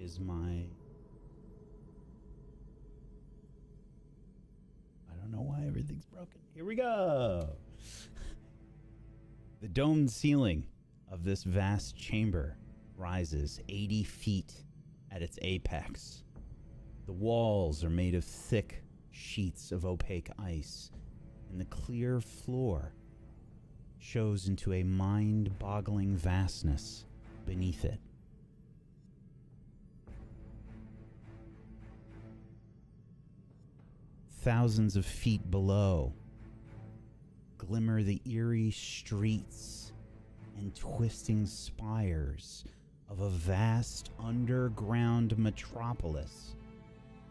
is my... I don't know why everything's broken. Here we go! The domed ceiling of this vast chamber rises 80 feet at its apex. The walls are made of thick sheets of opaque ice, and the clear floor shows into a mind-boggling vastness beneath it. Thousands of feet below glimmer the eerie streets and twisting spires of a vast underground metropolis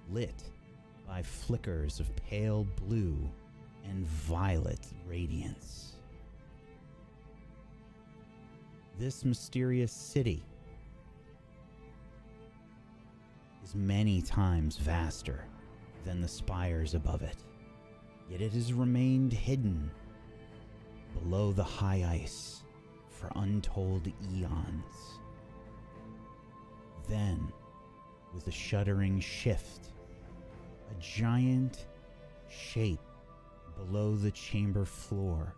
lit by flickers of pale blue and violet radiance. This mysterious city is many times vaster than the spires above it, yet it has remained hidden below the high ice for untold eons. Then, with a shuddering shift, a giant shape below the chamber floor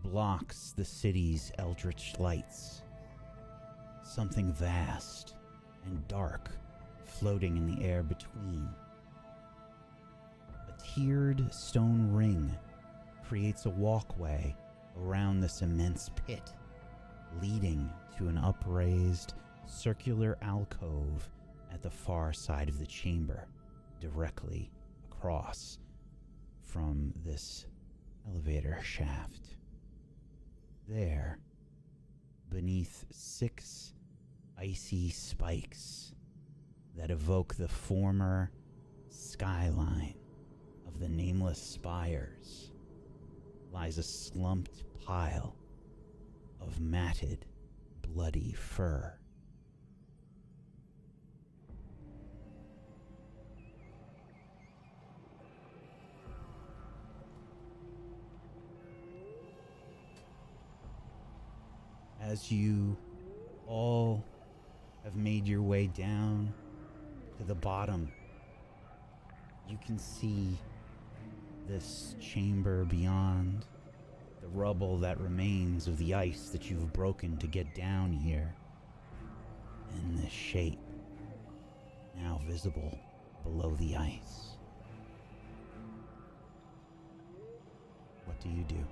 blocks the city's eldritch lights. Something vast and dark floating in the air between. A tiered stone ring creates a walkway around this immense pit, leading to an upraised circular alcove at the far side of the chamber, directly across from this elevator shaft. There, beneath 6 icy spikes that evoke the former skyline of the nameless spires, lies a slumped pile of matted, bloody fur. As you all have made your way down to the bottom, you can see this chamber beyond, the rubble that remains of the ice that you've broken to get down here, and this shape now visible below the ice. What do you do?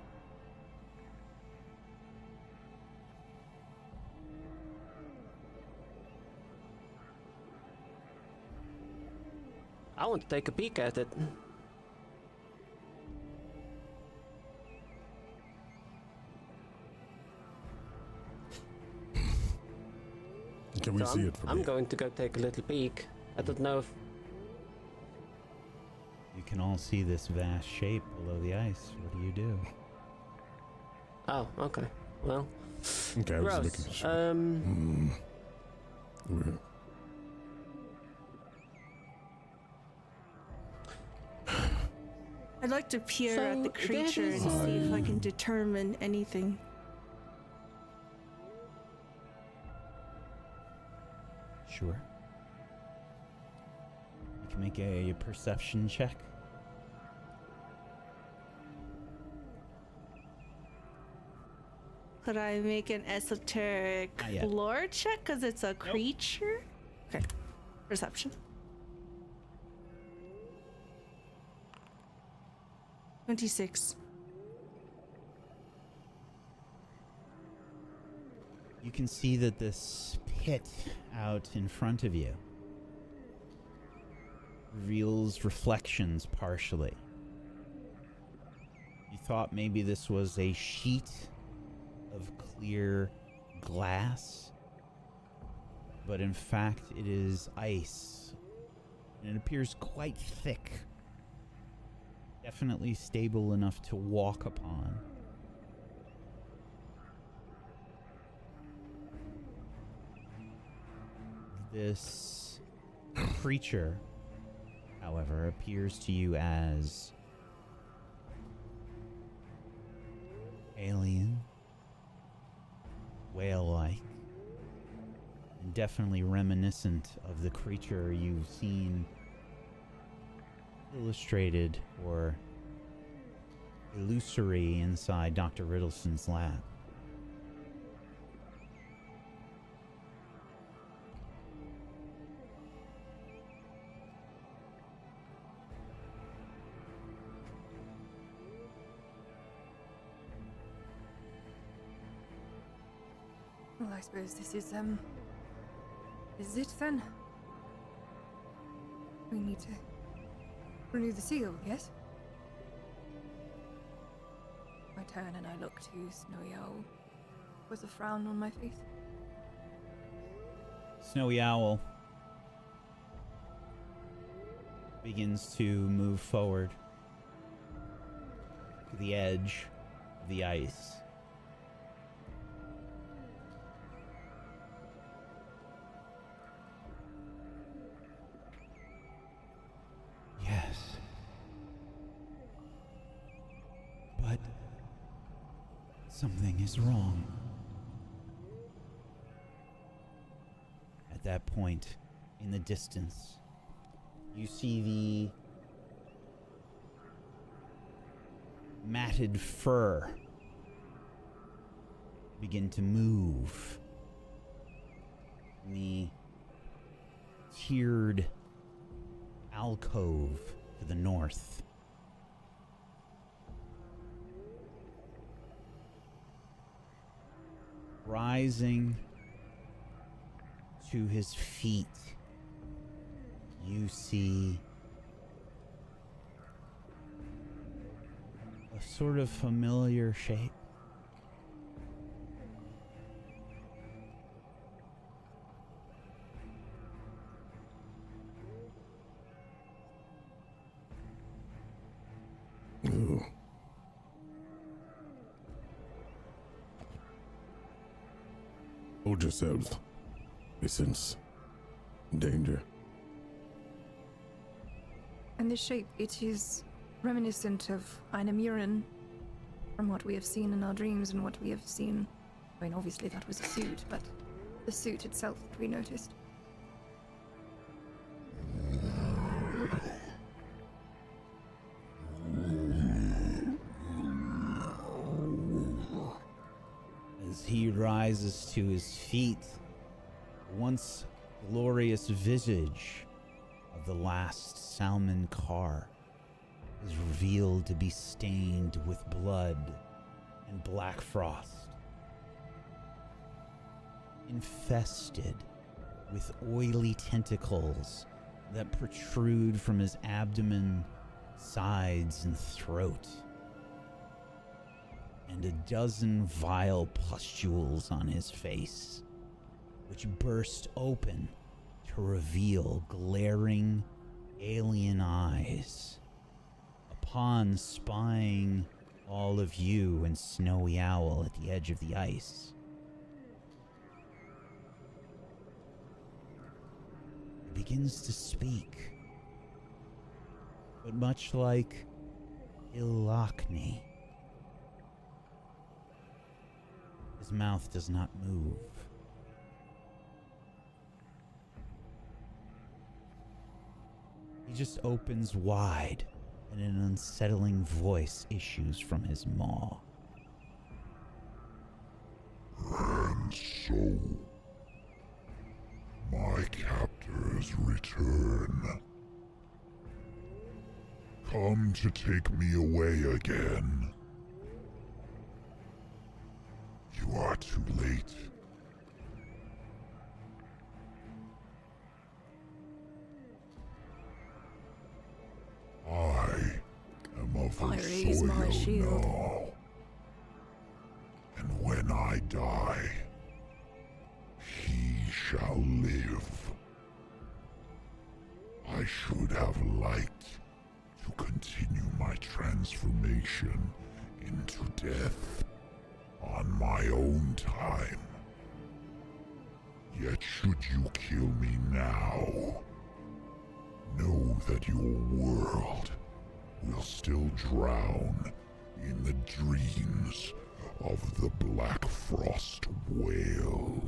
I want to take a peek at it. Can we see it from I'm here? going to go take a little peek. I don't know if... You can all see this vast shape below the ice. What do you do? Oh, okay. Well, Okay, I was gross. making sure. Yeah. I'd like to peer So, at the creature and see if I can determine anything. Sure. You can make a perception check. Could I make an esoteric Not yet. lore check because it's a creature? Okay. Perception. 26. You can see that this pit out in front of you reveals reflections partially. You thought maybe this was a sheet of clear glass, but in fact it is ice, and it appears quite thick. Definitely stable enough to walk upon. This creature, however, appears to you as alien, whale-like, and definitely reminiscent of the creature you've seen illustrated or illusory inside Dr. Riddleson's lab. Well, I suppose this is it then? We need to renew the seal, yes? I turn and I look to Snowy Owl. Was a frown on my face? Snowy Owl begins to move forward to the edge of the ice. Yes. But something is wrong. At that point, in the distance, you see the matted fur begin to move. The tiered alcove to the north. Rising to his feet, you see a sort of familiar shape. Ugh. Hold yourselves. I sense danger. And this shape, it is reminiscent of Ainamuren from what we have seen in our dreams and what we have seen. I mean, obviously that was a suit, but the suit itself that we noticed. As he rises to his feet, the once glorious visage of the last Salmon Car is revealed to be stained with blood and black frost, infested with oily tentacles that protrude from his abdomen, sides, and throat, and a dozen vile pustules on his face, which burst open to reveal glaring alien eyes. Upon spying all of you and Snowy Owl at the edge of the ice, he begins to speak, but much like Illochny, his mouth does not move. He just opens wide, and an unsettling voice issues from his maw. And so, my captors return. Come to take me away again. You are too late. I am of I raise my Osoyo shield. now. And when I die, he shall live. I should have liked to continue my transformation into death on my own time. Yet should you kill me now, know that your world will still drown in the dreams of the Black Frost Whale.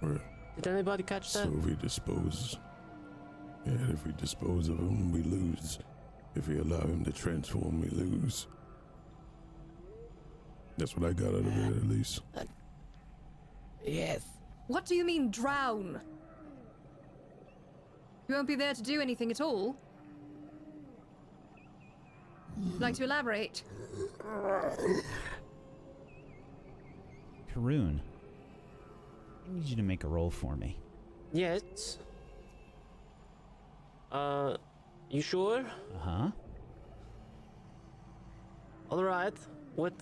Or Did anybody catch so that? if we dispose. And if we dispose of him, we lose. If we allow him to transform, we lose. That's what I got out of it, at least. Yes. What do you mean, drown? You won't be there to do anything at all? Like to elaborate? Karoon, I need you to make a roll for me. Yes. You sure? Uh-huh. All right. What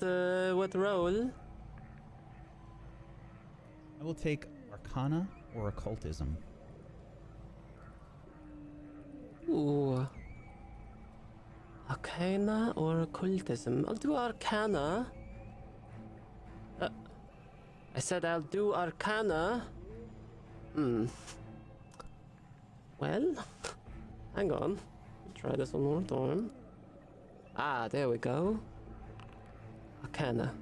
role? I will take Arcana or Occultism. Ooh. Arcana or occultism? I'll do Arcana. I said I'll do Arcana. Well, hang on. Try this one more time. Ah, there we go. Arcana.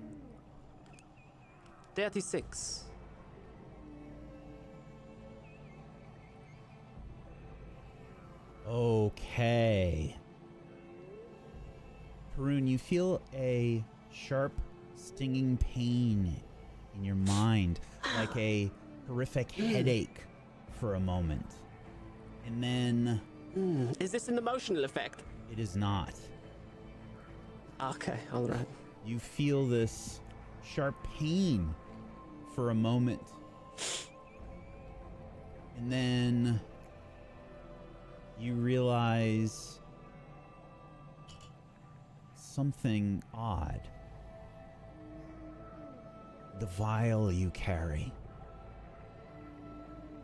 36. Okay. Karoon, you feel a sharp, stinging pain in your mind, like a horrific headache for a moment. And then Is this an emotional effect? it is not. Okay, alright. You feel this sharp pain for a moment. And then you realize something odd. The vial you carry,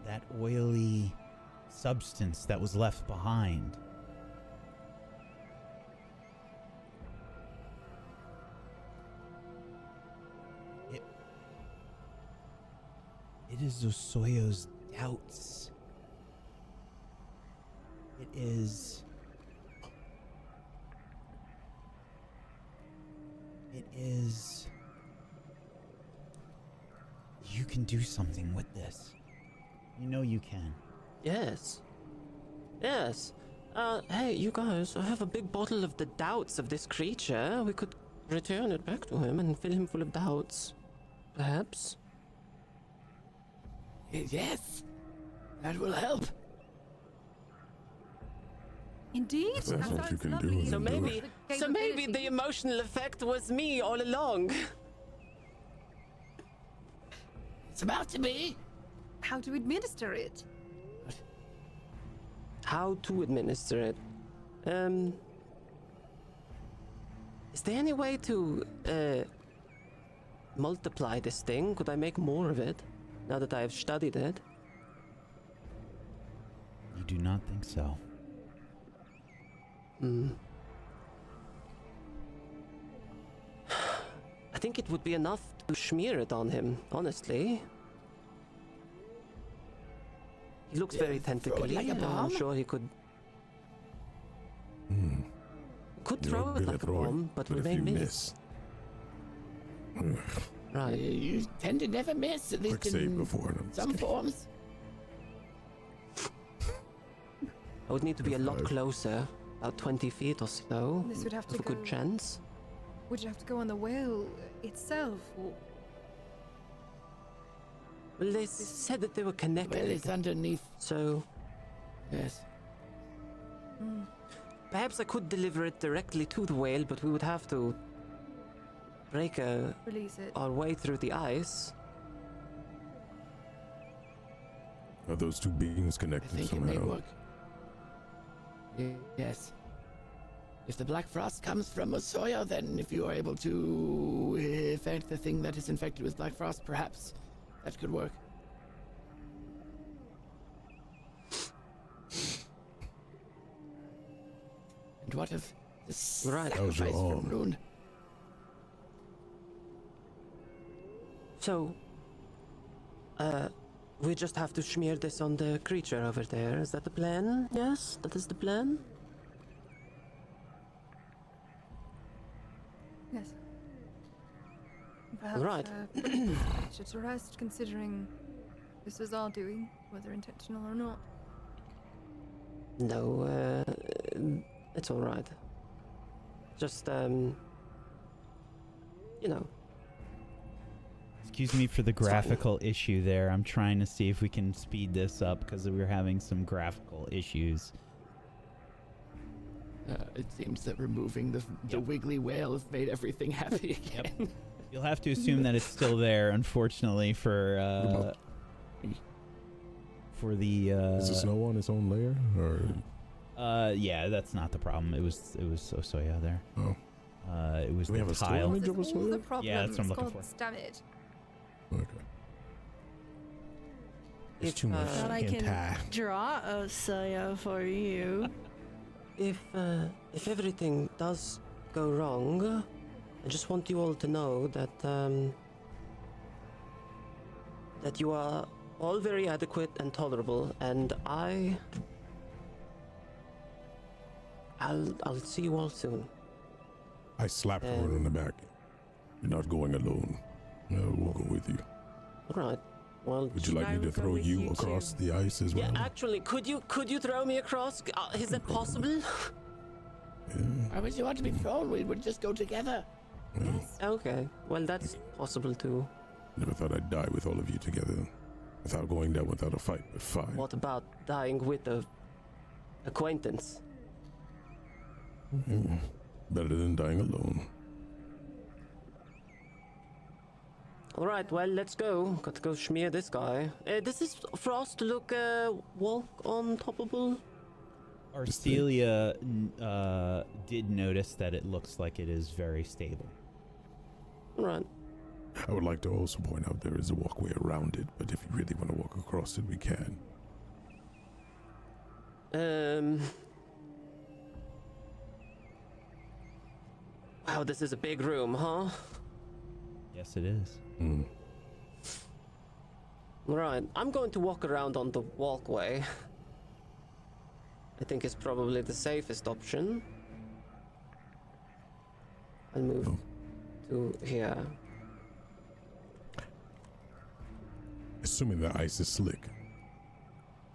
that oily substance that was left behind. It is Osoyo's doubts. It is... You can do something with this. You know you can. Yes. Yes. Hey, you guys, I have a big bottle of the doubts of this creature. We could return it back to him and fill him full of doubts. Perhaps. Yes. That will help. Indeed. If that's that what you sounds can do, lovely. then So do maybe, it. so maybe the emotional effect was me all along. It's about to be. How to administer it? How to administer it? Is there any way to multiply this thing? Could I make more of it now that I have studied it? You do not think so. I think it would be enough to smear it on him, honestly. He looks very throw it tentacly. like a I'm bomb? sure he could You're throw it good like at a throwing, bomb, but if remain you miss. Right. You tend to never miss, at least Quick save in before. and I'm just some kidding. forms. I would need to be a lot Five. closer, about 20 feet or so, This would have to with a good go- chance. Would you have to go on the whale itself, or Well, they said that they were Well, connected, it's underneath. so Yes. perhaps I could deliver it directly to the whale, but we would have to break release it? our way through the ice. Are those two beings I connected think it somehow? may work. Yes. If the Black Frost comes from Osoyo, then if you are able to affect the thing that is infected with Black Frost, perhaps that could work. And what of the Right. How's your sacrifice from arm? Rune? So, we just have to smear this on the creature over there. Is that the plan? Yes, that is the plan. Yes. Perhaps, Right. put the creature to rest, considering the this was our doing, whether intentional or not. No, it's all right. Just you know. Excuse me for the graphical issue there. I'm trying to see if we can speed this up because we're having some graphical issues. It seems that removing the wiggly whale has made everything happy again. Yep. You'll have to assume that it's still there, unfortunately, for the. Is the snow on its own layer, or? Yeah, that's not the problem. It was Osoyo there. Oh. It was Do we the have a still tile. image of This is all Osoyo? the problems. Yeah, that's what I'm looking God for. damn it. Okay. If, too much. Thought I Can't can tie. draw Osoyo for you. If everything does go wrong, I just want you all to know that that you are all very adequate and tolerable, and I'll see you all soon. I slapped her on the back. You're not going alone. We'll go with you. All right. Well, Would you like I me to will go throw with you you across too. the ice as well? yeah. Actually, could you throw me across? Is that possible? Yeah. Why would you want to be thrown? We would just go together. Okay. Well, that's possible too. Never thought I'd die with all of you together. Without going down without a fight, but fine. What about dying with a acquaintance? Better than dying alone. All right, well, let's go. Got to go smear this guy. This is for us to look walk on toppable. Arcelia did notice that it looks like it is very stable. All right. I would like to also point out there is a walkway around it, but if you really want to walk across it, we can. Wow, this is a big room, huh? Yes, it is. All right, I'm going to walk around on the walkway. I think it's probably the safest option. I'll move to here. Assuming the ice is slick,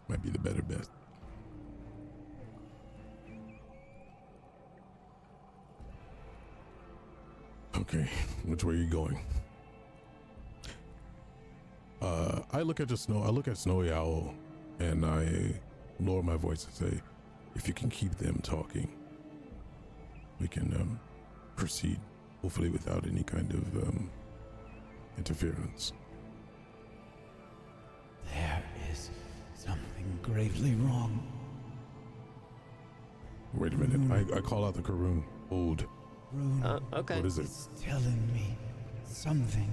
might be the better bet. Okay, which way are you going? I look at Snowy Owl, and I lower my voice and say, if you can keep them talking, we can proceed, hopefully without any kind of interference. There is something gravely wrong. Wait a minute, I call out the Karoon. Old. Rune Okay. What is it? is telling me something.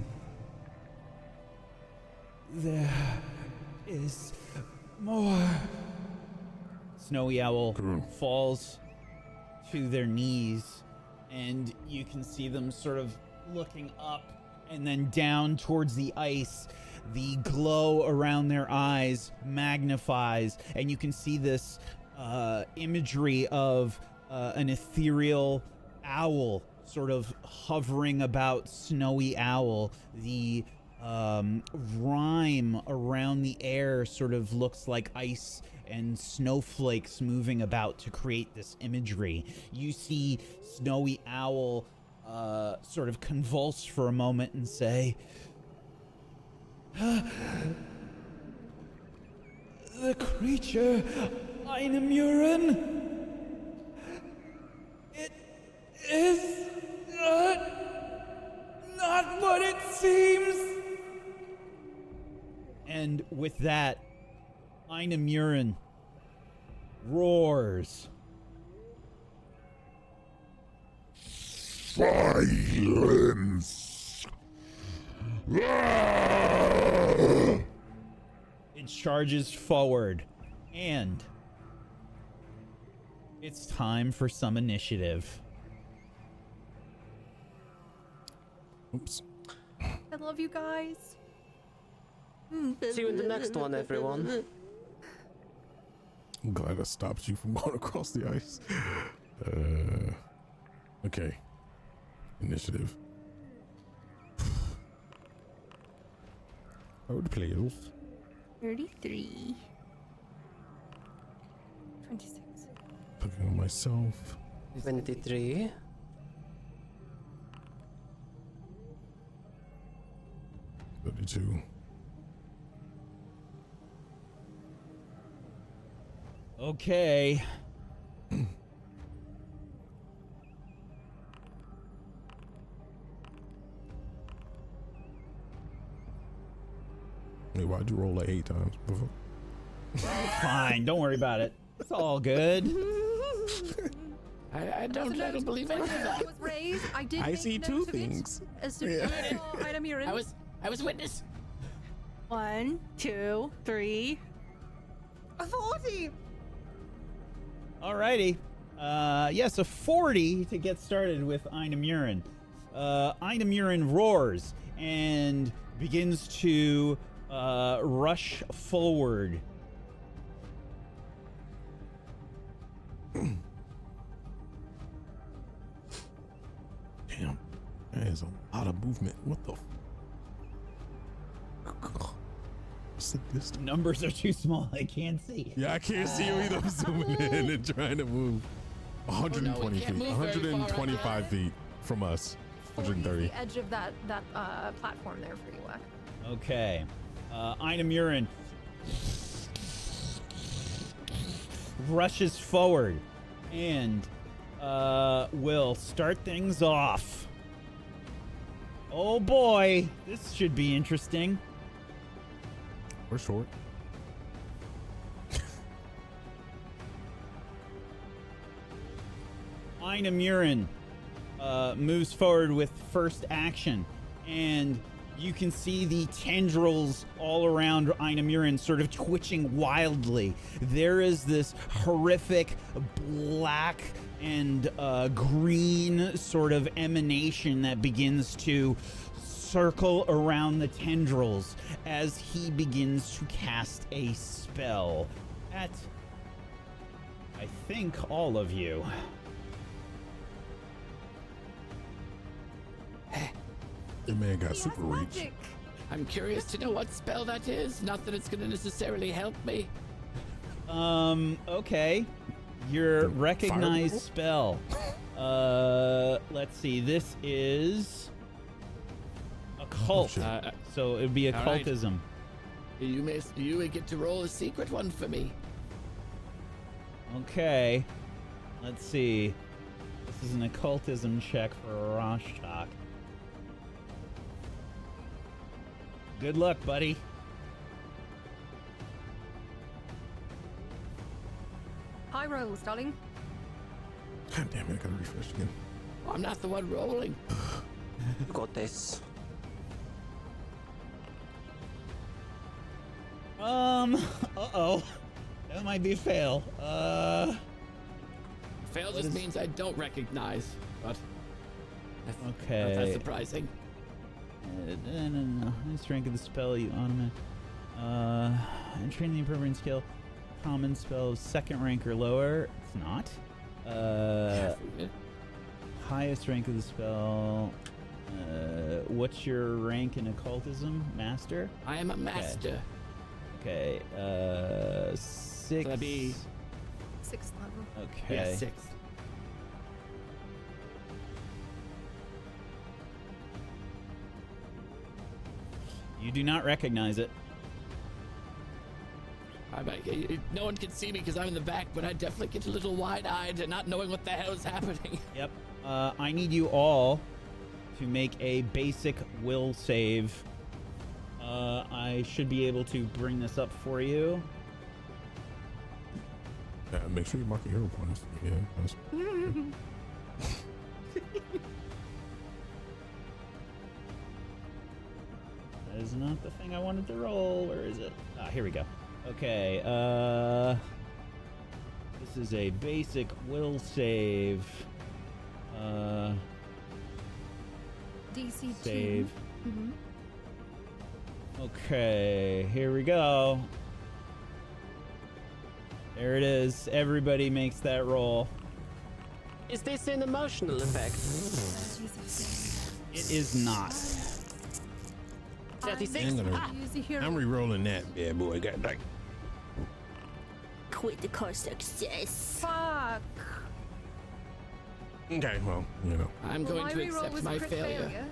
There is more. Snowy Owl Karoon. falls to their knees, and you can see them sort of looking up and then down towards the ice. The glow around their eyes magnifies, and you can see this imagery of an ethereal owl sort of hovering about Snowy Owl. The rime around the air sort of looks like ice and snowflakes moving about to create this imagery. You see Snowy Owl sort of convulse for a moment and say, the creature, Ainamuren, it is not what it seems. And with that, Ainamuren roars. Silence! It charges forward, and it's time for some initiative. Oops. I love you guys. See you in the next one, everyone. I'm glad I stopped you from going across the ice. Okay. Initiative. Road players. 33. 26. Looking at myself. 23. $32. Okay. Wait, why'd you roll like 8 times before? Fine, don't worry about it. It's all good. I don't believe any of that. I was raised. I did. I make see note two of it things. As soon as I saw Ainamuren. I was witness. 1, 2, 3. A 40. Alrighty. Yes, a 40 to get started with Ainamuren. Ainamuren roars and begins to rush forward. Damn, that is a lot of movement. What the? What's the distance? Numbers are too small. I can't see. Yeah, I can't see you either. I'm zooming in and trying to move. 120 can't feet. move very far, 125 feet from us. 130. The edge of that platform there for you, Wack. Okay. Ainamuren rushes forward and will start things off. Oh boy, this should be interesting. We're short. Ainamuren moves forward with first action, and you can see the tendrils all around Ainamuren sort of twitching wildly. There is this horrific black and green sort of emanation that begins to circle around the tendrils as he begins to cast a spell at, I think, all of you. Your man got super reach. Magic. I'm curious to know what spell that is. Not that it's going to necessarily help me. Okay. Your recognized Fireball? spell. Let's see. This is occult. shit. So it would be all right. occultism. You may get to roll a secret one for me. Okay. Let's see. This is an occultism check for Rashtak. Good luck, buddy. High rolls, darling. God damn it, I gotta refresh again. I'm not the one rolling. You got this. Uh-oh. That might be a fail. Fail What just is- means I don't recognize. But that's Okay. surprising. No. Strength of the spell you automatic. And train the appropriate skill. Common spell, second rank or lower. It's not. Highest rank of the spell. What's your rank in occultism? Master? I am a master. Okay. 6. That'd be 6th level. Okay. yeah, 6th. You do not recognize it. No one can see me because I'm in the back, but I definitely get a little wide-eyed and not knowing what the hell is happening. Yep. I need you all to make a basic will save. I should be able to bring this up for you. Yeah, make sure you mark your hero points. Yeah, that's That is not the thing I wanted to roll. Where is it? Ah, here we go. Okay. This is a basic will save. DC Save. 2. Mm-hmm. Okay, here we go. There it is. Everybody makes that roll. Is this an emotional effect? It is not. 36. I'm gonna- Use the hero. I'm re-rolling that bad boy. God dang. Critical success. Fuck. Okay, well, you know. I'm Well, going my to reroll accept was a my crit failure.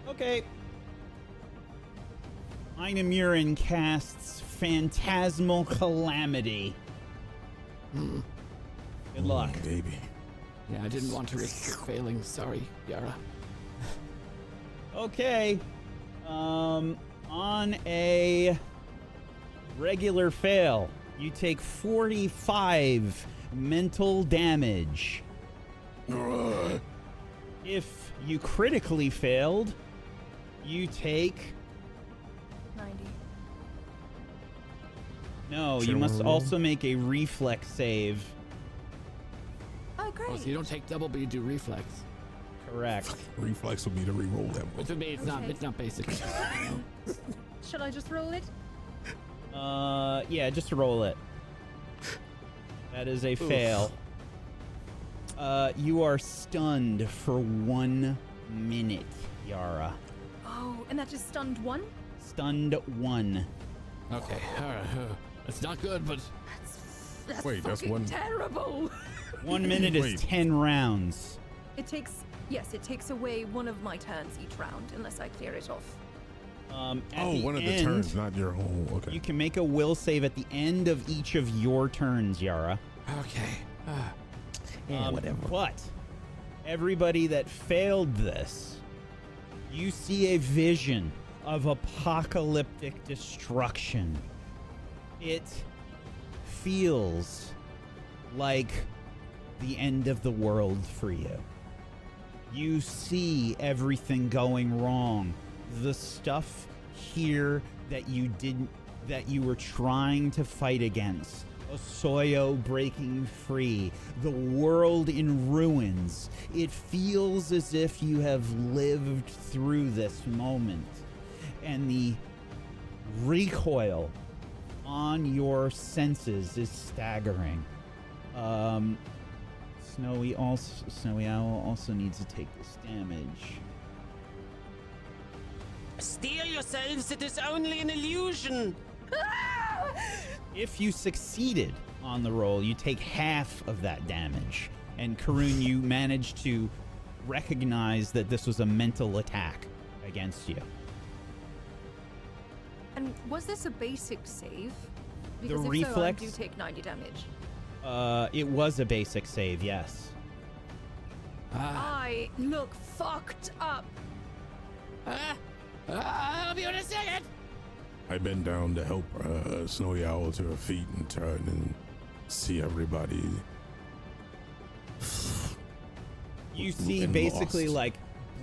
Okay. Ainamuren casts Phantasmal Calamity. Good luck. Baby. Yeah, I didn't want to risk failing. Sorry, Yara. Okay. On a regular fail, you take 45 mental damage. If you critically failed, you take... 90. No, you Sure, must roll. also make a reflex save. Oh, great. Oh, so you don't take double, but you do reflex. Correct. Reflex will be to re-roll that Which one. would be it's not basic. Should I just roll it? Yeah, just roll it. That is a fail. You are stunned for 1 minute, Yara. Oh, and that just stunned one? Stunned 1. Okay, all right. That's not good, but That's Wait, that's fucking one- terrible. 1 minute is Wait. 10 rounds. It takes away one of my turns each round unless I clear it off. At Oh, the one of the end, turns, not your whole. Okay. You can make a will save at the end of each of your turns, Yara. okay. But everybody that failed this, you see a vision of apocalyptic destruction. It feels like the end of the world for you. You see everything going wrong. The stuff here that you were trying to fight against. Osoyo breaking free. The world in ruins. It feels as if you have lived through this moment. And the recoil on your senses is staggering. Snowy Owl also needs to take this damage. Steel yourselves, it is only an illusion. If you succeeded on the roll, you take half of that damage. And Karun, you managed to recognize that this was a mental attack against you. And was this a basic save? The Because if reflex? so, I do take 90 damage. It was a basic save, yes. I look fucked up. I'll be in a second. I bend down to help Snowy Owl to her feet and turn and see everybody. You see And basically lost. like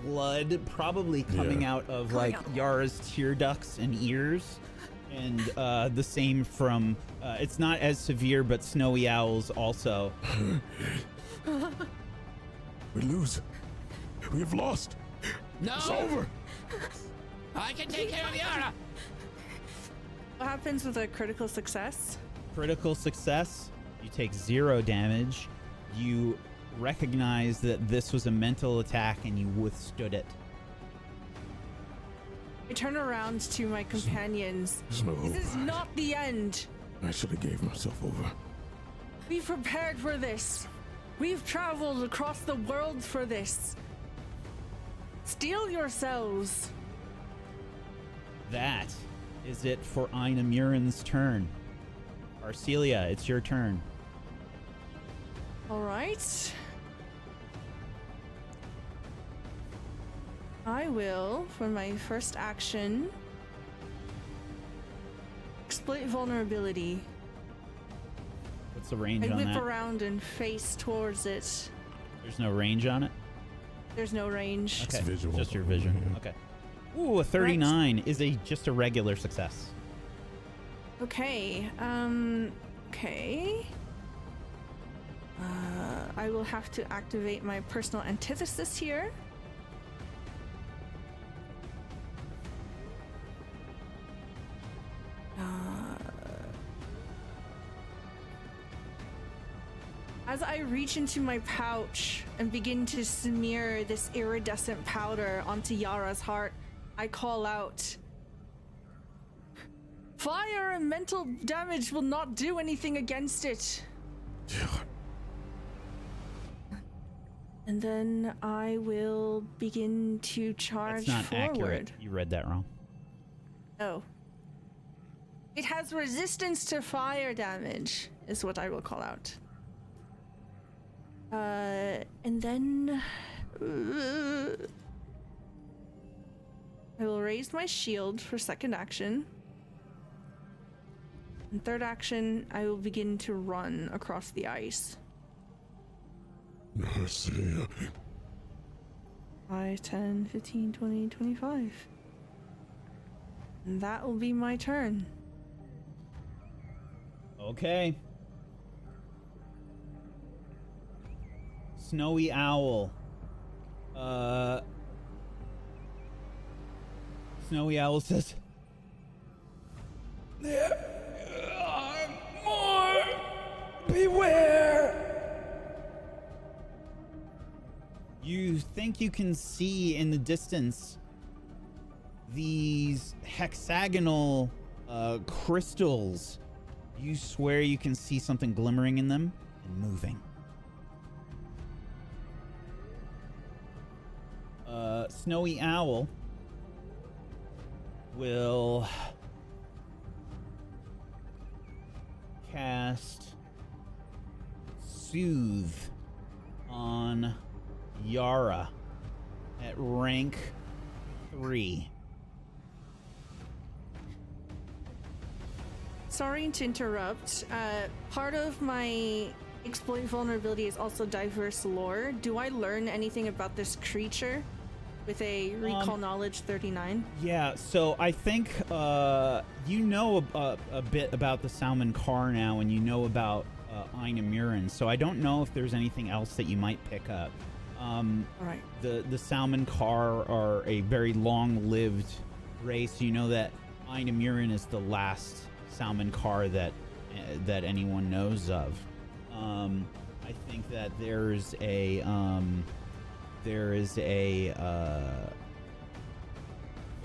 blood probably coming Yeah. out of Coming like out. Yara's tear ducts and ears. And the same from, it's not as severe, but Snowy Owl's also. We lose. We have lost. No, It's over. I can take care of Yara. What happens with a critical success? Critical success, you take 0 damage. You recognize that this was a mental attack and you withstood it. I turn around to my companions. There's no hope. This is not the end. I should have gave myself over. We've prepared for this. We've traveled across the world for this. Steel yourselves. That is it for Ainamuren's turn. Arcelia, it's your turn. All right. I will, for my first action, exploit vulnerability. What's the range I on whip that? around and face towards it. There's no range on it? There's no range. Okay, visual. just your vision. Yeah. Okay. Ooh, a 39 is just a regular success. Okay. Okay. I will have to activate my personal antithesis here. As I reach into my pouch and begin to smear this iridescent powder onto Yara's heart, I call out, fire and mental damage will not do anything against it. Yeah. And then I will begin to charge That's not forward. accurate. You read that wrong. Oh. It has resistance to fire damage, is what I will call out. And then... I will raise my shield for second action. And third action, I will begin to run across the ice. I see. 5, 10, 15, 20, 25. And that will be my turn. Okay. Snowy Owl. Snowy Owl says, "There are more. Beware." You think you can see in the distance these hexagonal crystals. You swear you can see something glimmering in them and moving. Snowy Owl will cast Soothe on Yara at rank 3. Sorry to interrupt. Part of my exploit vulnerability is also diverse lore. Do I learn anything about this creature with a recall knowledge 39? Yeah, so I think you know a bit about the Salmon Car now, and you know about Ainamuren, so I don't know if there's anything else that you might pick up. All right. The Salmon Car are a very long-lived race. You know that Ainamuren is the last Salmon Car that anyone knows of. I think that there is a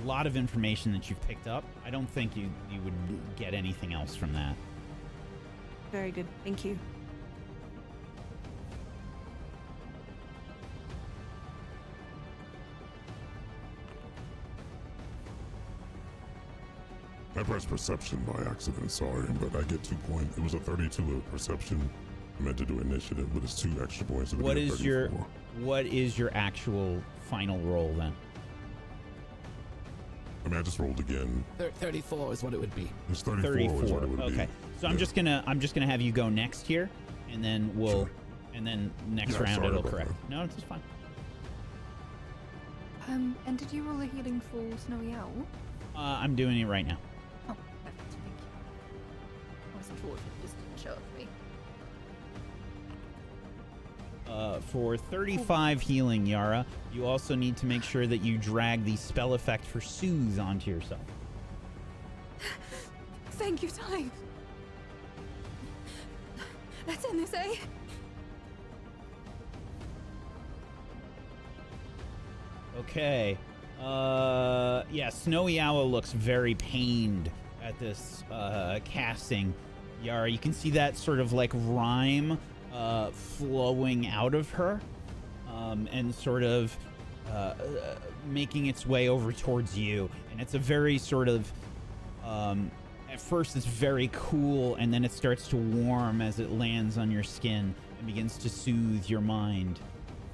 lot of information that you've picked up. I don't think you would get anything else from that. Very good. Thank you. I pressed perception by accident, sorry, but I get 2 points. It was a 32 of perception. I meant to do initiative, but it's 2 extra points. What is your actual final roll then? I mean, I just rolled again. 34 is what it would be. It's 34 is what it would be. Okay. So Yeah. I'm just gonna have you go next here, and then Sure. and then next Yeah, round sorry it'll about correct. that. No, it's just fine. And did you roll a healing for Snowy Owl? I'm doing it right now. Oh, perfect. Thank you. I wasn't sure if it just didn't show up for me. For 35 healing, Yara, you also need to make sure that you drag the spell effect for Soothe onto yourself. Thank you, Time. Let's end this, eh? Okay. Yeah, Snowy Owl looks very pained at this casting. Yara, you can see that sort of like rhyme flowing out of her, and sort of making its way over towards you. And it's a very sort of, at first it's very cool, and then it starts to warm as it lands on your skin and begins to soothe your mind.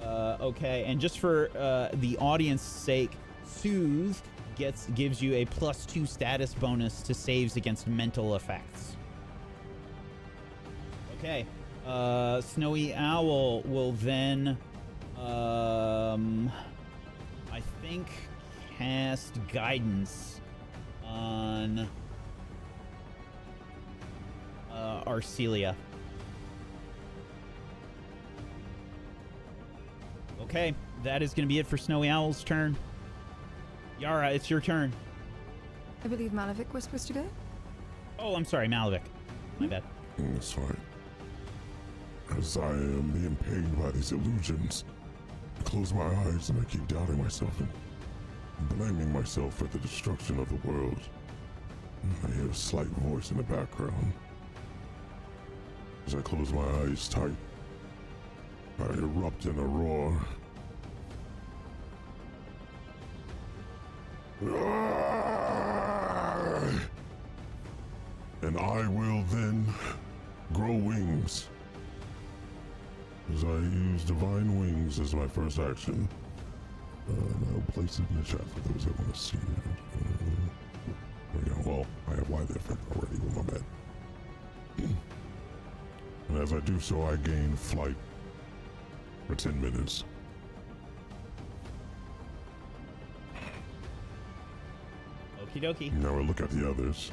Okay, and just for the audience's sake, Soothe gives you a +2 status bonus to saves against mental effects. Okay, Snowy Owl will then, I think, cast Guidance on Arcelia. Okay, that is going to be it for Snowy Owl's turn. Yara, it's your turn. I believe Malavik was supposed to go. Oh, I'm sorry, Malavik. My bad. That's fine. As I am being pained by these illusions, I close my eyes and I keep doubting myself. And blaming myself for the destruction of the world. I hear a slight voice in the background. As I close my eyes tight, I erupt in a roar. And I will then grow wings. As I use divine wings as my first action. And I'll place it in the chat for those that want to see it. There we go. Well, I applied the effect already with my bed. And as I do so, I gain flight for 10 minutes. Okie dokie. Now I look at the others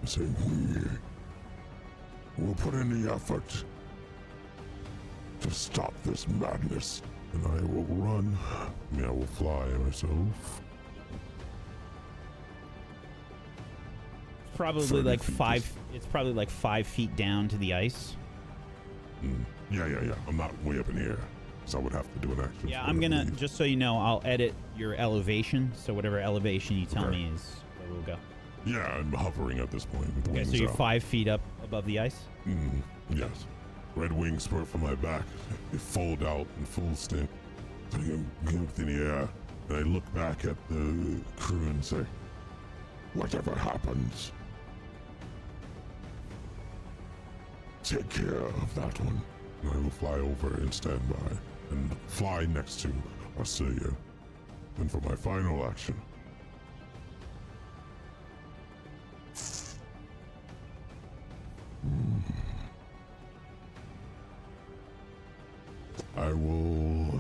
and say, we'll put in the effort to stop this madness. And I will run. I will fly myself. It's probably like 5. It's probably like 5 feet down to the ice. Yeah. I'm not way up in the air, so I would have to do an action. Yeah, I'm gonna, just so you know, I'll edit your elevation. So whatever elevation you tell me is where we'll go. Yeah, I'm hovering at this point. With the Okay, wings so you're out. 5 feet up above the ice? Yes. Red wings spurt from my back. They fold out in full stint. So I'm up in the air. And I look back at the crew and say, whatever happens, take care of that one. And I will fly over and stand by and fly next to Osoyo. And for my final action, I will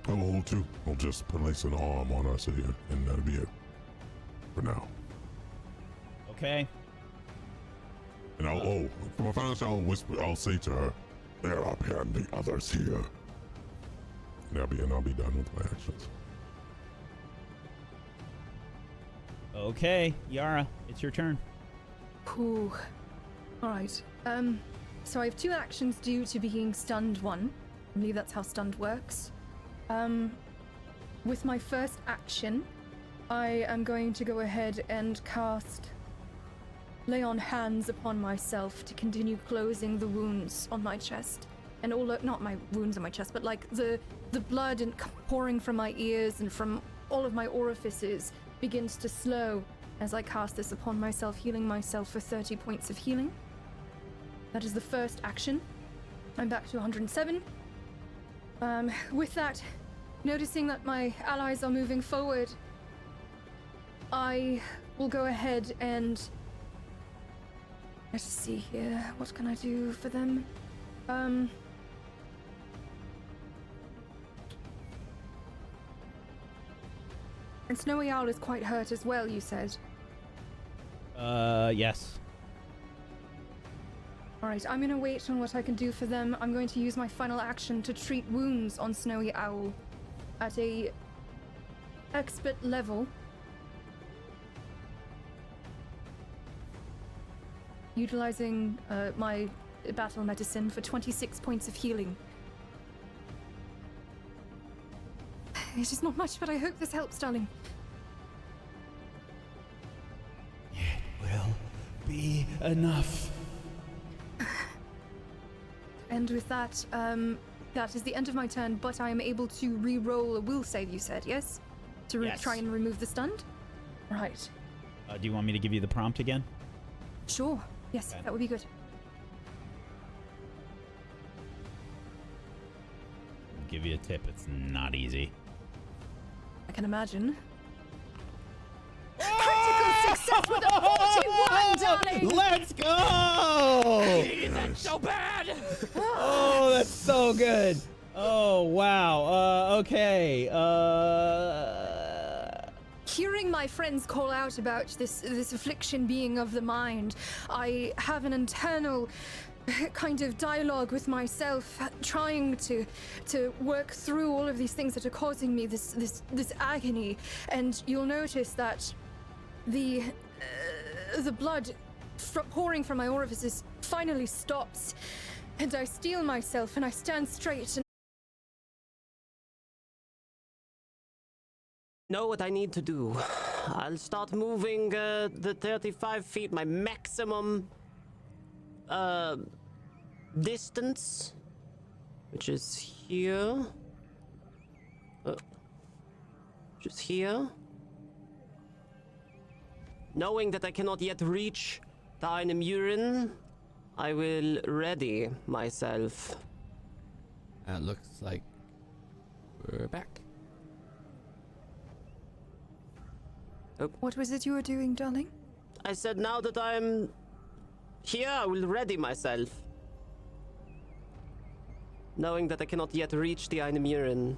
hold two. I'll just place an arm on Osoyo, and that'll be it for now. Okay. And for my final action, I'll say to her, they're up here and the others here. And I'll be done with my actions. Okay, Yara, it's your turn. Ooh. Alright. So I have 2 actions due to being stunned 1. I believe that's how stunned works. With my first action, I am going to go ahead and lay on hands upon myself to continue closing the wounds on my chest. And not my wounds on my chest, but like the blood and pouring from my ears and from all of my orifices begins to slow as I cast this upon myself, healing myself for 30 points of healing. That is the first action. I'm back to 107. With that, noticing that my allies are moving forward, I will go ahead and... Let's see here. What can I do for them? And Snowy Owl is quite hurt as well, you said? Yes. Alright, I'm gonna wait on what I can do for them. I'm going to use my final action to treat wounds on Snowy Owl at a expert level. Utilizing my battle medicine for 26 points of healing. It is not much, but I hope this helps, darling. It will be enough. And with that, that is the end of my turn, but I am able to re-roll a will save, you said, yes? To Yes. try and remove the stunned? Right. Do you want me to give you the prompt again? Sure. Yes, Okay. that would be good. I'll give you a tip. It's not easy. I can imagine. Critical success with a 41, darling! Let's go! That's so bad! Oh, that's so good. Oh, wow. Okay. Hearing my friends call out about this affliction being of the mind, I have an internal kind of dialogue with myself, trying to work through all of these things that are causing me this agony. And you'll notice that the blood pouring from my orifices finally stops, and I steel myself and I stand straight. And know what I need to do. I'll start moving the 35 feet, my maximum distance, which is here. Which is here. Knowing that I cannot yet reach the Ainamuren, I will ready myself. Looks like we're back. What was it you were doing, darling? I said now that I'm here, I will ready myself. Knowing that I cannot yet reach the Ainamuren.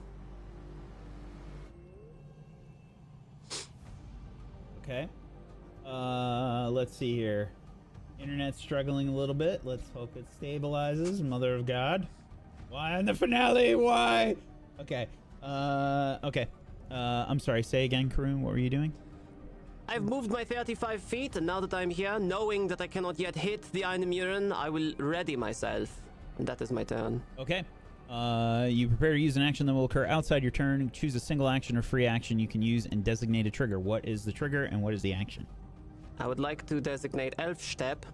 Okay. Let's see here. Internet's struggling a little bit. Let's hope it stabilizes. Mother of God. Why in the finale? Why? Okay. Okay. I'm sorry. Say again, Karun. What were you doing? I've moved my 35 feet, and now that I'm here, knowing that I cannot yet hit the Ainamuren, I will ready myself. And that is my turn. Okay. You prepare to use an action that will occur outside your turn. Choose a single action or free action you can use and designate a trigger. What is the trigger and what is the action? I would like to designate Elf Step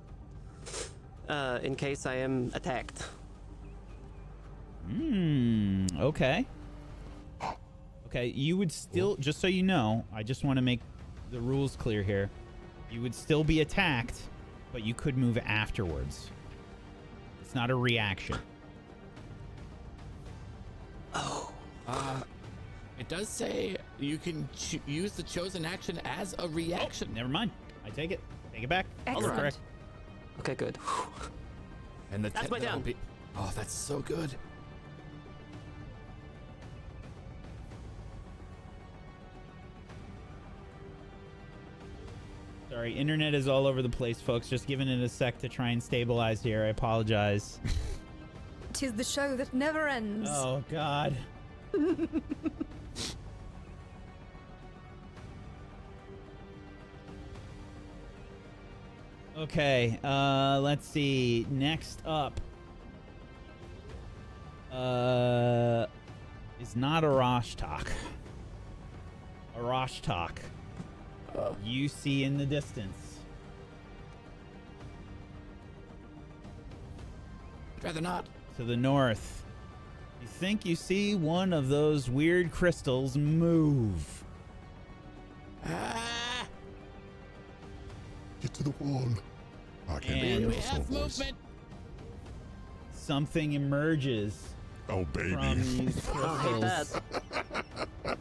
in case I am attacked. Okay. Okay, you would still, just so you know, I just want to make the rules clear here. You would still be attacked, but you could move afterwards. It's not a reaction. It does say you can use the chosen action as a reaction. Never mind. I take it. Take it back. Excellent. You're correct. Okay, good. And That's my turn. Oh, that's so good. Sorry, internet is all over the place, folks. Just giving it a sec to try and stabilize here. I apologize. 'Tis the show that never ends. Oh, God. Okay, let's see. Next up is not a Rashtok. A Rashtok. You see in the distance. I'd rather not. To the north. You think you see one of those weird crystals move. Ah! Get to the wall. I can't And believe We this have voice. movement. Something emerges Oh, baby. from these hate crystals. that.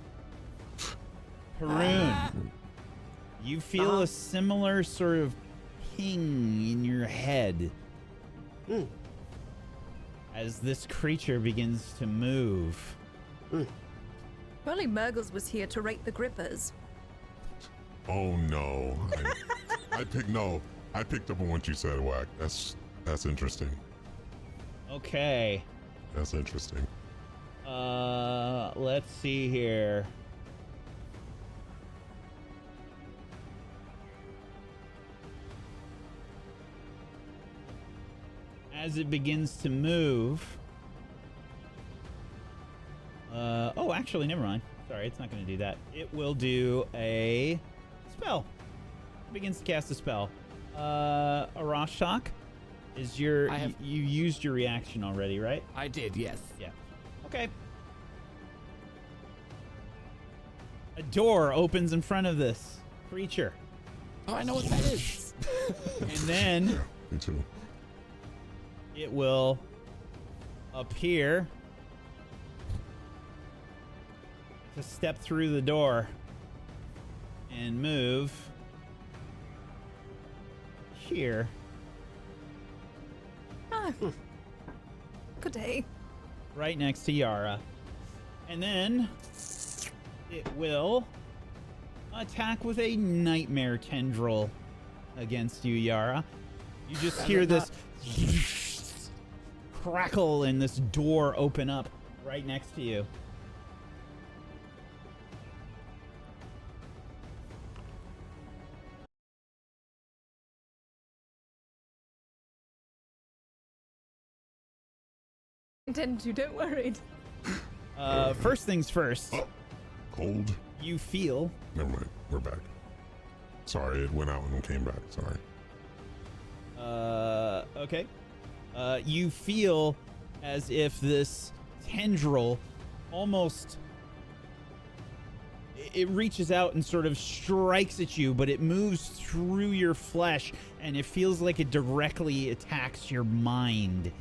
Haroon, you feel a similar sort of ping in your head as this creature begins to move. Probably Murgles was here to rate the grippers. Oh no. I picked up on what you said, Wack. That's interesting. Okay. That's interesting. Let's see here. As it begins to move. Oh, actually, never mind. Sorry, it's not going to do that. It will do a spell. It begins to cast a spell. A Rashtok is your. You used your reaction already, right? I did, yes. Yeah. Okay. A door opens in front of this creature. Oh, I know what that is. And then Me too. it will appear to step through the door and move here. Ah. Good day. Right next to Yara. And then it will attack with a nightmare tendril against you, Yara. You just hear this crackle and this door open up right next to you. Intend to, don't worry. First things first. Cold. You feel. Never mind. We're back. Sorry, it went out and came back. Sorry. Okay. You feel as if this tendril almost it reaches out and sort of strikes at you, but it moves through your flesh, and it feels like it directly attacks your mind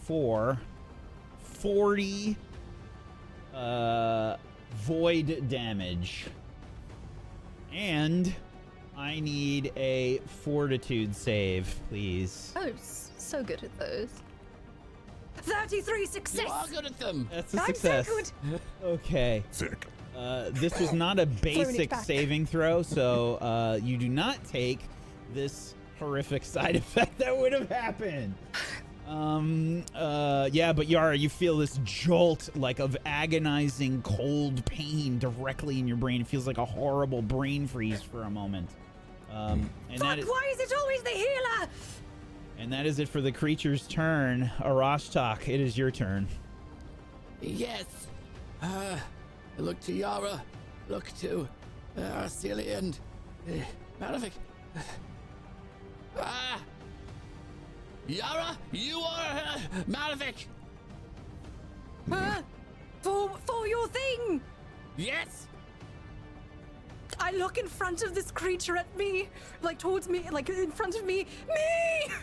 for 40 void damage. And I need a fortitude save, please. Oh, so good at those. 33 success! You are good at them. That's a I'm success. so good! Okay. Sick. This was not a it basic back. saving throw, so you do not take this horrific side effect that would have happened. Yeah, but Yara, you feel this jolt like of agonizing cold pain directly in your brain. It feels like a horrible brain freeze for a moment. And Fuck, why is it always the healer? and that is it for the creature's turn. Arashtak, it is your turn. Yes. I look to Yara. Look to Araceli and Malavik. Yara, you are Malavik. For your thing! Yes. I look in front of this creature at me, like towards me, like in front of me. Me!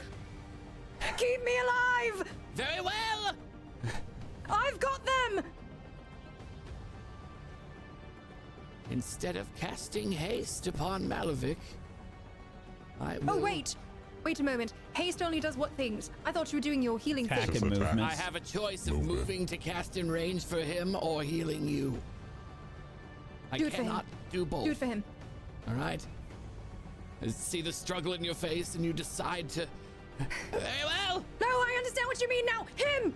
Keep me alive! Very well. I've got them! Instead of casting haste upon Malavik, I will... Oh, wait a moment. Haste only does what things? I thought you were doing your healing Attack thing. and Just attack. movements. I have a choice of Movement. moving to cast in range for him or healing you. I Do it for him. cannot do both. Do it for him. All right. I see the struggle in your face, and you decide to. Very well. No, I understand what you mean now. Him!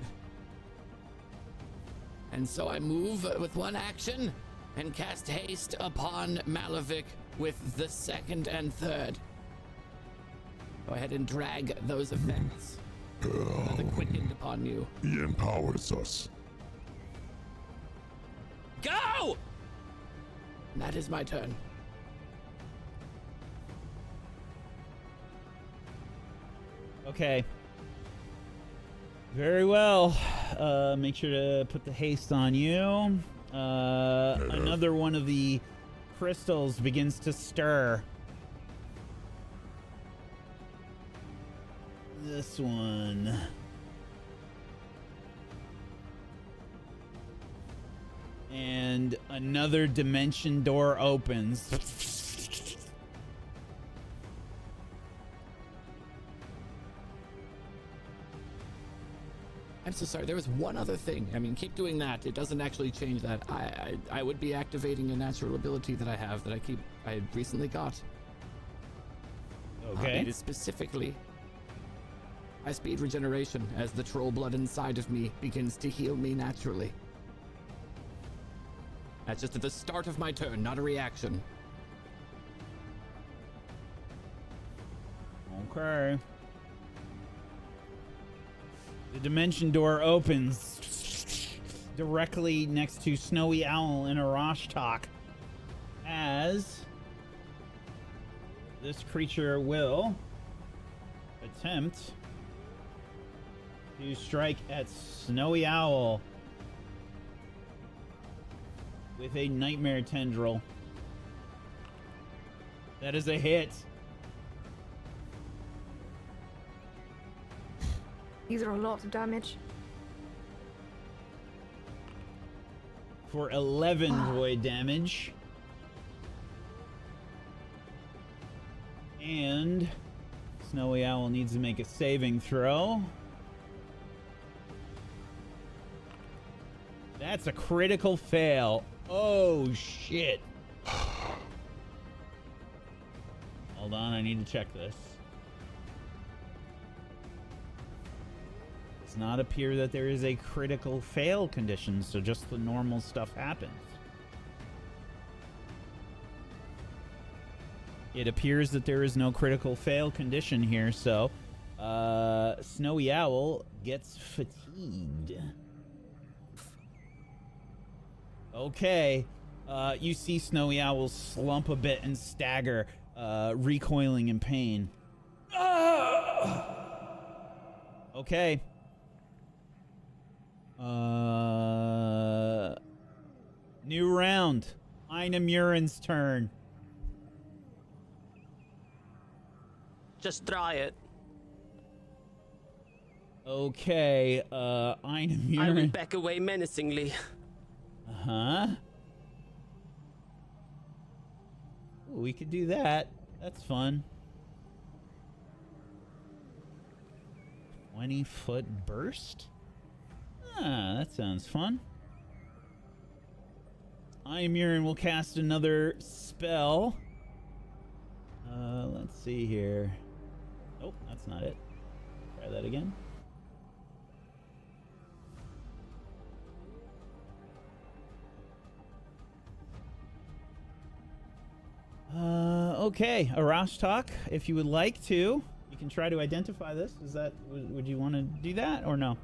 And so I move with one action and cast haste upon Malavik with the second and third. Go ahead and drag those effects. The quickened upon you. He empowers us. Go! And that is my turn. Okay. Very well. Make sure to put the haste on you. Another one of the crystals begins to stir. This one. And another dimension door opens. I'm so sorry. There was one other thing. I mean, keep doing that. It doesn't actually change that. I would be activating a natural ability that I have that I recently got. Okay. It is specifically high speed regeneration as the troll blood inside of me begins to heal me naturally. That's just at the start of my turn, not a reaction. Okay. The dimension door opens directly next to Snowy Owl and Arashtak as this creature will attempt to strike at Snowy Owl with a nightmare tendril. That is a hit. These are a lot of damage. For 11 void damage. And Snowy Owl needs to make a saving throw. That's a critical fail. Oh, shit. Hold on, I need to check this. Does not appear that there is a critical fail condition, so just the normal stuff happens. It appears that there is no critical fail condition here, so Snowy Owl gets fatigued. Okay. You see Snowy Owl slump a bit and stagger, recoiling in pain. Okay. New round. Ainamuren's turn. Just try it. Okay, I will Ainamuren. back away menacingly. Uh-huh. Ooh, we could do that. That's fun. 20-foot burst? Ah, that sounds fun. Ainamuren will cast another spell. Let's see here. Nope, that's not it. Try that again. Okay, Arashtak, if you would like to, you can try to identify this. Is that, would you want to do that or no?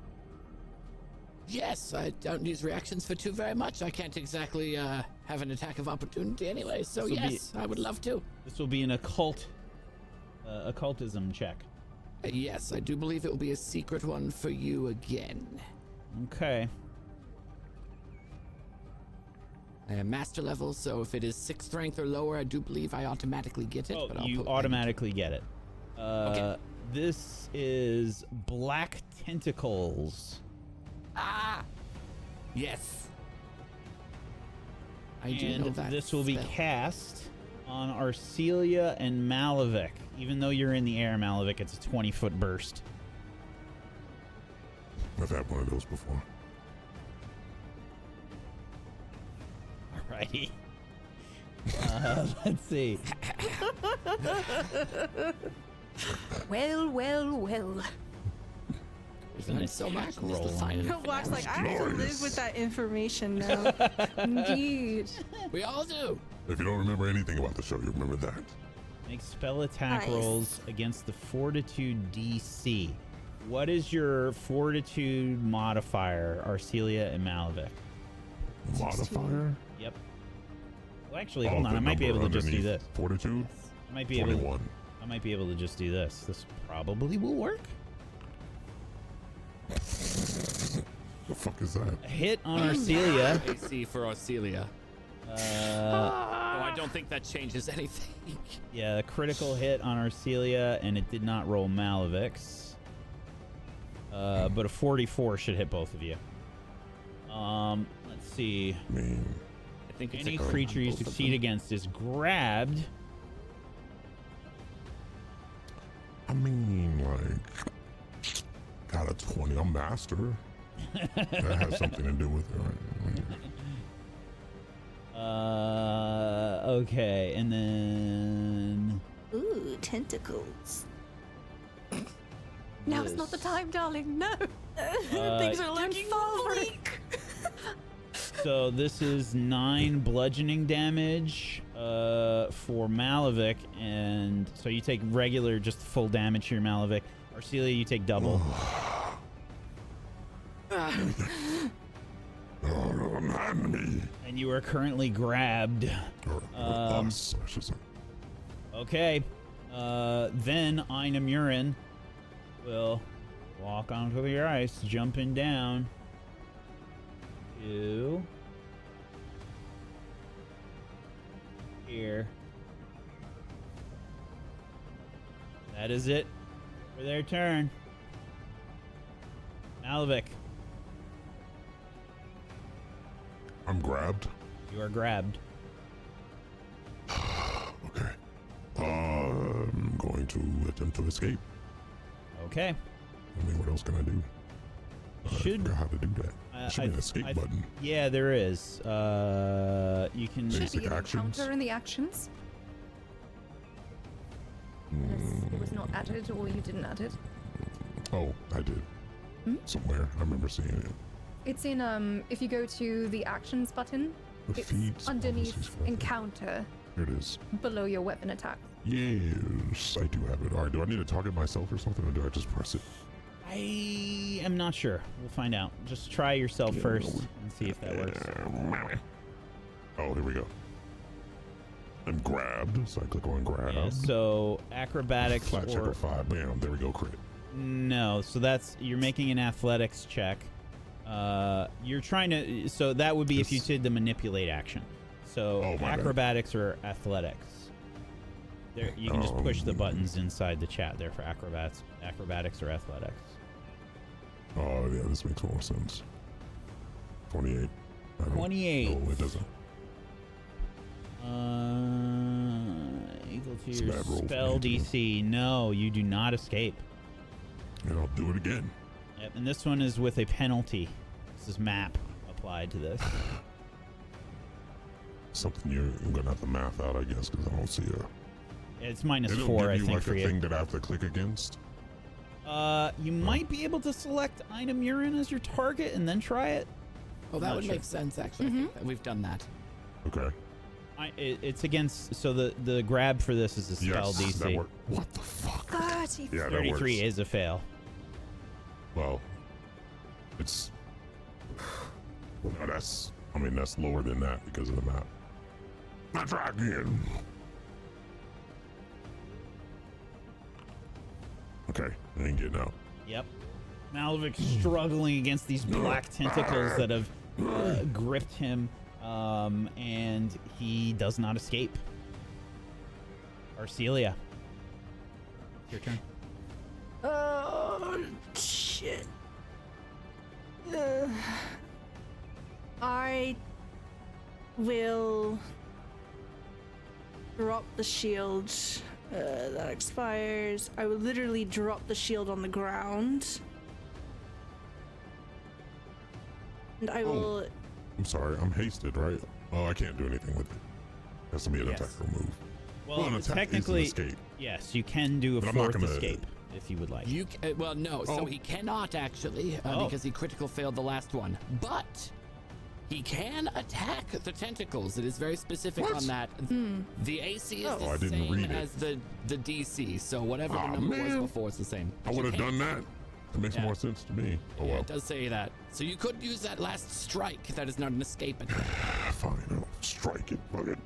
Yes, I don't use reactions for 2 very much. I can't exactly have an attack of opportunity anyway, so This'll yes, I would love to. This will be an occultism check. Yes, I do believe it will be a secret one for you again. Okay. I am master level, so if it is 6th strength or lower, I do believe I automatically get it. Oh, but I'll you put automatically get it. Okay. This is Black Tentacles. Ah! Yes. I do know And that this will be spell. cast on Arcelia and Malavik. Even though you're in the air, Malavik, it's a 20-foot burst. I've had one of those before. Alrighty. Let's see. Well. We've learned so much. attack roll. Wax like, I have to live with that information now. Indeed. We all do. If you don't remember anything about the show, you remember that. Make spell attack Nice. rolls against the Fortitude DC. What is your Fortitude modifier, Arcelia and Malavik? Modifier? Yep. Well, actually, hold on. I might be able to just do this. Fortitude? I might be able. 21. I might be able to just do this. This probably will work. The fuck is that? A hit on Arcelia. AC for Auxilia. Uh, Oh, I don't think that changes anything. yeah, a critical hit on Arcelia, and it did not roll Malavik's. But a 44 should hit both of you. Let's see. I mean, I think it's Any a crit on creature you both of succeed them. against is grabbed. like, got a 20. I'm master. That has something to do with it, right? Okay, and then Ooh, tentacles. Now is not the time, darling. No. Things are looking fall for it. bleak. so this is 9 bludgeoning damage for Malavik, and so you take regular, just full damage to your Malavik. Arcelia, you take double. Hand me. And you are currently grabbed. Or us, I should say. Okay. Then Ainamuren will walk onto the ice, jumping down to here. That is it for their turn. Malavik, I'm grabbed. you are grabbed. Okay. I'm going to attempt to escape. Okay. I mean, what else can I do? I Should forgot how to do that. There should be an escape button. Yeah, there is. You can. Basic Should be an actions. encounter in the actions. Unless it was not added or you didn't add it. Oh, I did. Somewhere. I remember seeing it. It's in if you go to the actions button, The it's feats, policies, underneath for that. encounter Here it is. below your weapon attack. Yes, I do have it. All right, do I need to target myself or something, or do I just press it? I am not sure. We'll find out. Just try yourself first and see if that works. Oh, here we go. I'm grabbed, so I click on grab. Yeah, so acrobatics Flat check or of 5. Bam, there we go, crit. no. So you're making an athletics check. You're trying to. So that would be if you did the manipulate action. So Oh, my bad. acrobatics or athletics. There, you can just push the buttons inside the chat there for acrobatics or athletics. Oh, yeah, this makes more sense. 28. 28. No, it doesn't. Equal to It's a your bad roll for spell me, too. DC. No, you do not escape. And I'll do it again. Yep, and this one is with a penalty. This is map applied to this. Something you're gonna have to math out, I guess, because I don't see a. It's minus It'll 4, give I you think, like for a you. thing that I have to click against. You might be able to select Ainamuren as your target and then try it. Oh, that Not would sure. make sense, actually. I think that we've done that. Okay. It's against. So the grab for this is a spell Yes, that DC. worked. What the fuck? 30. Yeah, that 33 works. is a fail. Well, it's. No, that's. I mean, that's lower than that because of the map. I try again. Okay, I ain't getting out. Yep. Malavic's struggling against these black tentacles that have gripped him, and he does not escape. Arcelia, your turn. Oh, shit. I will drop the shield. That expires. I will literally drop the shield on the ground. And I will. I'm sorry, I'm hasted, right? Oh, I can't do anything with it. Has to be an Yes. attack or move. Well, an attack technically, is an escape. yes, you can do a But I'm not fourth gonna- escape if you would like. You well, no. So Oh. he cannot actually because he critical failed the last one. But he can attack the tentacles. It is very specific What? on that. The AC is Oh, I the didn't same read it. as the DC. So whatever the Aw, number man. was before is the same. I would have You can't- done that. It makes Yeah. more sense to me. Oh Yeah, well. it does say that. So you could use that last strike. That is not an escape attack. Fine, I'll strike it. Fuck it.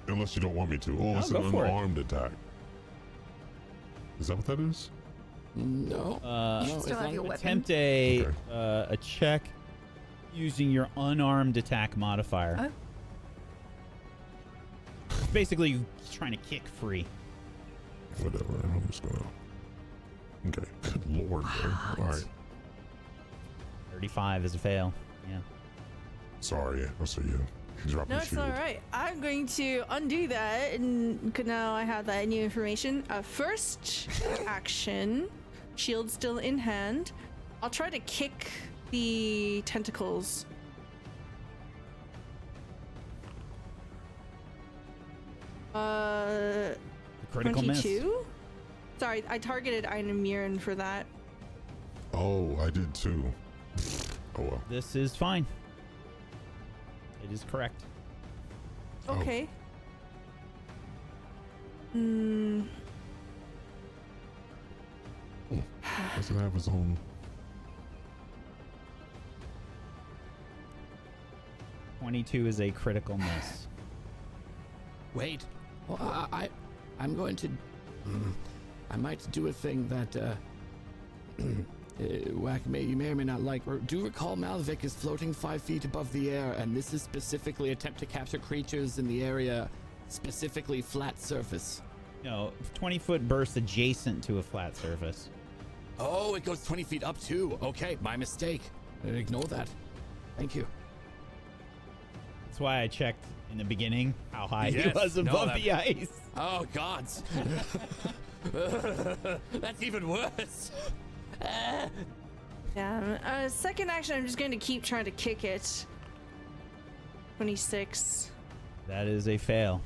Unless you don't want me to. Oh, No, it's go an for it. unarmed attack. Is that what that is? No. Uh, no, Still as have long- your weapon. Attempt a check using your unarmed attack modifier. Oh. Basically, you trying to kick free. Whatever. I'm just gonna. Okay. Good lord, man. All right. 35 is a fail. Yeah. Sorry. I'll see you. Drop No, your it's shield. all right. I'm going to undo that, and now I have that new information. First action, shield still in hand. I'll try to kick the tentacles. The critical miss. 22. Sorry, I targeted Ainamuren for that. Oh, I did too. Oh well. This is fine. It is correct. Oh. Okay. Doesn't have his own. 22 is a critical miss. Wait. Well, I'm going to. I might do a thing that. Wack, you may or may not like. Do recall Malavik is floating 5 feet above the air, and this is specifically attempt to capture creatures in the area, specifically flat surface. No, 20-foot burst adjacent to a flat surface. Oh, it goes 20 feet up too. Okay, my mistake. Ignore that. Thank you. That's why I checked in the beginning how high he Yes, was no, above that- the ice. Oh, gods. That's even worse. Damn. Second action, I'm just going to keep trying to kick it. 26. That is a fail.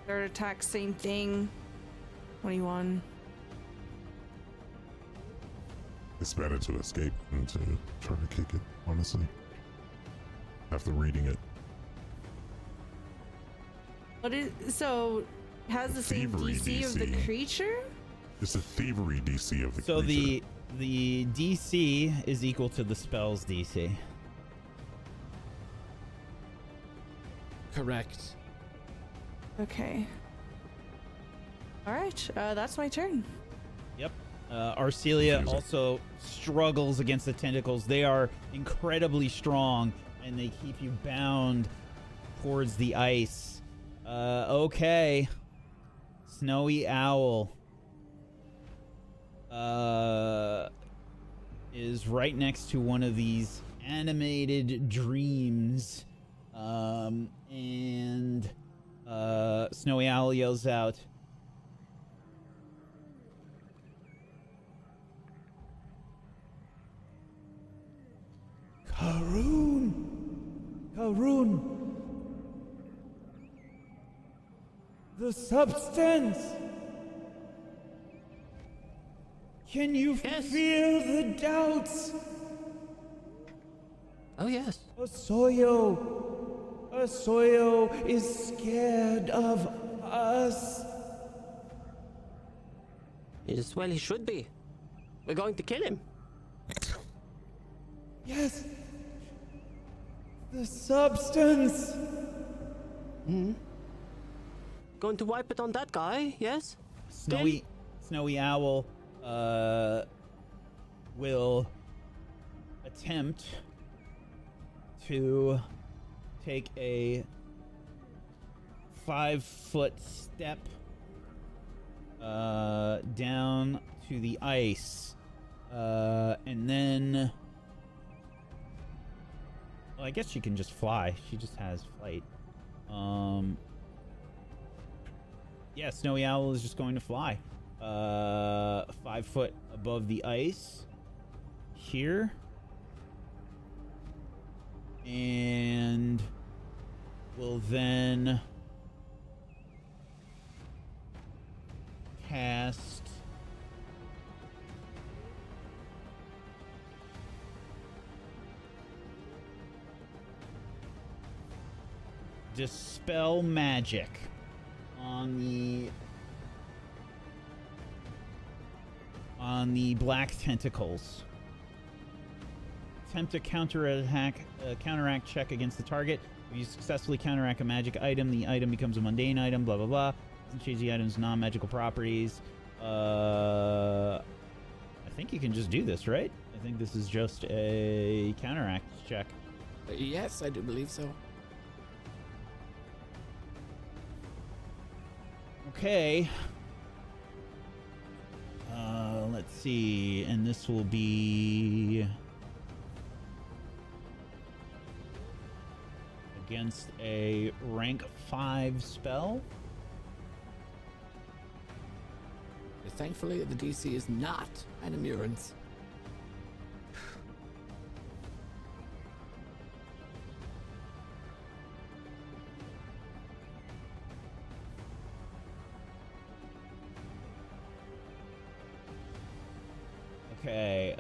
Third attack, same thing. 21. It's better to escape than to try to kick it, honestly. After reading it. What is so? Has the same Thievery DC of the DC. creature? It's the thievery DC of the So creature. the DC is equal to the spell's DC. Correct. Okay. All right, that's my turn. Yep. Arcelia also struggles against the tentacles. They are incredibly strong, and they keep you bound towards the ice. Okay. Snowy Owl is right next to one of these animated dreams. And Snowy Owl yells out, Karun, the substance. Can you Yes. feel the doubts? Oh, yes. Osoyo is scared of us. Yes, well, he should be. We're going to kill him. Yes. The substance. Going to wipe it on that guy, yes? Snowy Owl will attempt to take a 5-foot step down to the ice, and then, well, I guess she can just fly. She just has flight. Yeah, Snowy Owl is just going to fly 5 foot above the ice here, and will then cast Dispel Magic on the black tentacles. Attempt to counteract check against the target. If you successfully counteract a magic item, the item becomes a mundane item, blah blah blah. Doesn't change the item's non-magical properties. I think you can just do this, right? I think this is just a counteract check. Yes, I do believe so. Okay. Let's see. And this will be against a rank 5 spell. Thankfully, the DC is not Ainamuren's. Okay,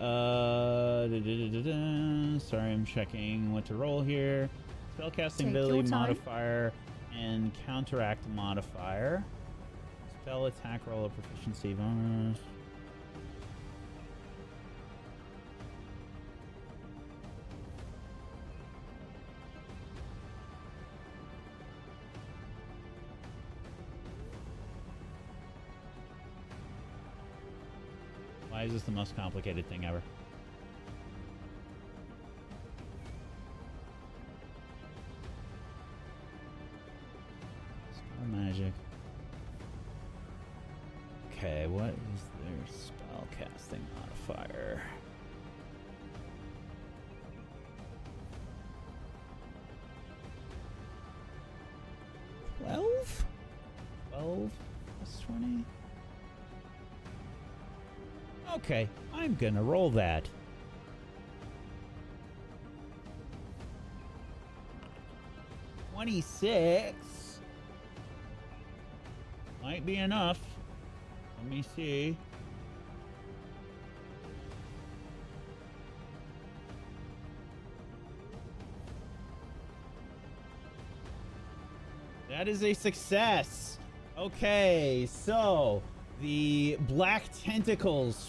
sorry, I'm checking what to roll here. Spellcasting Take ability your time. modifier and counteract modifier. Spell attack roll of proficiency bonus. Why is this the most complicated thing ever? Spell magic. Okay, what is their spell casting modifier? $12? 12 plus 20? Okay, I'm gonna roll that. $26 might be enough. Let me see. That is a success. Okay, so the black tentacles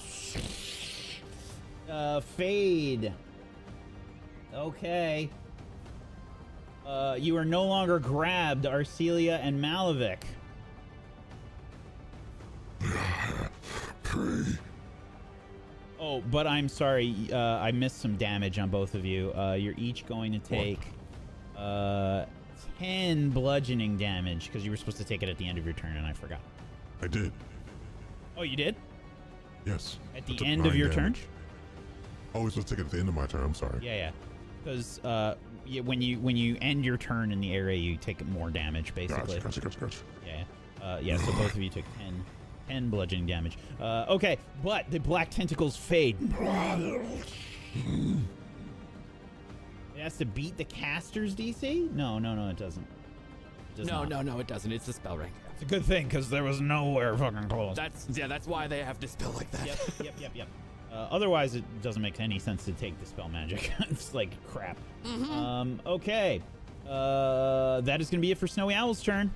fade. Okay. You are no longer grabbed, Arcelia and Malavik. Pray. Oh, but I'm sorry. I missed some damage on both of you. You're each going to take 10 bludgeoning damage because you were supposed to take it at the end of your turn, and I forgot. I did. Oh, you did? Yes. At I the took end of 9 your damage. turn? Oh, it's supposed to take it at the end of my turn. I'm sorry. Yeah. Because when you end your turn in the area, you take more damage, basically. Gotcha. Yeah. So both of you took 10 bludgeoning damage. Okay, but the black tentacles fade. It has to beat the caster's DC? No, it doesn't. It does not. No, it doesn't. It's the spell rank. It's a good thing, because there was nowhere fucking close. That's why they have to spell like that. Yep. Otherwise, it doesn't make any sense to take the spell magic. It's like crap. Okay. That is going to be it for Snowy Owl's turn.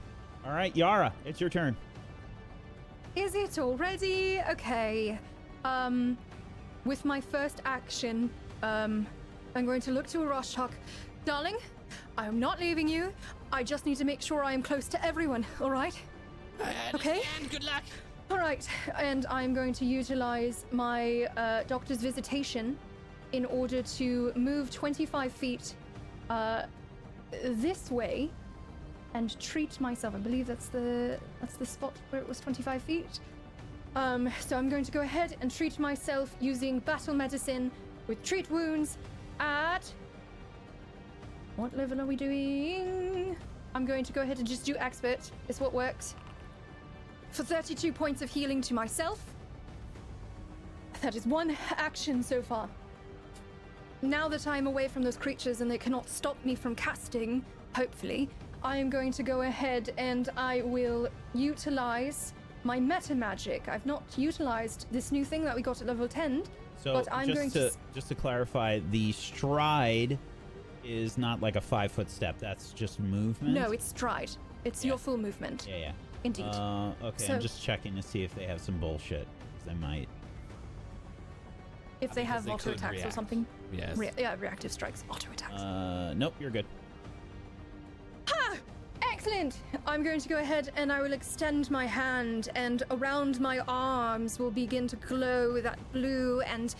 All right, Yara, it's your turn. Is it already? Okay. With my first action, I'm going to look to Arashok. Darling, I am not leaving you. I just need to make sure I am close to everyone, all right? Okay. And good luck. All right, and I'm going to utilize my doctor's visitation in order to move 25 feet this way and treat myself. I believe that's the spot where it was 25 feet. So I'm going to go ahead and treat myself using battle medicine with treat wounds at... What level are we doing? I'm going to go ahead and just do expert. It's what works. For 32 points of healing to myself. That is one action so far. Now that I'm away from those creatures and they cannot stop me from casting, hopefully, I am going to go ahead and I will utilize my meta magic. I've not utilized this new thing that we got at level 10, So but I'm going to... just to clarify, the stride is not like a 5-foot step. That's just movement. No, it's stride. It's your full movement. Yeah. Indeed. Okay, So- I'm just checking to see if they have some bullshit. 'Cause they might. If they have they auto could attacks or react. something. Yes. Reactive strikes, auto attacks. Nope, you're good. Ha! Excellent! I'm going to go ahead and I will extend my hand, and around my arms will begin to glow that blue and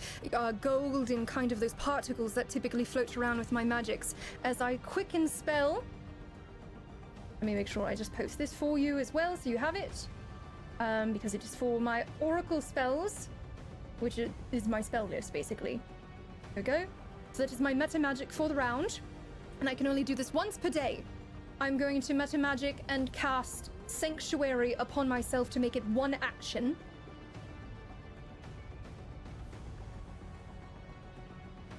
gold and kind of those particles that typically float around with my magics. As I quicken spell, let me make sure I just post this for you as well so you have it. Because it is for my oracle spells, which is my spell list basically. There we go. So that is my meta magic for the round, and I can only do this once per day. I'm going to meta magic and cast Sanctuary upon myself to make it one action.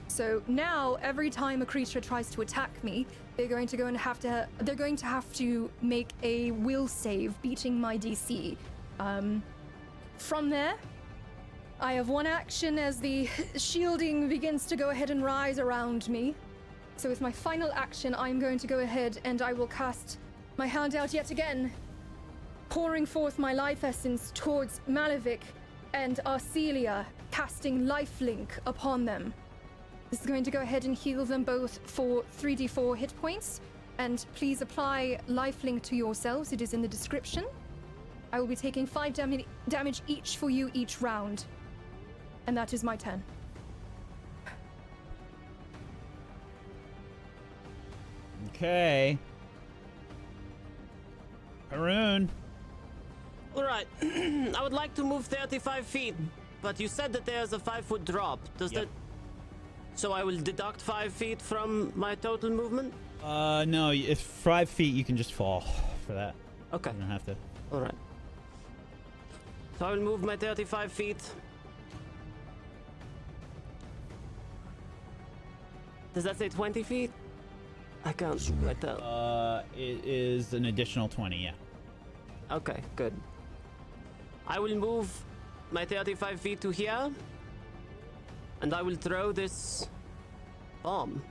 So now, every time a creature tries to attack me, they're going to have to make a will save, beating my DC. From there, I have one action as the shielding begins to go ahead and rise around me. So with my final action, I'm going to go ahead and I will cast my hand out yet again, pouring forth my life essence towards Malavik and Arcelia, casting lifelink upon them. This is going to go ahead and heal them both for 3d4 hit points, and please apply lifelink to yourselves. It is in the description. I will be taking 5 damage each for you each round. And that is my turn. Okay. Haroon. All right. I would like to move 35 feet, but you said that there's a 5-foot drop. Does Yep. that... So I will deduct 5 feet from my total movement? No, if 5 feet, you can just fall for that. Okay. You don't have to. All right. So I will move my 35 feet. Does that say 20 feet? I can't quite tell. It is an additional 20, yeah. Okay, good. I will move my 35 feet to here, and I will throw this bomb.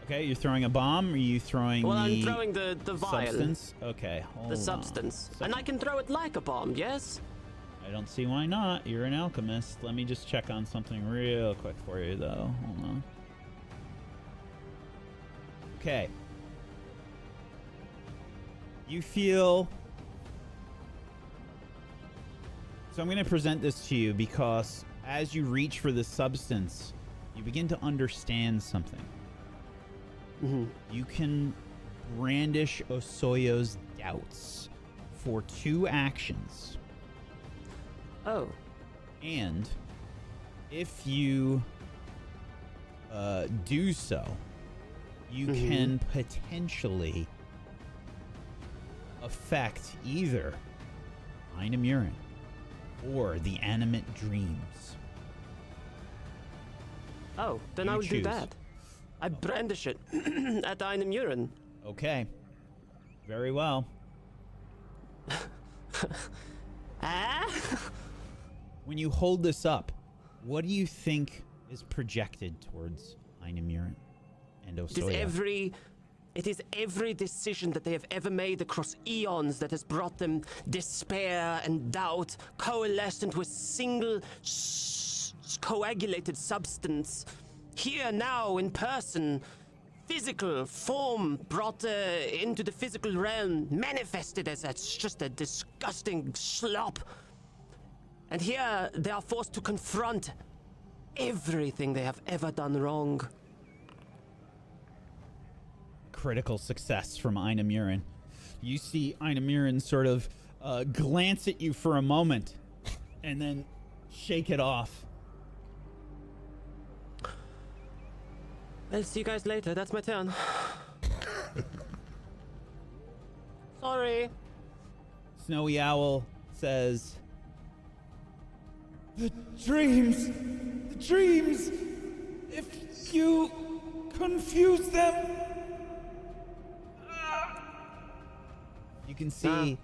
Okay, you're throwing a bomb, or are you throwing Well, the I'm throwing the vial. substance? Okay, hold The on. substance. So- And I can throw it like a bomb, yes? I don't see why not. You're an alchemist. Let me just check on something real quick for you, though. Hold on. Okay. You feel... So I'm going to present this to you because as you reach for the substance, you begin to understand something. You can brandish Osoyo's doubts for 2 actions. Oh. And if you do so, you can potentially affect either Ainamuren or the animate dreams. Oh, then You I will do choose. that. I brandish it at Ainamuren. Okay. Very well. Ah? When you hold this up, what do you think is projected towards Ainamuren and Osoyo? It is every decision that they have ever made across eons that has brought them despair and doubt, coalesced into a single coagulated substance. Here now, in person, physical form brought into the physical realm, manifested as just a disgusting slop. And here they are forced to confront everything they have ever done wrong. Critical success from Ainamuren. You see Ainamuren sort of glance at you for a moment and then shake it off. I'll see you guys later. That's my turn. Sorry. Snowy Owl says, The dreams! If you confuse them... You can see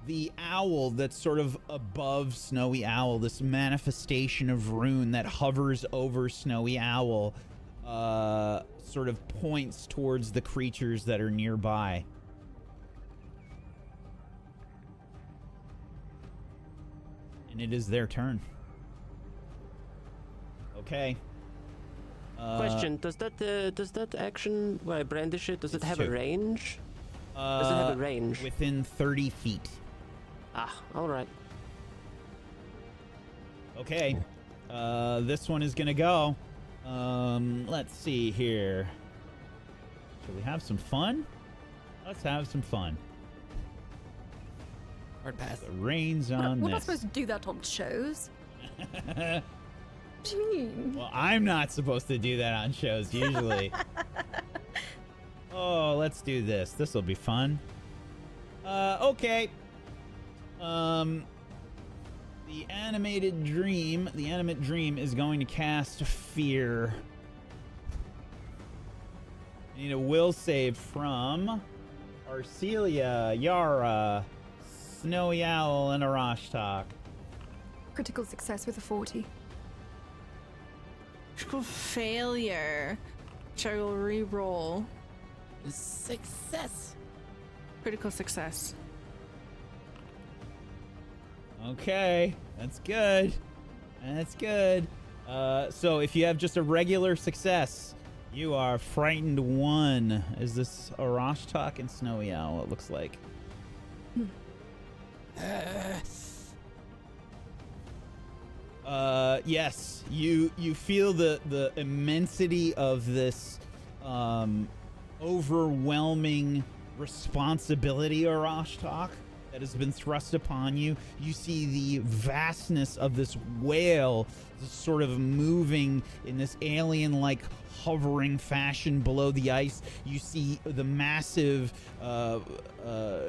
the owl that's sort of above Snowy Owl, this manifestation of rune that hovers over Snowy Owl, sort of points towards the creatures that are nearby. And it is their turn. Okay. Question: Does that action where I brandish it, does it It's have 2. a range? Does it have a range? Within 30 feet. Ah, all right. Okay. This one is gonna go. Let's see here. Shall we have some fun? Let's have some fun. Hard pass. The reins on We're not this. supposed to do that on shows. What do you mean? Well, I'm not supposed to do that on shows usually. Oh, let's do this. This will be fun. Okay. The animate dream is going to cast fear. I need a will save from Arcelia, Yara, Snowy Owl, and Arashtak. Critical success with a 40. Critical failure. Which I will re-roll. Success. Critical success. Okay, that's good. That's good. So if you have just a regular success, you are frightened 1. Is this Arashtak and Snowy Owl? It looks like. Yes, you feel the immensity of this overwhelming responsibility, Arashtak, that has been thrust upon you. You see the vastness of this whale just sort of moving in this alien-like hovering fashion below the ice. You see the massive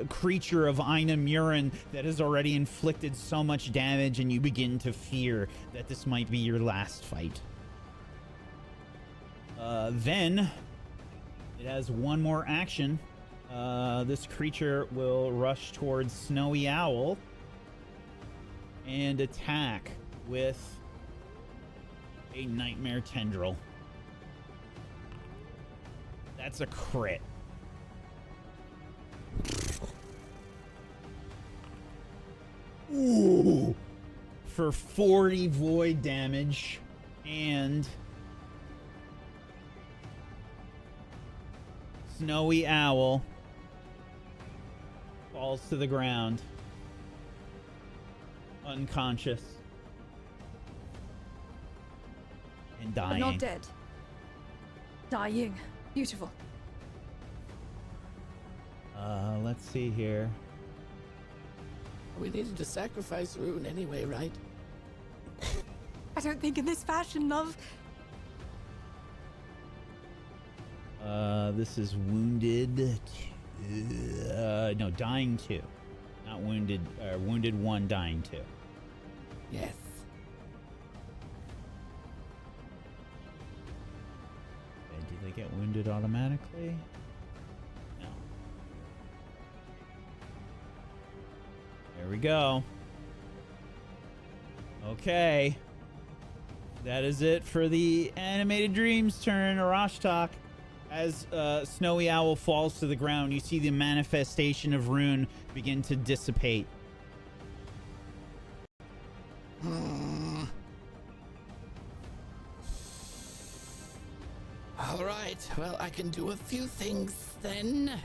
creature of Ainamuren that has already inflicted so much damage, and you begin to fear that this might be your last fight. Then it has one more action. This creature will rush towards Snowy Owl and attack with a Nightmare Tendril. That's a crit. Ooh! For 40 void damage snowy owl falls to the ground, unconscious and But dying. not dead. Dying. Beautiful. Let's see here. We needed to sacrifice Rune anyway, right? I don't think in this fashion, love. This is wounded. No, dying 2. Not wounded. Wounded 1, dying 2. Yes. Okay, do they get wounded automatically? No. There we go. Okay. That is it for the Animated Dreams turn, Arashtak. As Snowy Owl falls to the ground, you see the manifestation of Rune begin to dissipate. All right, well, I can do a few things then.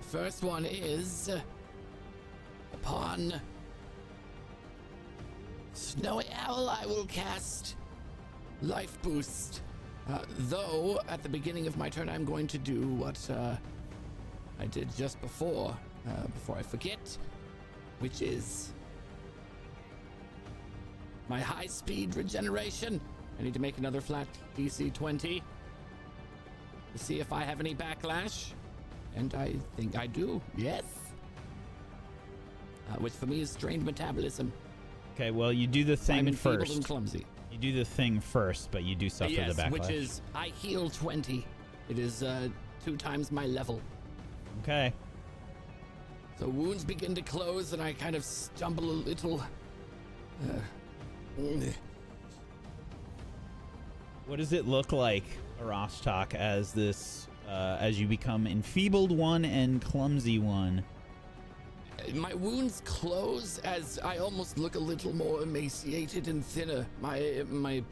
First one is upon Snowy Owl, I will cast Life Boost. Though, at the beginning of my turn, I'm going to do what I did just before I forget, which is my high-speed regeneration. I need to make another flat DC 20 to see if I have any backlash. And I think I do, yes. Which for me is strained metabolism. Okay, well, you do the thing I'm enfeebled and first. clumsy. You do the thing first, but you do suffer Yes, the backlash. which is I heal 20. It is 2 times my level. Okay. So wounds begin to close and I kind of stumble a little. What does it look like, Arashtak, as this, as you become enfeebled 1 and clumsy 1? My wounds close as I almost look a little more emaciated and thinner. My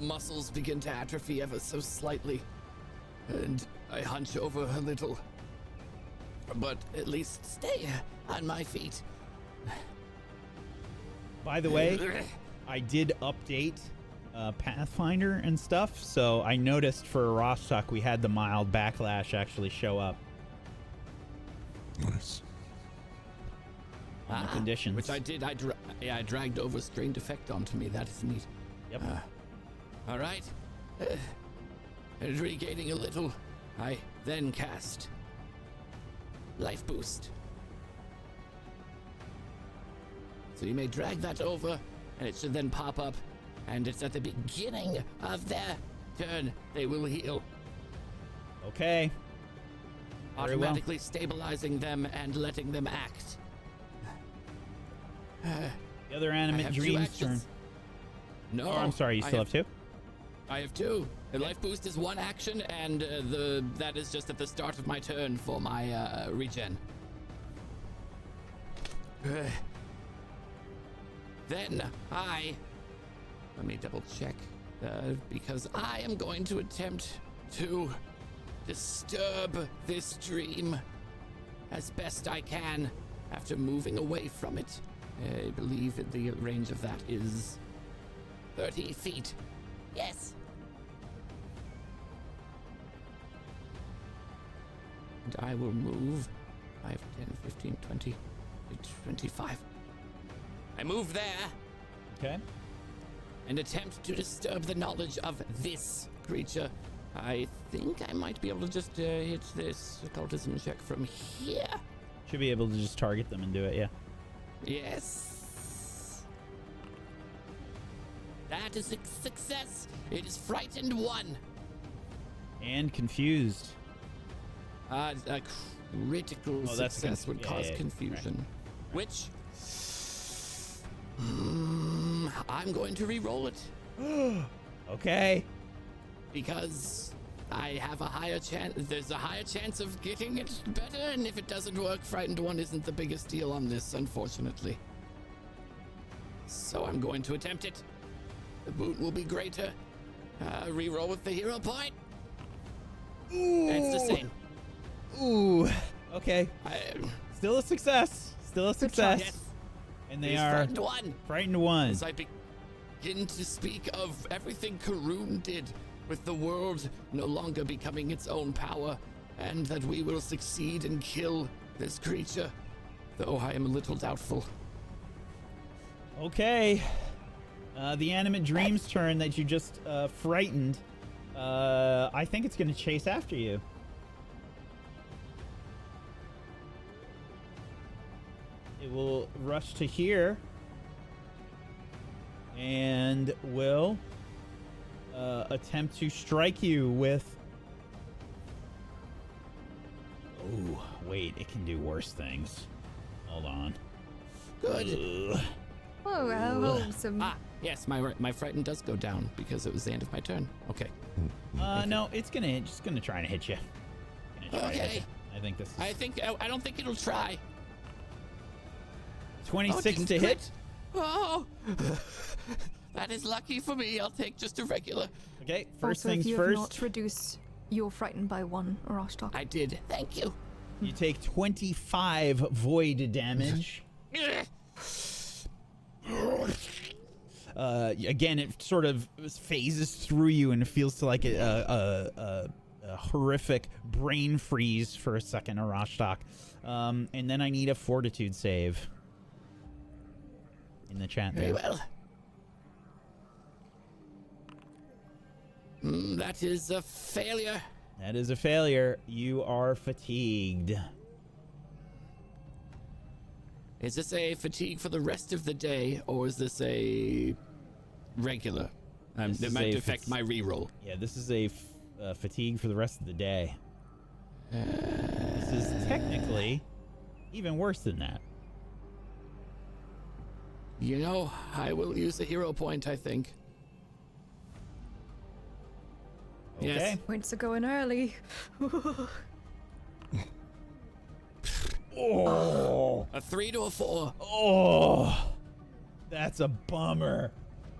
muscles begin to atrophy ever so slightly. And I hunch over a little. But at least stay on my feet. By the way, I did update Pathfinder and stuff, so I noticed for Arashtak we had the mild backlash actually show up Nice. on the conditions. Which I did. I dragged over strained effect onto me. That is neat. Yep. All right. And regaining a little, I then cast Life Boost. So you may drag that over, and it should then pop up, and it's at the beginning of their turn. They will heal, Okay. Very well. automatically stabilizing them and letting them act. The other I Animate have 2 Dreams actions. turn. No, Oh, I'm sorry, you still have 2? I have 2. The Life Boost is 1 action, and that is just at the start of my turn for my regen. Then let me double check, because I am going to attempt to disturb this dream as best I can after moving away from it. I believe that the range of that is 30 feet. Yes. And I will move 5, 10, 15, 20, 25. I move there Okay. and attempt to disturb the knowledge of this creature. I think I might be able to just hit this occultism check from here. Should be able to just target them and do it, yeah. Yes. That is a success. It is frightened 1. And confused. A critical Oh, that's a success would yeah, cause yeah, confusion. Which I'm going to re-roll it Okay. because I have a higher chance. There's a higher chance of getting it better, and if it doesn't work, frightened 1 isn't the biggest deal on this, unfortunately. So I'm going to attempt it. The boot will be greater. Re-roll with the hero point. It's the same. Ooh. Okay. I, Still a success. Still a success. yes. And they He's are frightened one. frightened one. As I begin to speak of everything Karun did with the world no longer becoming its own power, and that we will succeed and kill this creature, though I am a little doubtful. Okay. The animate dream's turn that you just frightened. I think it's going to chase after you. It will rush to here and will attempt to strike you with... Oh, wait, it can do worse things. Hold on. Good. Ugh. Oh, wholesome. Ah, yes, my frighten does go down because it was the end of my turn. Okay. No, it's just gonna try to hit you. Gonna try to hit Okay. you. I think this is I don't think it'll try. 26 Oh, to crit. hit. Oh, that is lucky for me. I'll take just a regular. Okay, first Also, things if you have first. not reduced your frightened by 1, Rashtok. I did. Thank you. You take 25 void damage. Again, it sort of phases through you and it feels like a horrific brain freeze for a second, Arashtok. And then I need a fortitude save in the chat Very there. well. That is a failure. That is a failure. You are fatigued. Is this a fatigue for the rest of the day, or is this a regular? This It is might a affect my reroll. Yeah, this is a fatigue for the rest of the day. This is technically even worse than that. You know, I will use a hero point, I think. Okay. Yes. Points are going early. Oh, A 3 to a 4. oh, that's a bummer.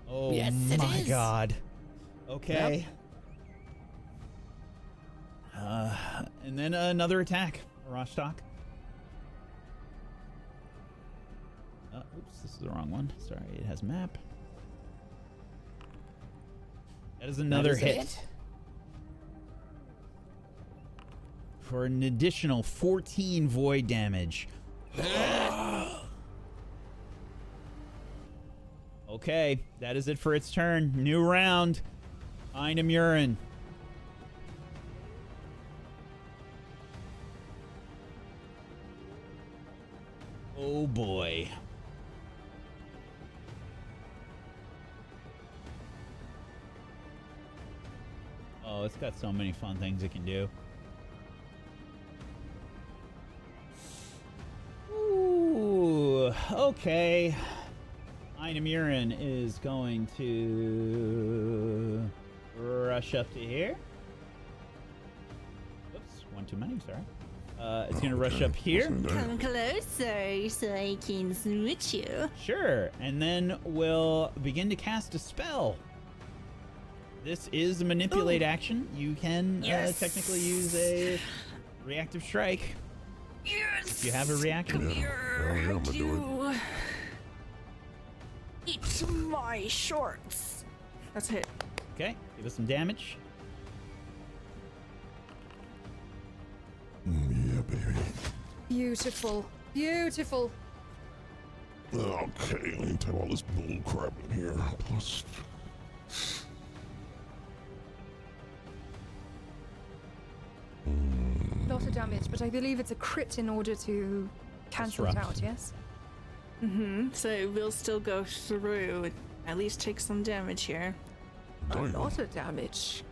Oh Yes, it my is. God. Okay. And then another attack, Rashtok. Oops, this is the wrong one. Sorry, it has map. That is another That is hit. it. For an additional 14 void damage. Okay, that is it for its turn. New round. Ainamuren. Oh boy. Oh, it's got so many fun things it can do. Ooh, okay. Ainamuren is going to rush up to here. Oops, one too many, sorry. It's going to rush up here. Come closer so I can smooch you. Sure, and then we'll begin to cast a spell. This is a manipulate action. You can Yes. technically use a reactive strike Yes. if you have a reaction. I'm gonna do it. Eat my shorts. That's a hit. Okay, give us some damage. Yeah, baby. Beautiful. Beautiful. Okay, let me type all this bull crap in here. Plus. Lot of damage, but I believe it's a crit in order to cancel it Disrupt. out, yes? So it will still go through. At least take some damage here. A lot of damage.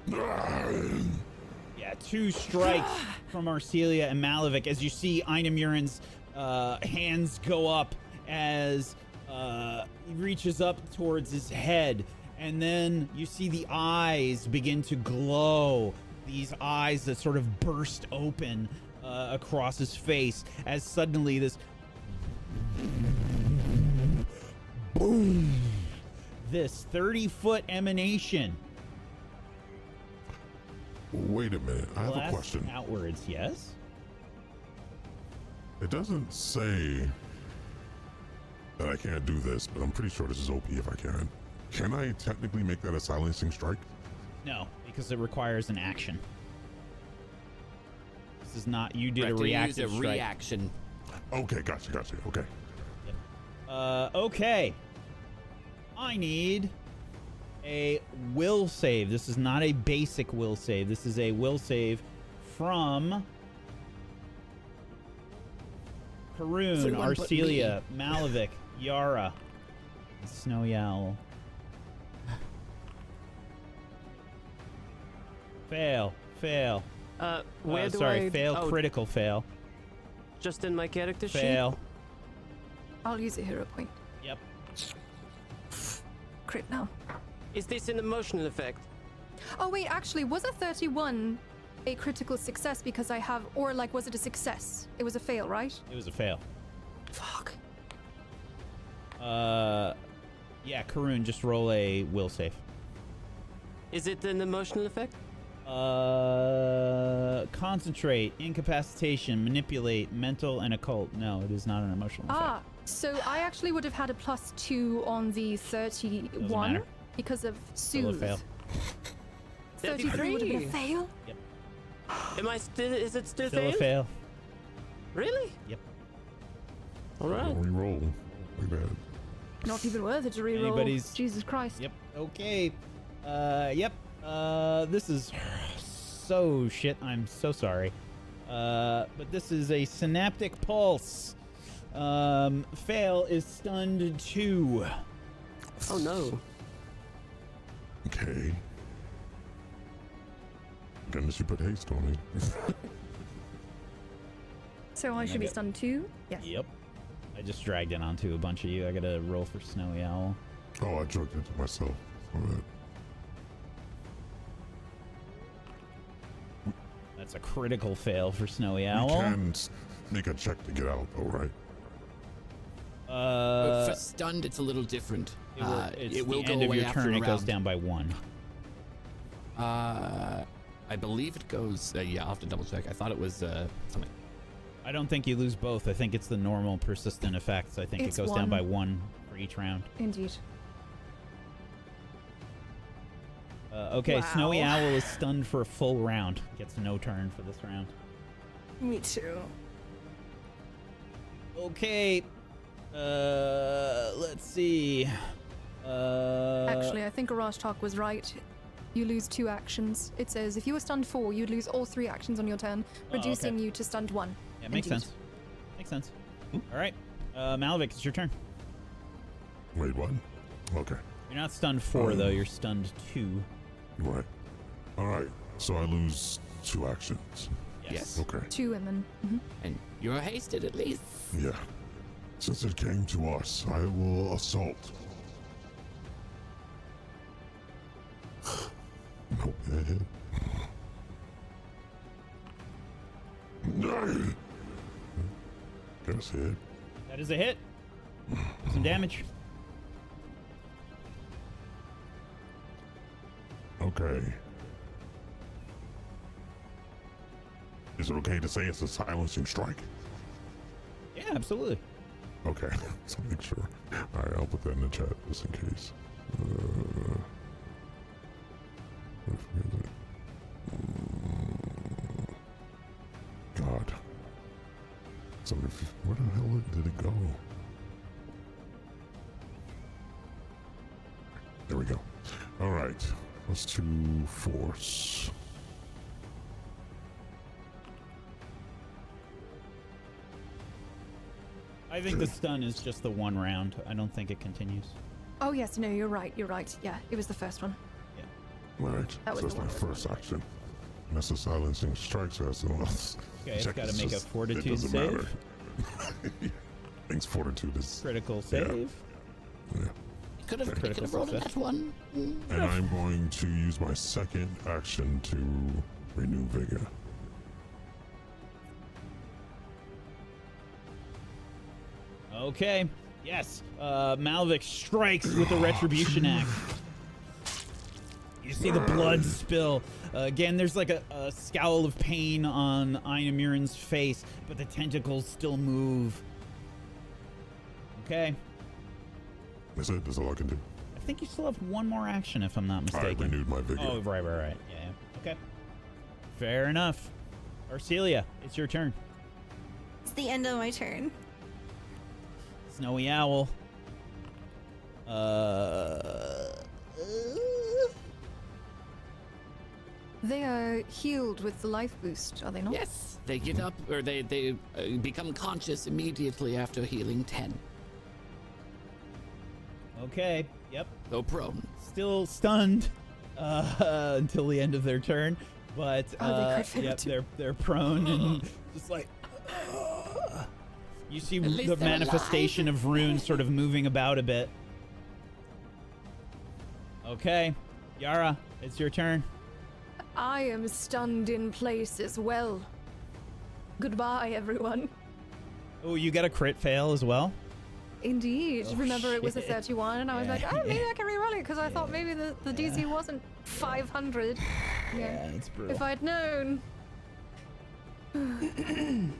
Yeah, 2 strikes from Arcelia and Malavik as you see Ainamuren's hands go up as he reaches up towards his head. And then you see the eyes begin to glow. These eyes that sort of burst open across his face as suddenly this boom, this 30-foot emanation Wait a minute. I have a Blast question. outwards, yes? It doesn't say that I can't do this, but I'm pretty sure this is OP if I can. Can I technically make that a silencing strike? No, because it requires an action. This is not, you did Right, a to reactive use a strike. reaction. Okay, gotcha. Okay. Okay. I need a will save. This is not a basic will save. This is a will save from Karun, Everyone but Arcelia, Malavik, Yara, and Snowy Owl. Fail. Where do sorry, I... fail, oh, critical fail. just in my character sheet? Fail. I'll use a hero point. Yep. Crit now. Is this an emotional effect? Oh wait, actually, was a 31 a critical success because I have, or like, was it a success? It was a fail, right? It was a fail. Fuck. Yeah, Karun, just roll a will save. Is it an emotional effect? Concentrate, incapacitation, manipulate, mental, and occult. No, it is not an emotional Ah, effect. so I actually would have had a +2 on the 31 matter. because of Still a soothe. fail. 33 would have been a 33. fail. Am I still... Is it still, Still a fail? fail. Really? Yep. Alright. Reroll. Like that. Not even worth it to reroll. Anybody's- Jesus Christ. Yep. Okay. Yep. This is so shit. I'm so sorry. But this is a synaptic pulse. Fail is stunned 2. Oh no. Okay. Goodness, you put haste on me. So I should be Okay. stunned 2? Yes. Yep. I just dragged it onto a bunch of you. I gotta roll for Snowy Owl. Oh, I drugged it to myself. All right. That's a critical fail for Snowy You Owl. can make a check to get out, though, right? But for stunned, it's a little different. It's it will the go end of away your after turn. a It goes round. down by 1. I believe it goes. Yeah, I'll have to double check. I thought it was something. I don't think you lose both. I think it's the normal persistent effects. I think It's it goes 1. down by 1 for each round. Indeed. Okay, Snowy Wow. Owl is stunned for a full round. Gets no turn for this round. Me too. Okay. Let's see. Actually, I think Garage Talk was right. You lose 2 actions. It says if you were stunned 4, you'd lose all 3 actions on your turn, reducing you to stunned 1. Yeah, makes Indeed. sense. Makes sense. All right. Malavik, it's your turn. Wait, what? Okay. You're not stunned 4, though. You're stunned 2. Right. All right. So I lose 2 actions. Yes. Okay. 2 and then... And you're hasted at least. Yeah. Since it came to us, I will assault. Nope, that hit. No. That's it. That is a hit. Some damage. Okay. Is it okay to say it's a silencing strike? Yeah, absolutely. Okay, so make sure. All right, I'll put that in the chat just in case. Where is it? God. So where the hell did it go? There we go. All right, let's do force. I think the stun is just the 1 round. I don't think it continues. Oh yes, no, you're right. Yeah, it was the first one. All right, That was so that's the my one. first action. And that's a silencing strike, so that's the one. Okay, it's Check got to is make a just- it fortitude doesn't save. matter. Thanks, fortitude is. Critical Yeah. save. Yeah. You could have Critical rolled success. that one. And I'm going to use my second action to renew vigor. Okay. Yes. Malvik strikes with the retribution axe. You see the blood spill. Again, there's like a scowl of pain on Ainamuren's face, but the tentacles still move. Okay. That's it. That's all I can do. I think you still have one more action, if I'm not I mistaken. renewed my vigor. Oh, right. Yeah. Okay. Fair enough. Arcelia, it's your turn. It's the end of my turn. Snowy Owl. They are healed with the life boost, are they not? Yes, they get up, or they become conscious immediately after healing 10. Okay. Yep. Go prone. Still stunned until the end of their turn, but they crit failed yep, too. they're prone and just like. You see least the they're manifestation of runes sort of moving about a bit. Okay, Yara, it's your turn. I am stunned in place as well. Goodbye, everyone. Oh, you got a crit fail as well? Indeed. Oh, Remember, it was a shit. 31, and I was Yeah, like, oh, maybe yeah. I can reroll it, because I thought maybe the DC wasn't 500. Yeah, it's brutal. If I'd known.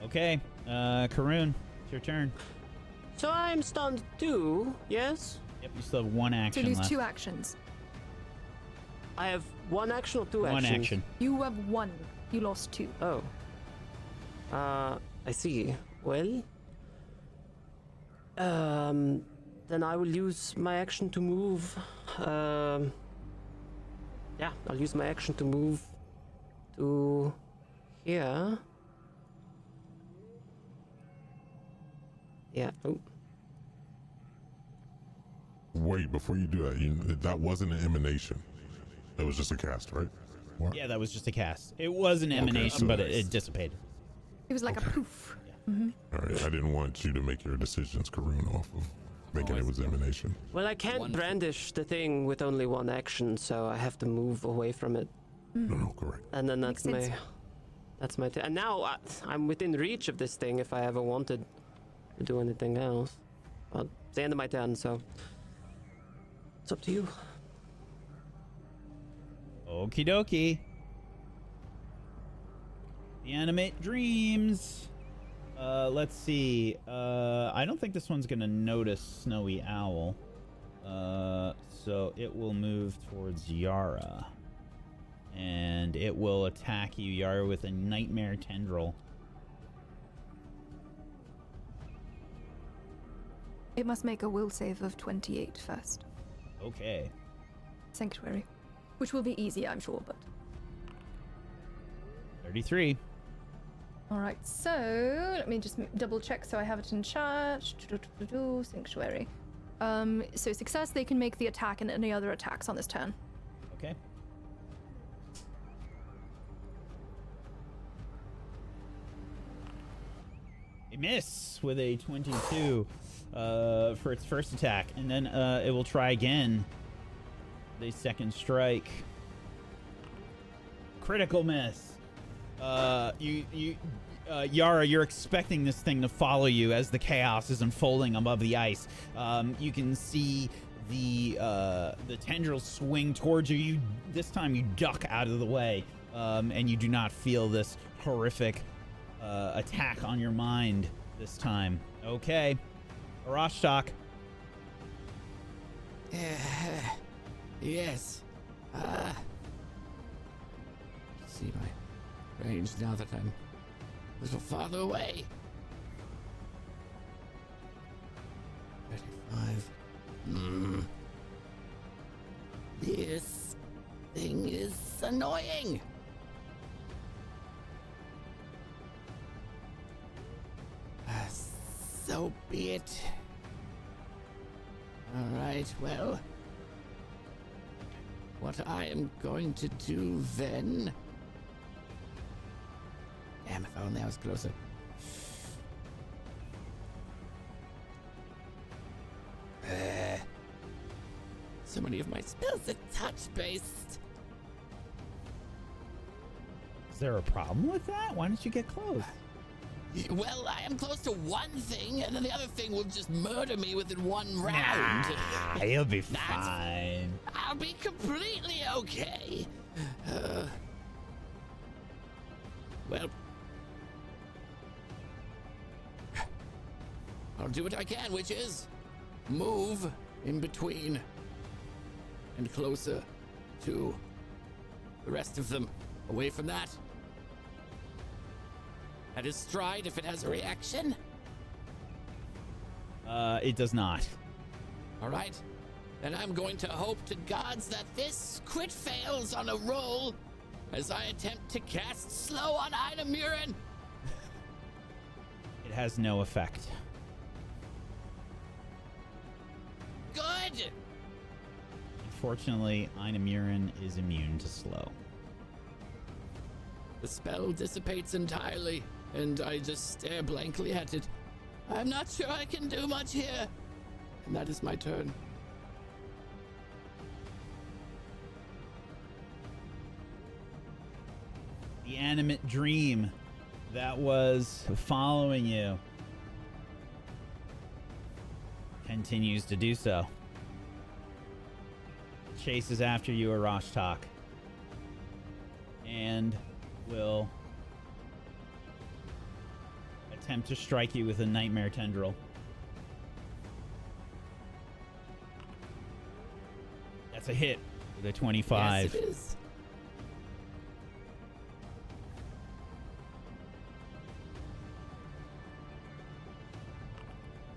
Okay, Karun, it's your turn. So I'm stunned too, yes? Yep, you still have one So action lose left. 2 actions. I have one action or two One actions? action. You have 1. You lost 2. Oh. I see. Well. Then I will use my action to move. Yeah, I'll use my action to move to here. Yeah. Oh. Wait, before you do that, that wasn't an emanation. That was just a cast, right? What? Yeah, that was just a cast. It was an emanation, so but nice. it dissipated. It was like a poof. All right, I didn't want you to make your decisions, Karun, off of thinking it was emanation. Well, I can't Wonderful. brandish the thing with only one action, so I have to move away from it. No, correct. And then that's Makes sense. and now I'm within reach of this thing if I ever wanted to do anything else. Well, it's the end of my turn, so it's up to you. Okie dokie. The animate dreams. Let's see. I don't think this one's gonna notice Snowy Owl. So it will move towards Yara. And it will attack you, Yara, with a Nightmare Tendril. It must make a will save of 28 first. Okay. Sanctuary. Which will be easy, I'm sure, but... 33. Alright, so let me just double check so I have it in charge. Sanctuary. So success, they can make the attack and any other attacks on this turn. Okay. A miss with a 22 for its first attack, and then it will try again. The second strike. Critical miss. Yara, you're expecting this thing to follow you as the chaos is unfolding above the ice. You can see the tendrils swing towards you. This time you duck out of the way, and you do not feel this horrific attack on your mind this time. Okay, Arashtak. Yes. See my range now that I'm a little farther away. 35. This thing is annoying. So be it. All right, well, what I am going to do then... Damn, if only I was closer. So many of my spells are touch-based. Is there a problem with that? Why don't you get close? Well, I am close to one thing, and then the other thing will just murder me within one round. Nah, you'll be fine. I'll be completely okay. Well, I'll do what I can, which is move in between and closer to the rest of them, away from that. At his stride, if it has a reaction. It does not. All right. Then I'm going to hope to gods that this crit fails on a roll as I attempt to cast slow on Ainamuren. It has no effect. Good. Unfortunately, Ainamuren is immune to slow. The spell dissipates entirely, and I just stare blankly at it. I'm not sure I can do much here. And that is my turn. The animate dream that was following you continues to do so. Chases after you, Arashtak, and will attempt to strike you with a nightmare tendril. That's a hit with a 25. Yes, it is.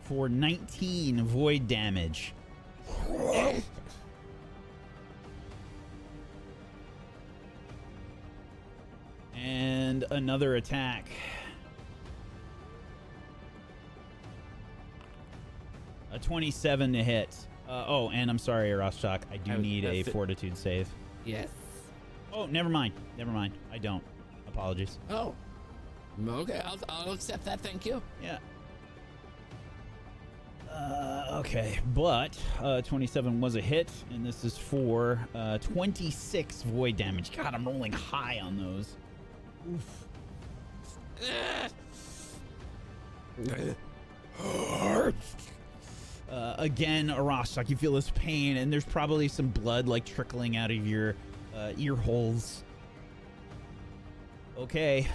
For 19 void damage. And another attack. A 27 to hit. Oh, and I'm sorry, Arashtak. I do need a fortitude save. Yes. Oh, never mind. Never mind. I don't. Apologies. Oh. Okay, I'll accept that, thank you. Yeah. Okay, but 27 was a hit, and this is for 26 void damage. God, I'm rolling high on those. Oof. Again, Arashtak, you feel this pain, and there's probably some blood like trickling out of your ear holes. Okay.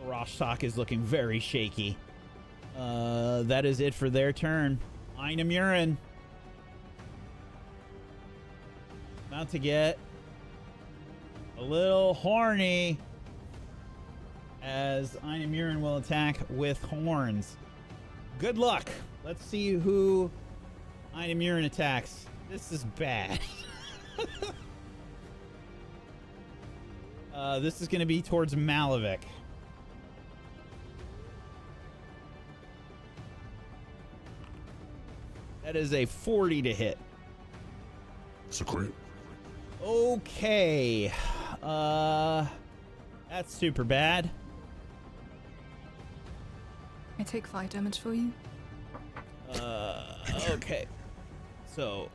Arashtak is looking very shaky. That is it for their turn. Ainamuren. About to get a little horny as Ainamuren will attack with horns. Good luck. Let's see who Ainamuren attacks. This is bad. This is going to be towards Malavik. That is a 40 to hit. It's a crit. Okay. That's super bad. I take 5 damage for you. Okay. So,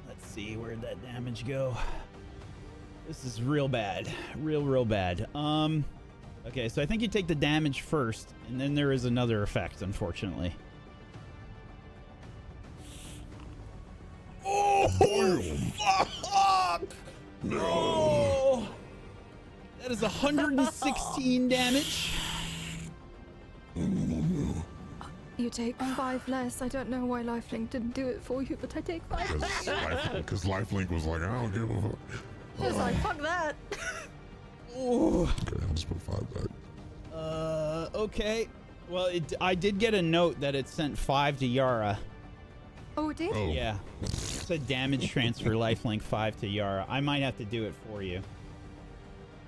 let's see, where'd that damage go? This is real bad. Real bad. Okay, so I think you take the damage first, and then there is another effect, unfortunately. Oh, fuck! No! That is 116 damage. You take 5 less. I don't know why Lifelink didn't do it for you, but I take 5 less. Because Lifelink was like, I don't give a fuck. I was like, fuck that. Ooh. Okay, I'll just put 5 back. Okay. Well, I did get a note that it sent 5 to Yara. Oh, it did? Oh. Yeah. It said damage transfer lifelink 5 to Yara. I might have to do it for you.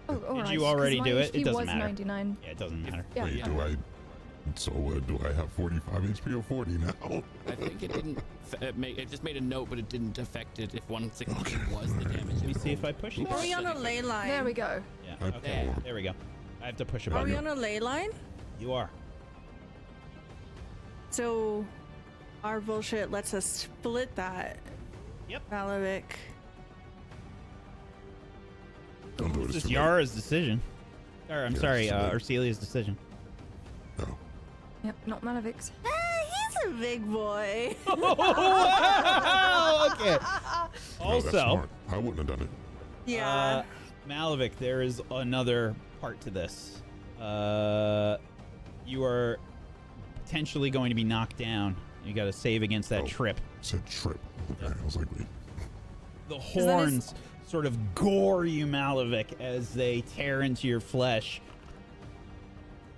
Oh, all Did right, you already 'cause my do it? It HP doesn't was matter. 99. Yeah, it doesn't matter. Yeah. Wait, do I have 45 HP or 40 now? I think it didn't it just made a note, but it didn't affect it if 160 was the damage. Let me see if I push this. Are we on a ley line? There we go. Yeah. Okay. There. There we go. I have to push a Are we button. on a ley line? You are. So, our bullshit lets us split that. Yep. Malavik. Don't do This this is to me. Yara's decision. Or I'm Yeah, sorry, so- Arcelia's decision. Oh. Yep, not Malavic's. He's a big boy. Wow, okay. No, that's Also, smart. I wouldn't have done it. Yeah. Malevic, there is another part to this. You are potentially going to be knocked down. You got to save against that Oh. trip. Said trip. Okay, I was like, wait. The that horns sort of gore you, Malevic, as they tear into your flesh.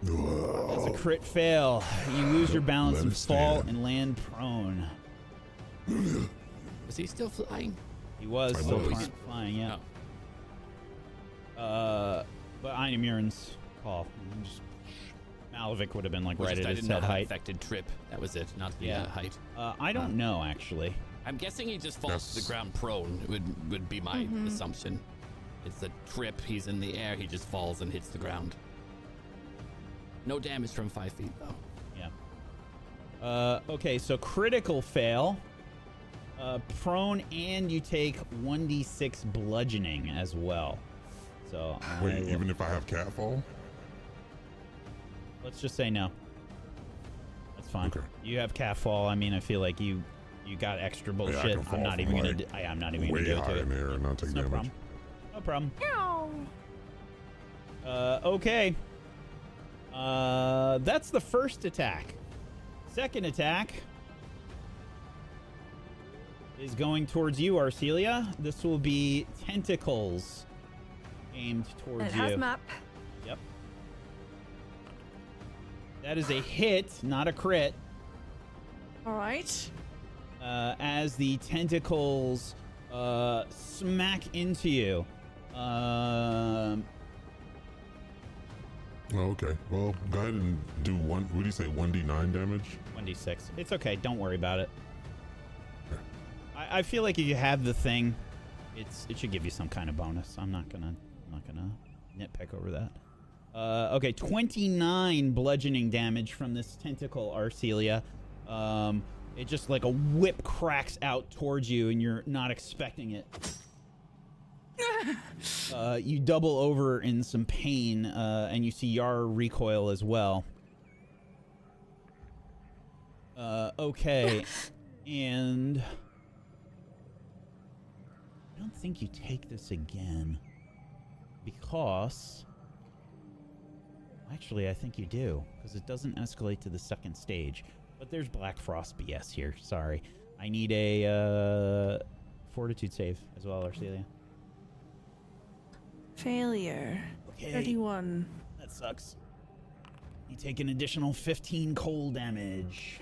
That's a crit fail. You lose your balance Let and it fall stand. and land prone. Was he still flying? He was I still was. flying, yeah. Oh. But Ainamuren's call. Just, Malevic would have been like Well, right just at I his didn't know head how it height. affected trip. That was it, not the Yeah. height. I don't know actually. I'm guessing he just falls to Yes. the ground prone. Would be my assumption. It's a trip. He's in the air. He just falls and hits the ground. No damage from 5 feet though. Yeah. Okay, so critical fail. Prone, and you take 1d6 bludgeoning as well. So Wait, even if I have catfall? let's just say no. That's fine. Okay. You have calf fall. I mean, I feel like you got extra I bullshit. can fall I'm not from, even gonna. like, I'm not even gonna Way do it high to in it. the air and not take It's no damage. problem. No problem. Okay. That's the first attack. Second attack is going towards you, Arcelia. This will be tentacles aimed towards And it you. has map. Yep. That is a hit, not a crit. All right. As the tentacles smack into you. Oh, okay. Well, go ahead and do one. What do you say? 1d9 damage? 1d6. It's okay. Don't worry about it. I feel like if you have the thing, it should give you some kind of bonus. I'm not gonna nitpick over that. Okay, 29 bludgeoning damage from this tentacle, Arcelia. It just like a whip cracks out towards you, and you're not expecting it. You double over in some pain, and you see Yar recoil as well. Okay, and I don't think you take this again because actually I think you do, because it doesn't escalate to the second stage. But there's Black Frost BS here. Sorry, I need a fortitude save as well, Arcelia. Failure. Okay. 31. That sucks. You take an additional 15 cold damage.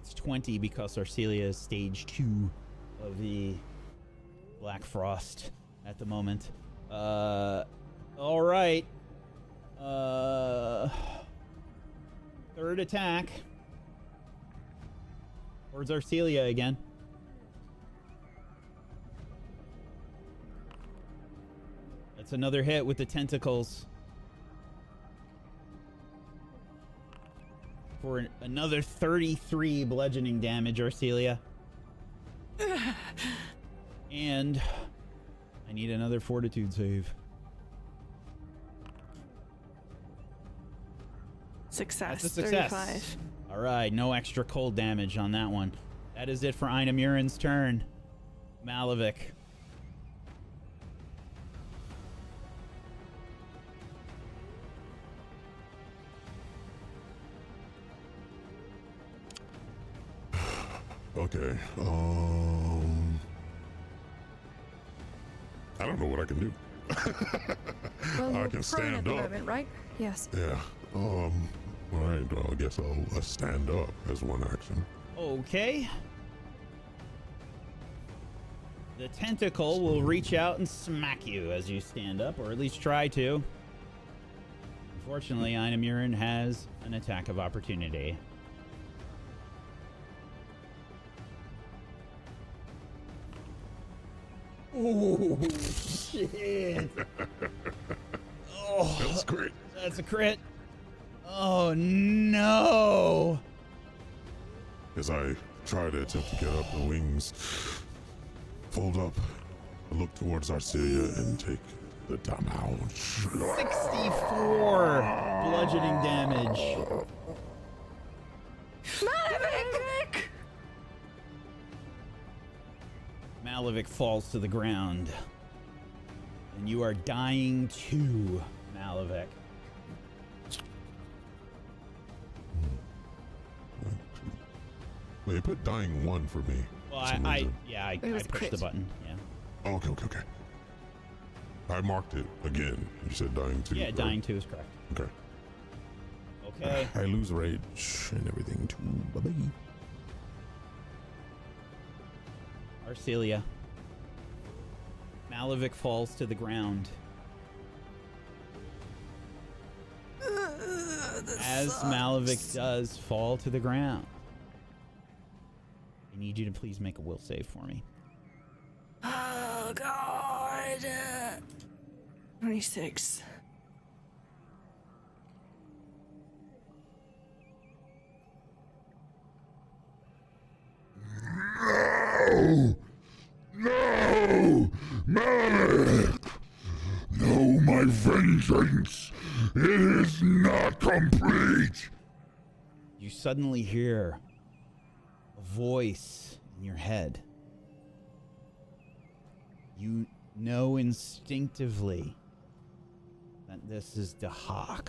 It's 20 because Arcelia is stage 2 of the Black Frost at the moment. All right. Third attack. Towards Arcelia again. That's another hit with the tentacles. For another 33 bludgeoning damage, Arcelia. And I need another fortitude save. Success. That's a success. 35. All right, no extra cold damage on that one. That is it for Ainamuren's turn. Malevic. Okay. I don't know what I can do. Well, I you're can prone stand at the up. moment, right? Yes. Yeah. All right. Well, I guess I'll stand up as one action. Okay. The tentacle will reach out and smack you as you stand up, or at least try to. Unfortunately, Ainamuren has an attack of opportunity. Oh, shit. Oh, That's great. that's a crit. Oh, no. As I try to attempt to get up, the wings fold up I look towards Arcelia and take the time out. 64 bludgeoning damage. Malavik falls to the ground. And you are dying too, Malavik. Wait, put dying 1 for me. Well, for some I reason. pushed crit. the button. Yeah. Oh, okay. I marked it again. You said dying 2. Yeah, right? dying 2 is correct. Okay. Okay. I lose rage and everything too. Bye-bye. Arcelia. Malavik falls to the ground. As Malavik does fall to the ground, I need you to please make a will save for me. Oh God. 26. No! No! Malik! No, my vengeance! It is not complete! You suddenly hear a voice in your head. You know instinctively that this is Dahak.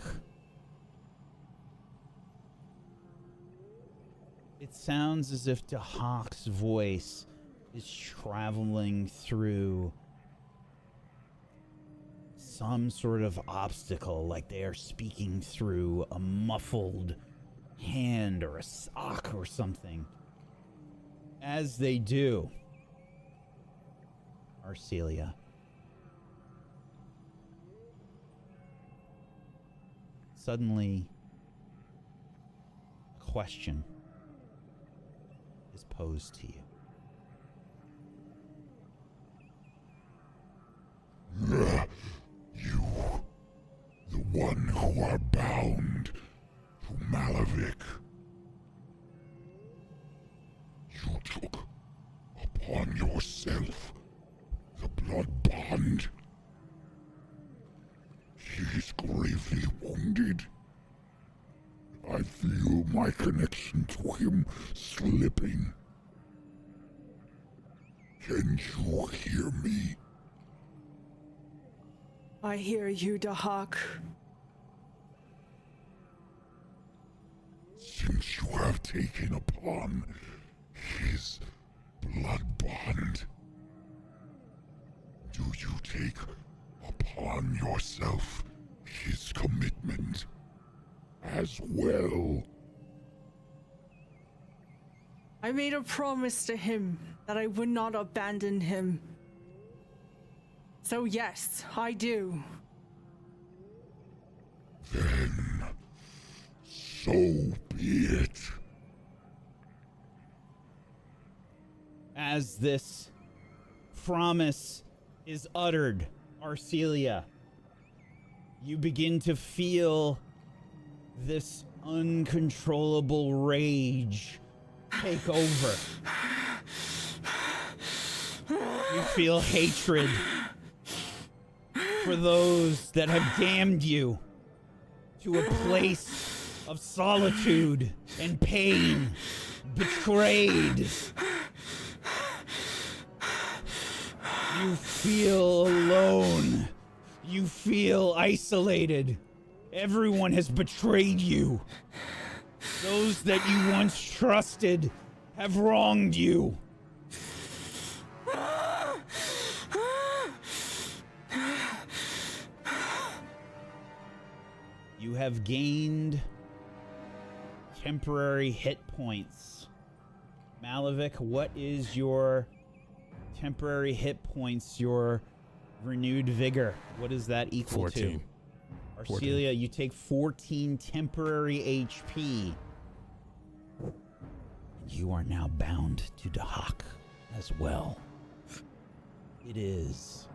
It sounds as if Dahak's voice is traveling through some sort of obstacle, like they are speaking through a muffled hand or a sock or something. As they do, Arcelia, suddenly a question is posed to you. You, the one who are bound to Malavik. You took upon yourself the blood bond. He is gravely wounded. I feel my connection to him slipping. Can you hear me? I hear you, Dahak. Since you have taken upon his blood bond, do you take upon yourself his commitment as well? I made a promise to him that I would not abandon him. So yes, I do. Then, so be it. As this promise is uttered, Arcelia, you begin to feel this uncontrollable rage take over. You feel hatred for those that have damned you to a place of solitude and pain, betrayed. You feel alone. You feel isolated. Everyone has betrayed you. Those that you once trusted have wronged you. You have gained temporary hit points. Malavik, what is your temporary hit points, your renewed vigor? What is that equal 14. to? Arcelia, you take 14 temporary HP. You are now bound to Dahak as well. It is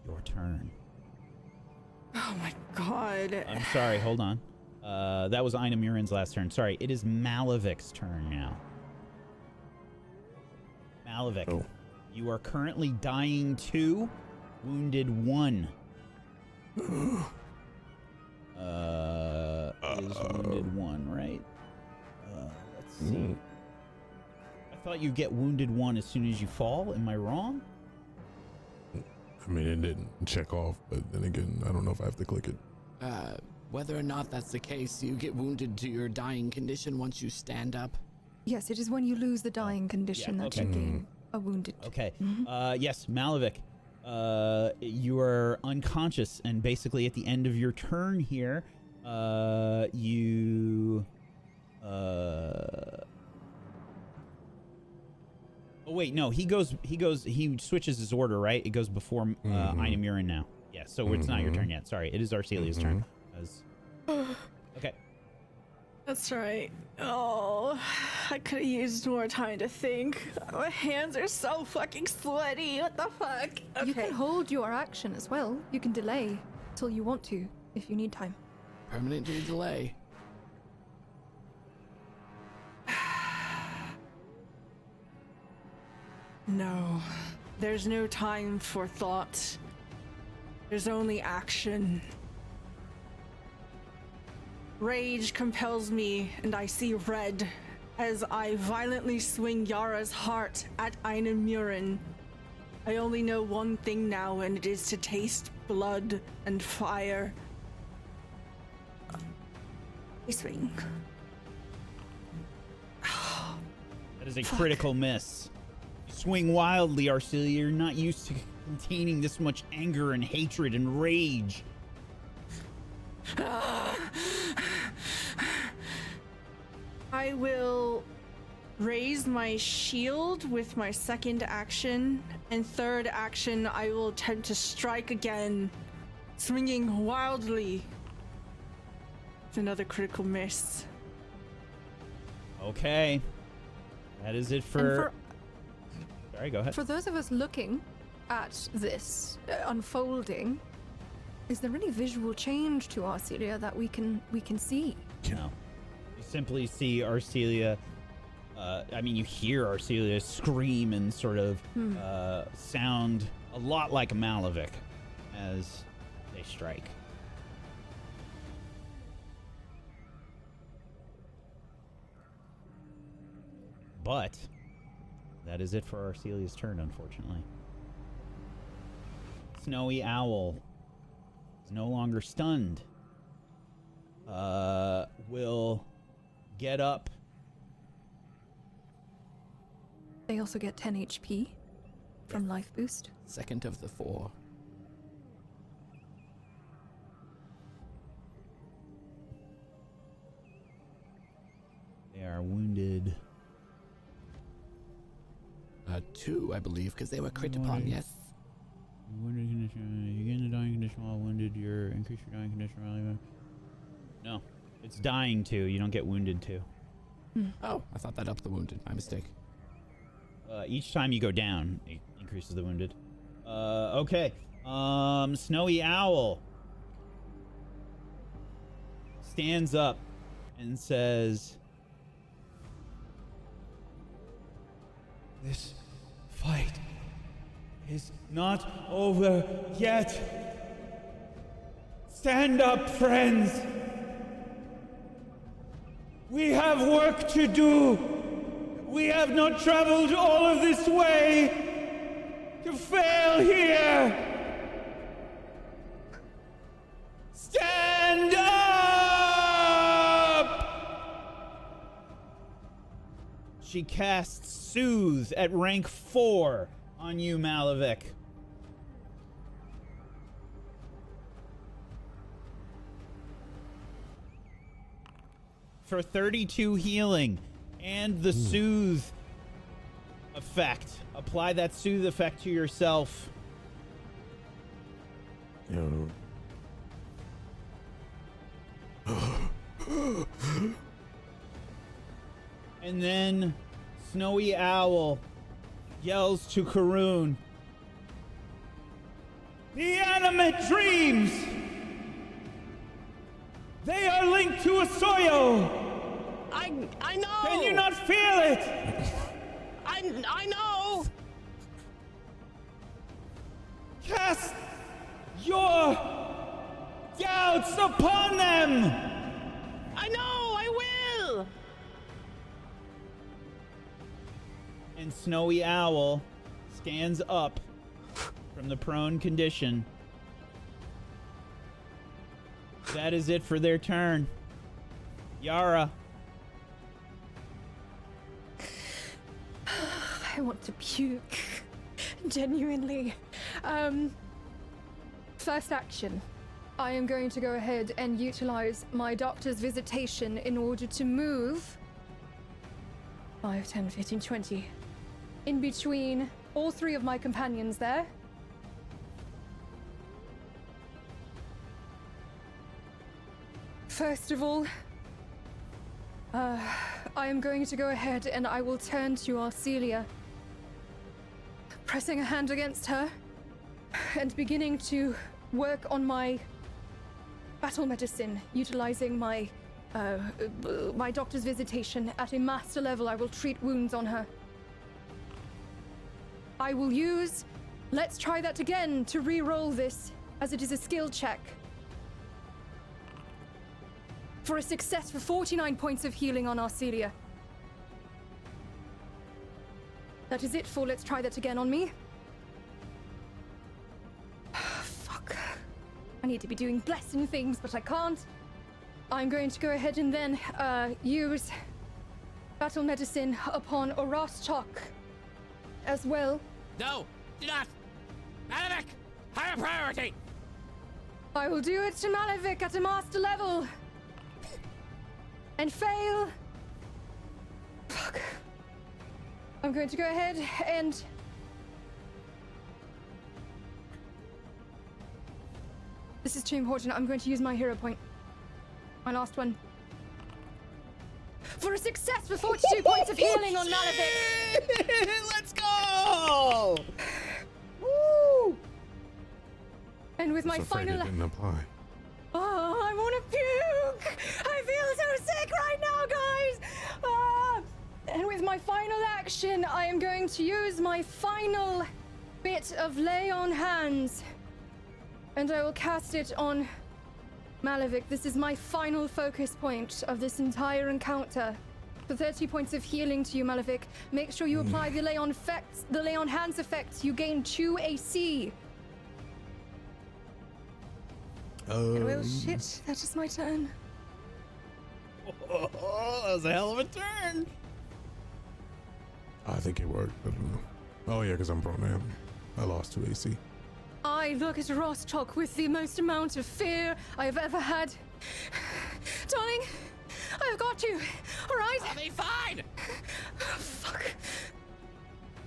your turn. Oh my God. I'm sorry, hold on. That was Ainamuren's last turn. Sorry, it is Malavik's turn now. Malavik, Oh. you are currently dying 2, wounded 1. Is wounded 1, right? Let's see. I thought you get wounded 1 as soon as you fall. Am I wrong? I mean, it didn't check off, but then again, I don't know if I have to click it. Whether or not that's the case, you get wounded to your dying condition once you stand up. Yes, it is when you lose the dying condition Yeah, that okay. you gain a wounded. Okay. Yes, Malavik. You are unconscious, and basically at the end of your turn here, you. Oh wait, no. He switches his order, right? It goes before Ainamuren now. Yeah, so it's not your turn yet. Sorry, it is Arcelia's turn. Okay. That's right. Oh, I could have used more time to think. My hands are so fucking sweaty. What the fuck? You can hold your action as well. You can delay till you want to, if you need time. Permanent delay. No, there's no time for thought. There's only action. Rage compels me, and I see red as I violently swing Yara's heart at Ainamuren. I only know one thing now, and it is to taste blood and fire. I swing. That is a critical miss. You swing wildly, Arcelia. You're not used to containing this much anger and hatred and rage. I will raise my shield with my second action, and third action I will attempt to strike again, swinging wildly. It's another critical miss. Okay. That is it for... Sorry, go ahead. For those of us looking at this unfolding, is there any visual change to Arcelia that we can see? No. You simply see Arcelia... you hear Arcelia scream and sort of sound a lot like Malavik as they strike. But that is it for Arcelia's turn, unfortunately. Snowy Owl is no longer stunned. Will get up. They also get 10 HP from Life Boost. Second of the 4. They are wounded. 2, I believe, because they were crit upon, yes. Wounded condition. You get in a dying condition while wounded. You're increase your dying condition while. No, it's dying 2. You don't get wounded 2. Oh, I thought that upped the wounded. My mistake. Each time you go down, it increases the wounded. Okay. Snowy Owl stands up and says, "This fight is not over yet. Stand up, friends. We have work to do. We have not traveled all of this way to fail here. Stand up!" She casts Soothe at rank 4 on you, Malavik. For 32 healing and the Soothe effect. Apply that Soothe effect to yourself. Yo. And then Snowy Owl yells to Karun, "The animate dreams! They are linked to Osoyo! I know. Can you not feel it? I know. Cast your doubts upon them! I know, I will! And Snowy Owl stands up from the prone condition. That is it for their turn. Yara. I want to puke. Genuinely. First action. I am going to go ahead and utilize my doctor's visitation in order to move 5, 10, 15, 20 in between all three of my companions there. First of all, I am going to go ahead and I will turn to Arcelia, pressing a hand against her and beginning to work on my battle medicine, utilizing my my doctor's visitation. At a master level, I will treat wounds on her. I will use let's try that again to re-roll this, as it is a skill check. For a success for 49 points of healing on Arcelia. That is it for let's try that again on me. Fuck. I need to be doing blessing things, but I can't. I'm going to go ahead and then use battle medicine upon Orostok as well. No, do not! Malavik! Higher priority! I will do it to Malavik at a master level. And fail. Fuck. I'm going to go ahead and this is too important. I'm going to use my hero point. My last one. For a success for 42 points of healing on Malavik. Let's go! Woo! And with my Just afraid final it didn't apply. Oh, I want to puke! I feel so sick right now, guys! Ah! And with my final action, I am going to use my final bit of Lay on Hands. And I will cast it on Malavik. This is my final focus point of this entire encounter. For 30 points of healing to you, Malavik. Make sure you apply the Lay on Hands effects. You gain 2 AC. Well, shit, that is my turn. Oh, that was a hell of a turn. I think it worked. I don't know. Oh yeah, because I'm prone. I lost 2 AC. I look at Rostok with the most amount of fear I have ever had. Darling, I've got you, all right? I'll be fine! Fuck.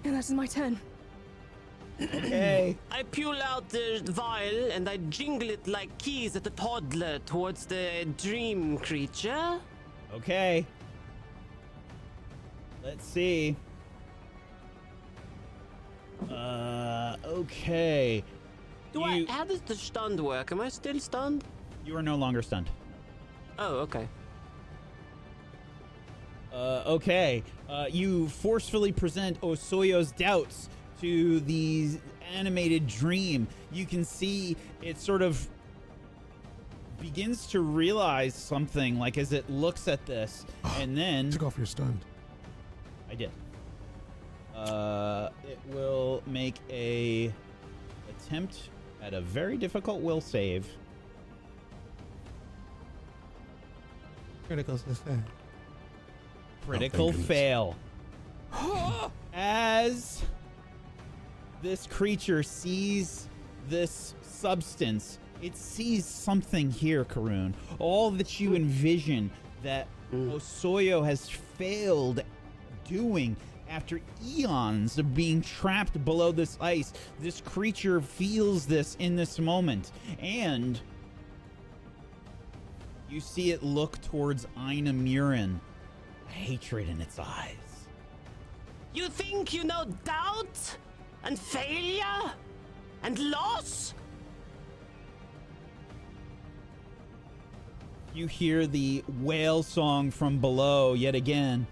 And that is my turn. Okay. I pull out the vial and I jingle it like keys at a toddler towards the dream creature. Okay. Let's see. Okay. How does the stunned work? Am I still stunned? You are no longer stunned. Oh, okay. Okay. You forcefully present Osoyo's doubts to the animated dream. You can see it sort of begins to realize something, like as it looks at this, and then Took off your stun. I did. It will make a attempt at a very difficult will save. Critical success. Critical goodness. fail. As this creature sees this substance, it sees something here, Karun. All that you envision that Osoyo has failed doing after eons of being trapped below this ice. This creature feels this in this moment, and you see it look towards Ainamuren, hatred in its eyes. You think you know doubt and failure and loss? You hear the whale song from below yet again.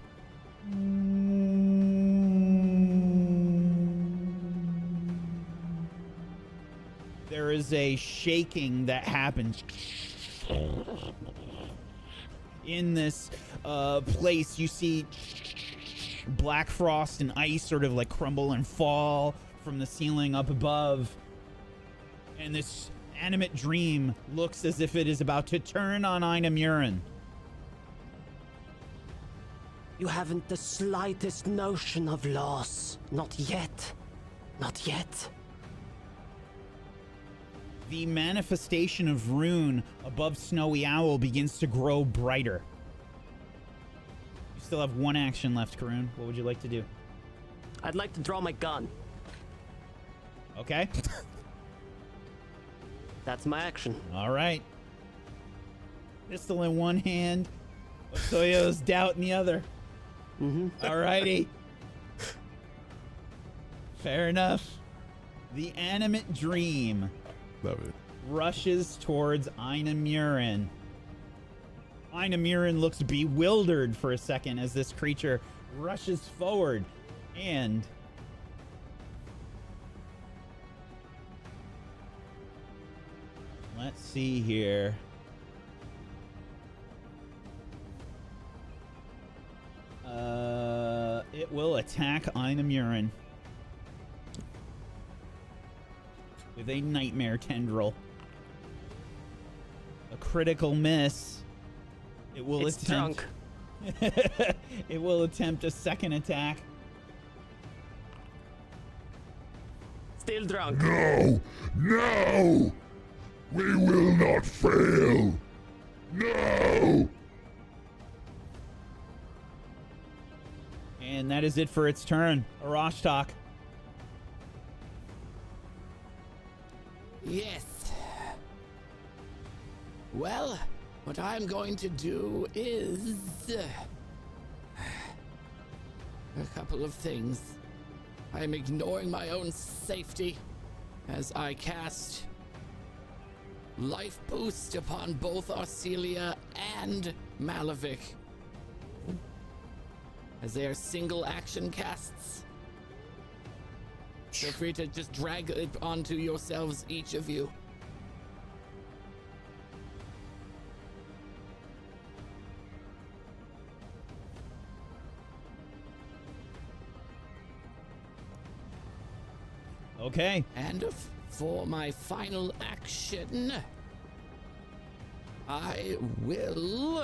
there is a shaking that happens in this place. You see black frost and ice sort of like crumble and fall from the ceiling up above, and this animate dream looks as if it is about to turn on Ainamuren. You haven't the slightest notion of loss. Not yet. Not yet. The manifestation of Rune above Snowy Owl begins to grow brighter. You still have one action left, Karun. What would you like to do? I'd like to draw my gun. Okay. That's my action. All right. Pistol in one hand, Osoyo's doubt in the other. All righty. Fair enough. The animate dream Love it. rushes towards Ainamuren. Ainamuren looks bewildered for a second as this creature rushes forward, and let's see here. It will attack Ainamuren with a nightmare tendril. A critical miss. It will It's attempt. It will attempt a second attack. Still drunk. No! No! We will not fail! No! And that is it for its turn. Arashtak. Yes. Well, what I'm going to do is a couple of things. I'm ignoring my own safety as I cast Life Boost upon both Arcelia and Malavik, as they are single action casts. Feel free to just drag it onto yourselves, each of you. Okay. And for my final action, I will...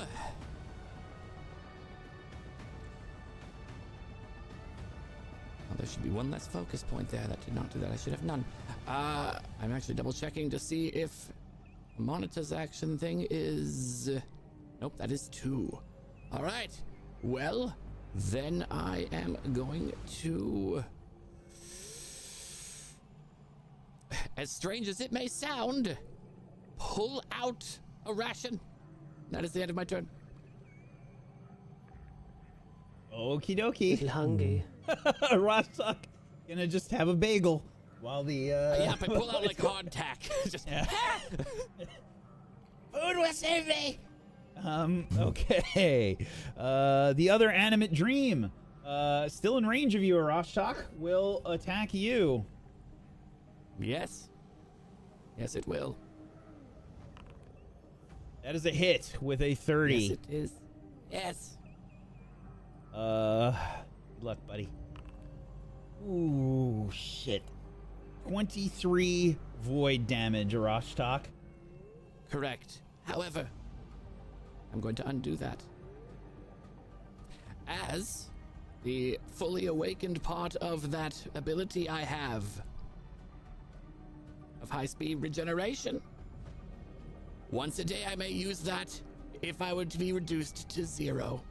Oh, there should be one less focus point there. That did not do that. I should have none. I'm actually double checking to see if Monitor's action thing is... Nope, that is 2. All right. Well, then I am going to... As strange as it may sound, pull out a ration. That is the end of my turn. Okie dokie. Little hungry. Arashtak gonna just have a bagel while the Yeah, but pull out like hardtack. Just food will save me. Okay. The other animate dream, still in range of you, Arashtak, will attack you. Yes. Yes, it will. That is a hit with a 30. Yes, it is. Yes. Good luck, buddy. Ooh, shit. 23 void damage, Arashtak. Correct. However, I'm going to undo that. As the fully awakened part of that ability I have of high-speed regeneration. Once a day I may use that if I were to be reduced to 0.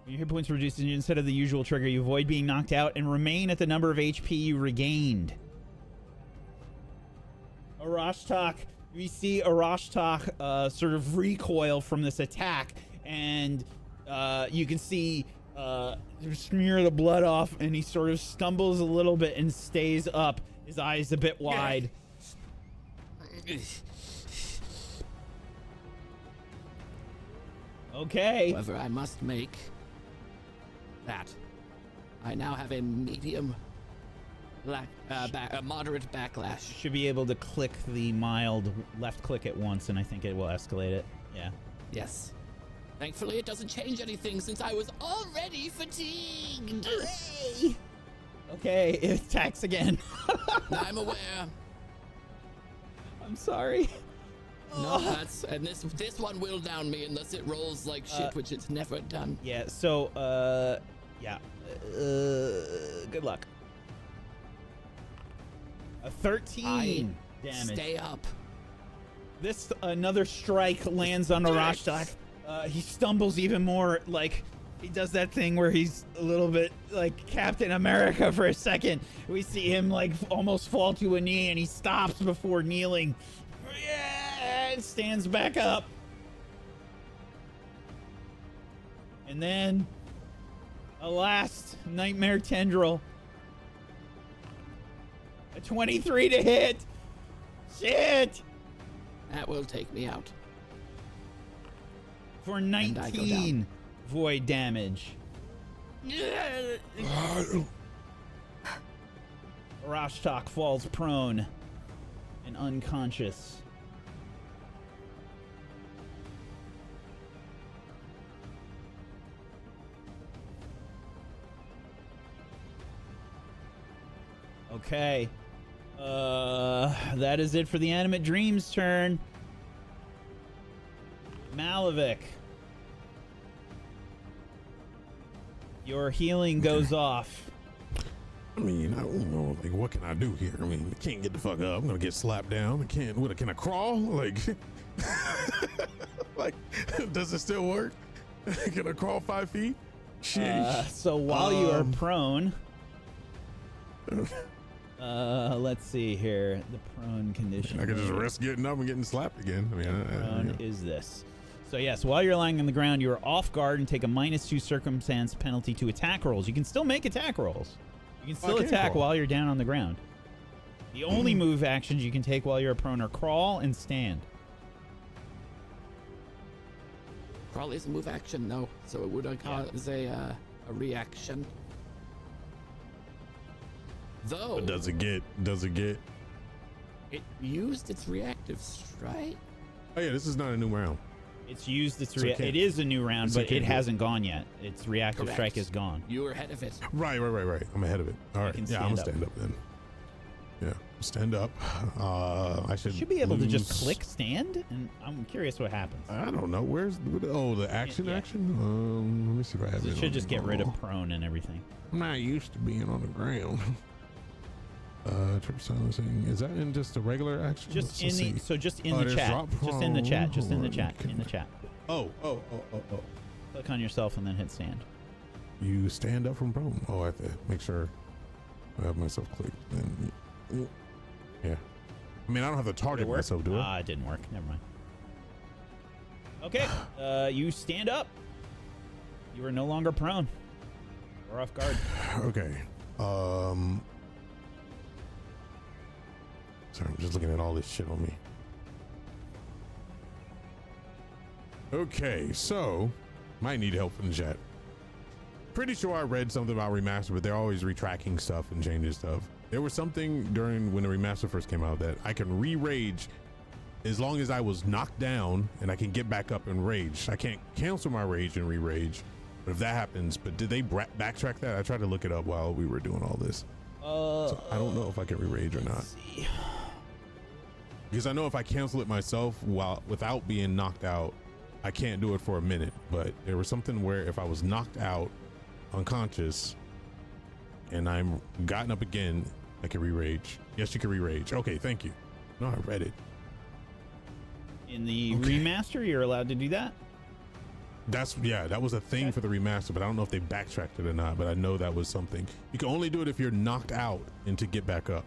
When your hit points are reduced instead of the usual trigger, you avoid being knocked out and remain at the number of HP you regained. Arashtak, we see Arashtak sort of recoil from this attack, and you can see smear the blood off, and he sort of stumbles a little bit and stays up, his eyes a bit wide. Okay. However, I must make that. I now have a medium a moderate backlash. Should be able to click the mild left click at once, and I think it will escalate it. Yeah. Yes. Thankfully, it doesn't change anything since I was already fatigued. Hey! Okay, it attacks again. I'm aware. I'm sorry. No, and this one will down me unless it rolls like shit, which it's never done. Yeah. So, good luck. A 13 damage. Stay up. This another strike lands on Arashtak. He stumbles even more, like he does that thing where he's a little bit like Captain America for a second. We see him like almost fall to a knee, and he stops before kneeling. Yeah, and stands back up. And then a last nightmare tendril. A 23 to hit. Shit. That will take me out. For 19 void damage. Arashtak falls prone and unconscious. Okay. That is it for the Animate Dream's turn. Malavik. Your healing goes off. I mean, I don't know, like, what can I do here? I mean, I can't get the fuck up. I'm gonna get slapped down. Can I crawl? Like, like, does it still work? Can I crawl 5 feet? Sheesh. So while you are prone, let's see here. The prone condition. I can just risk getting up and getting slapped again. I mean, prone is this. So yes, while you're lying on the ground, you are off guard and take a -2 circumstance penalty to attack rolls. You can still make attack rolls. You can still attack while you're down on the ground. The only move actions you can take while you're prone are crawl and stand. Crawl is a move action, though, so it would cause a reaction. Though But does it get? it used its reactive strike? Oh yeah, this is not a new round. It's used its So it it is a new round, so it but can't it do it. hasn't gone yet. Its reactive Correct. strike is gone. You were ahead of it. Right. I'm ahead of it. All right. can Yeah, I'm gonna stand stand up then. Yeah, stand up. I should be able to just lose- click stand, and I'm curious what happens. I don't know. The action? Yeah. Action? Let me see if I have it. It should on- just get rid of prone and everything. I'm not used to being on the ground. Trip silencing. Is that in just a regular action? Just Let's in the see. just in Oh, the there's chat. drop Just in the chat. Just in the prone. chat. In the chat. Oh. Click on yourself and then hit stand. You stand up from prone. Oh, I have to make sure I have myself clicked. Then, yeah. I mean, I don't have to Did target it work? myself, do I? Ah, it didn't work. Never mind. Okay. You stand up. You are no longer prone. You're off guard. Okay. Sorry, I'm just looking at all this shit on me. Okay, so might need help from the chat. Pretty sure I read something about remaster, but they're always retracking stuff and changing stuff. There was something during when the remaster first came out that I can re-rage as long as I was knocked down and I can get back up and rage. I can't cancel my rage and re-rage, but if that happens, but did they backtrack that? I tried to look it up while we were doing all this. So I don't know if I can re-rage or not. Because I know if I cancel it myself without being knocked out, I can't do it for a minute. But there was something where if I was knocked out unconscious and I'm gotten up again, I can re-rage. Yes, you can re-rage. Okay, thank you. No, I read it. In the remaster, you're allowed to do that? That was a thing for the remaster, but I don't know if they backtracked it or not, but I know that was something. You can only do it if you're knocked out and to get back up.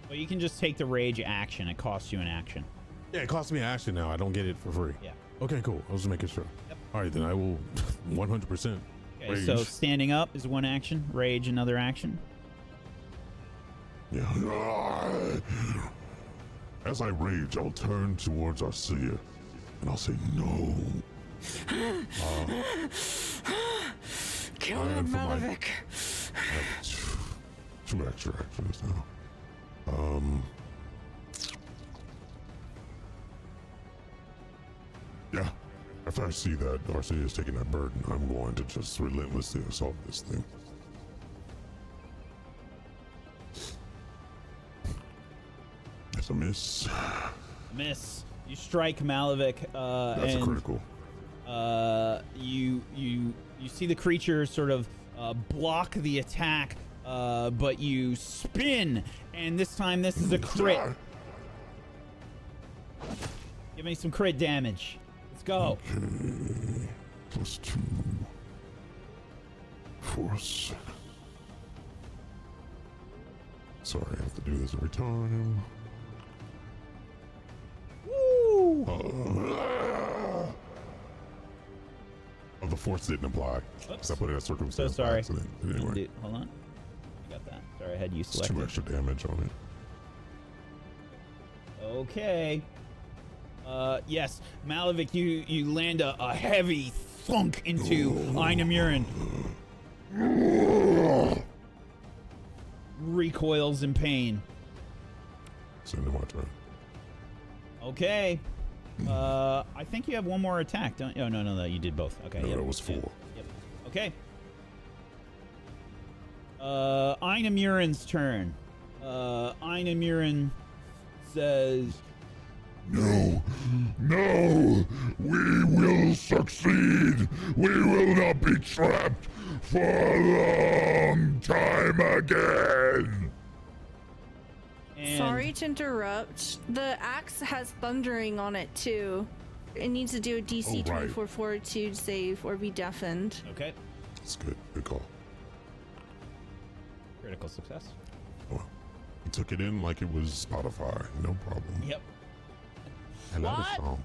Well, you can just take the rage action. It costs you an action. Yeah, it costs me an action now. I don't get it for free. Yeah. Okay, cool. I was just making sure. Yep. All right, then I will 100% Okay, rage. so standing up is one action. Rage, another action. Yeah. As I rage, I'll turn towards Osoyo and I'll say no. Kill And him, for my- Malavik. have two extra actions now. Yeah. If I see that Darcy is taking that burden, I'm going to just relentlessly assault this thing. That's a miss. Miss. You strike Malavik. That's and a critical. You see the creature sort of block the attack, but you spin, and this time this is a crit. Give me some crit damage. Let's go. Okay. +2. Force. Sorry, I have to do this every time. Woo! Oh, the force didn't apply. Because I put it at circumstance. So sorry. by accident. Anyway, Hold on. I got that. Sorry, I had you it's selected. 2 extra damage on it. Okay. Yes, Malavik, you land a heavy thunk into Ainamuren. Recoils in pain. Send him my turn. Okay. I think you have one more attack, don't you? Oh, no, you did both. Okay. No, yep, that was 4. Yep. Okay. Ainamuren's turn. Ainamuren says, No, we will succeed. We will not be trapped for a long time again. and Sorry to interrupt. The axe has thundering on it too. It needs to do a DC Oh, right. 24 fortitude save or be deafened. Okay. That's good. Good call. Critical success. Well, he took it in like it was Spotify. No problem. Yep. I love the song.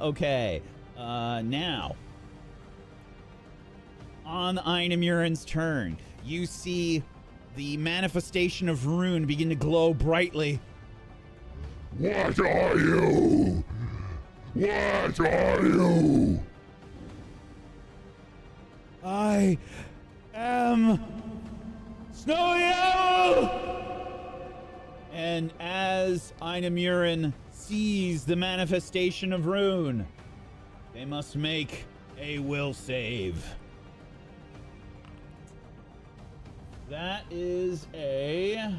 Okay. Now, on Ainamuren's turn, you see the manifestation of Rune begin to glow brightly. What are you? What are you? I am Snowy Owl! And as Ainamuren sees the manifestation of Rune, they must make a will save. That is a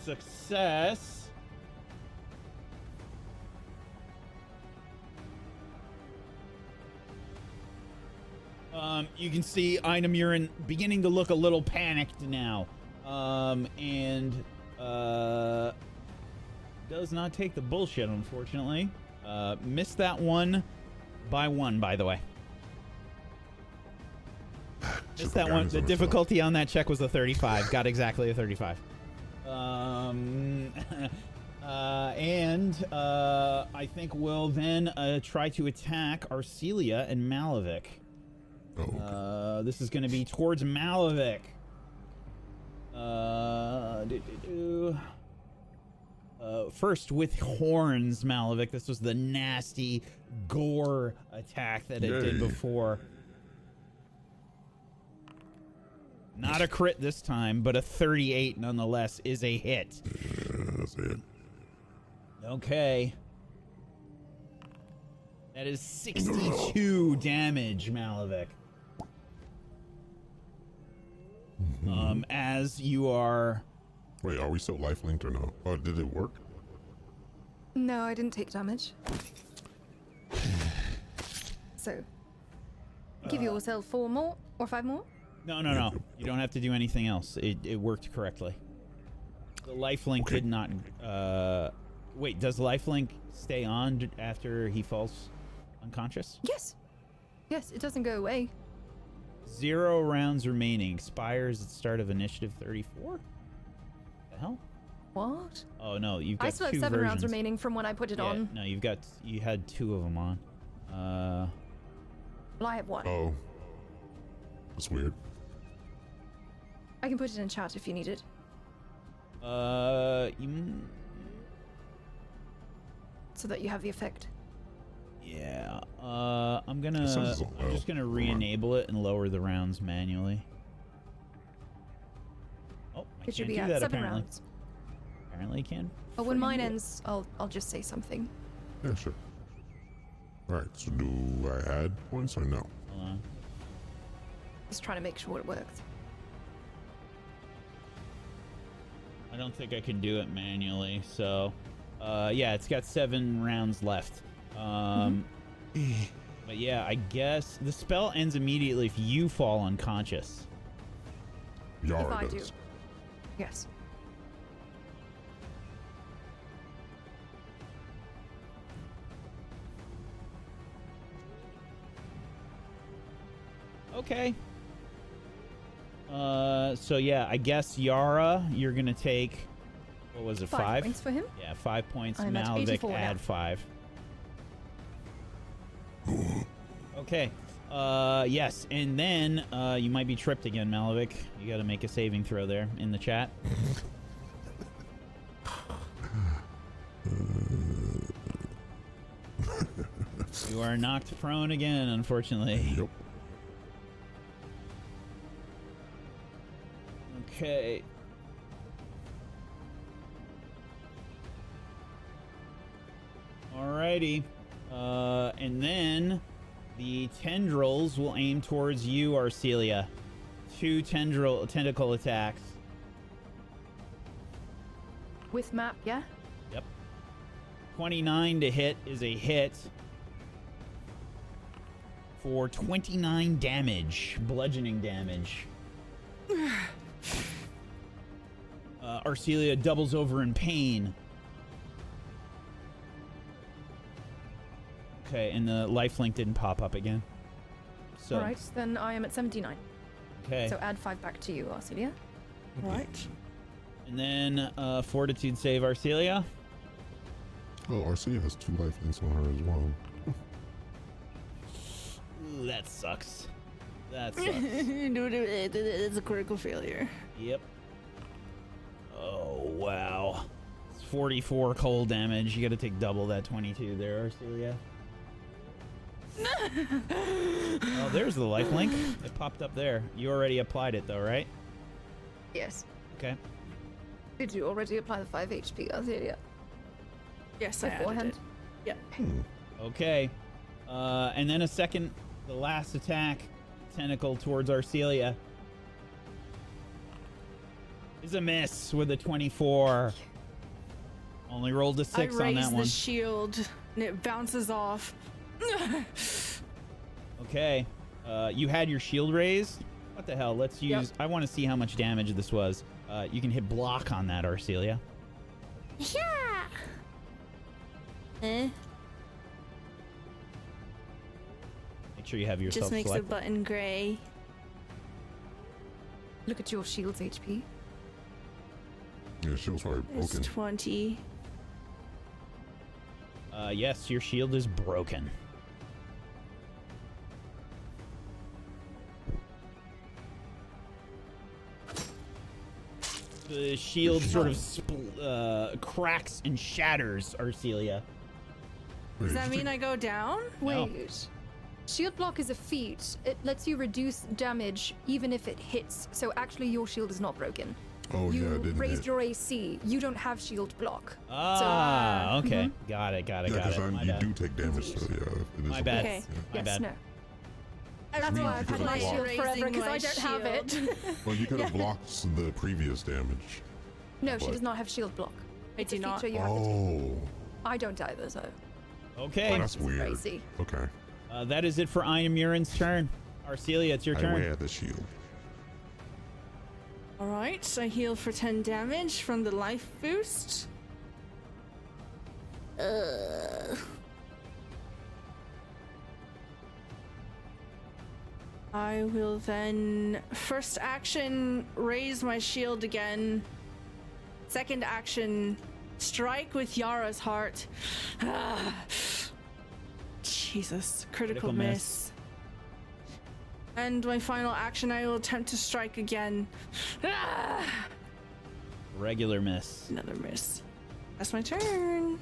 success. You can see Ainamuren beginning to look a little panicked now. And does not take the bullshit, unfortunately. Missed that one by 1, by the way. Missed that one. The difficulty on that check was a 35. Got exactly a 35. I think we'll then try to attack Arcelia and Malavik. Oh, This is going to be towards Malavik. First with horns, Malavik. This was the nasty gore attack that it did Yay. before. Not a crit this time, but a 38 nonetheless is a hit. yeah, that's it. Okay. That is 62 damage, Malavik. As you are... Wait, are we still life linked or no? Oh, did it work? No, I didn't take damage. So, give yourself 4 more or 5 more. No. You don't have to do anything else. It worked correctly. The lifelink Okay. did not... wait, does lifelink stay on after he falls unconscious? Yes, it doesn't go away. 0 rounds remaining. Expires at start of initiative 34? The hell? What? Oh, no, you've got I still have 2 7 rounds versions. remaining from when I put it Yeah, on. no, you had 2 of them on. Well, I have 1. Oh, that's weird. I can put it in chat if you need it. You... So that you have the effect. Yeah. I'm says just gonna re-enable it and lower the rounds manually. Oh, I It should can't be do at that 7 apparently. rounds. Apparently, I can. Oh, when mine ends, I'll just say something. Yeah, sure. Alright, so do I add points or no? Hold on. Just trying to make sure it works. I don't think I can do it manually. So, yeah, it's got 7 rounds left. But yeah, I guess the spell ends immediately if you fall unconscious. Yara If I does. do. Yes. Okay. So yeah, I guess Yara, you're gonna take, what was it, 5? Points for him. Yeah, 5 points. I'm at Malavik, 84 now. add 5. Okay. Yes, and then you might be tripped again, Malavik. You got to make a saving throw there in the chat. You are knocked prone again, unfortunately. Yep. Okay. Alrighty. And then the tendrils will aim towards you, Arcelia. 2 tentacle attacks. With map, yeah? Yep. 29 to hit is a hit. For 29 damage. Bludgeoning damage. Arcelia doubles over in pain. Okay, and the lifelink didn't pop up again. So, Alright, then I am at 79. okay. So add 5 back to you, Arcelia. Right. And then fortitude save, Arcelia. Oh, Arcelia has 2 life links on her as well. Ooh, that sucks. That sucks. It's a critical failure. Yep. Oh, wow. It's 44 cold damage. You got to take double that 22 there, Arcelia. Oh, there's the life link. It popped up there. You already applied it, though, right? Yes. Okay. Did you already apply the 5 HP, Arcelia? Yes, I added Beforehand? it. Yep. Okay. And then the last attack, tentacle towards Arcelia, is a miss with a 24. Only rolled a 6 I on that raise one. the shield and it bounces off. Okay. You had your shield raised? What the hell? Let's use... Yep. I want to see how much damage this was. You can hit block on that, Arcelia. Yeah. Make sure you have yourself Just makes the selected. button gray. Look at your shield's HP. Yeah, she was probably It's broken. 20. Yes, your shield is broken. The shield sort of cracks and shatters, Arcelia. Does that mean I go down? No. Wait. Shield block is a feat. It lets you reduce damage even if it hits. So actually your shield is not broken. Oh, You yeah, it didn't raised hit. your AC. You don't have shield block. Ah, okay. mhm. Got it. Yeah, My because you bad. do take damage, so yeah. It is My a bad. Okay. My Yes, bad. no. That's means why you I've could've had my blocked. shield Forever, forever 'cause I because don't have it. Well, you could have blocked the previous damage. No, she What? does not have shield block. I It's do a not. feature you have to take. Oh, I don't either, so Okay. oh, that's it's weird. crazy. Okay. That is it for Ainamuren's turn. Arcelia, it's your I turn. wear the shield. Alright, I heal for 10 damage from the life boost. I will then first action raise my shield again. Second action strike with Yara's heart. Ah. Jesus, critical Critical miss. miss. And my final action, I will attempt to strike again. Ah. Regular miss. Another miss. That's my turn.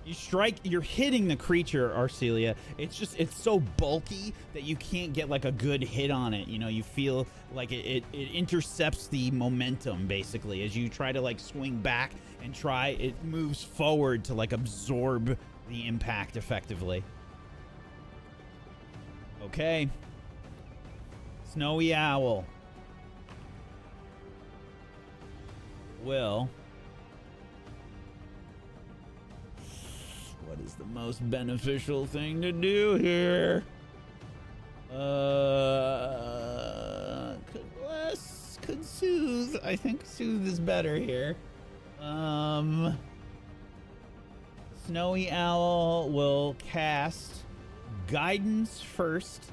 You're hitting the creature, Arcelia. It's so bulky that you can't get like a good hit on it. You know, you feel like it intercepts the momentum basically as you try to like swing back and it moves forward to like absorb the impact effectively. Okay. Snowy Owl will... What is the most beneficial thing to do here? Could soothe. I think soothe is better here. Snowy Owl will cast guidance first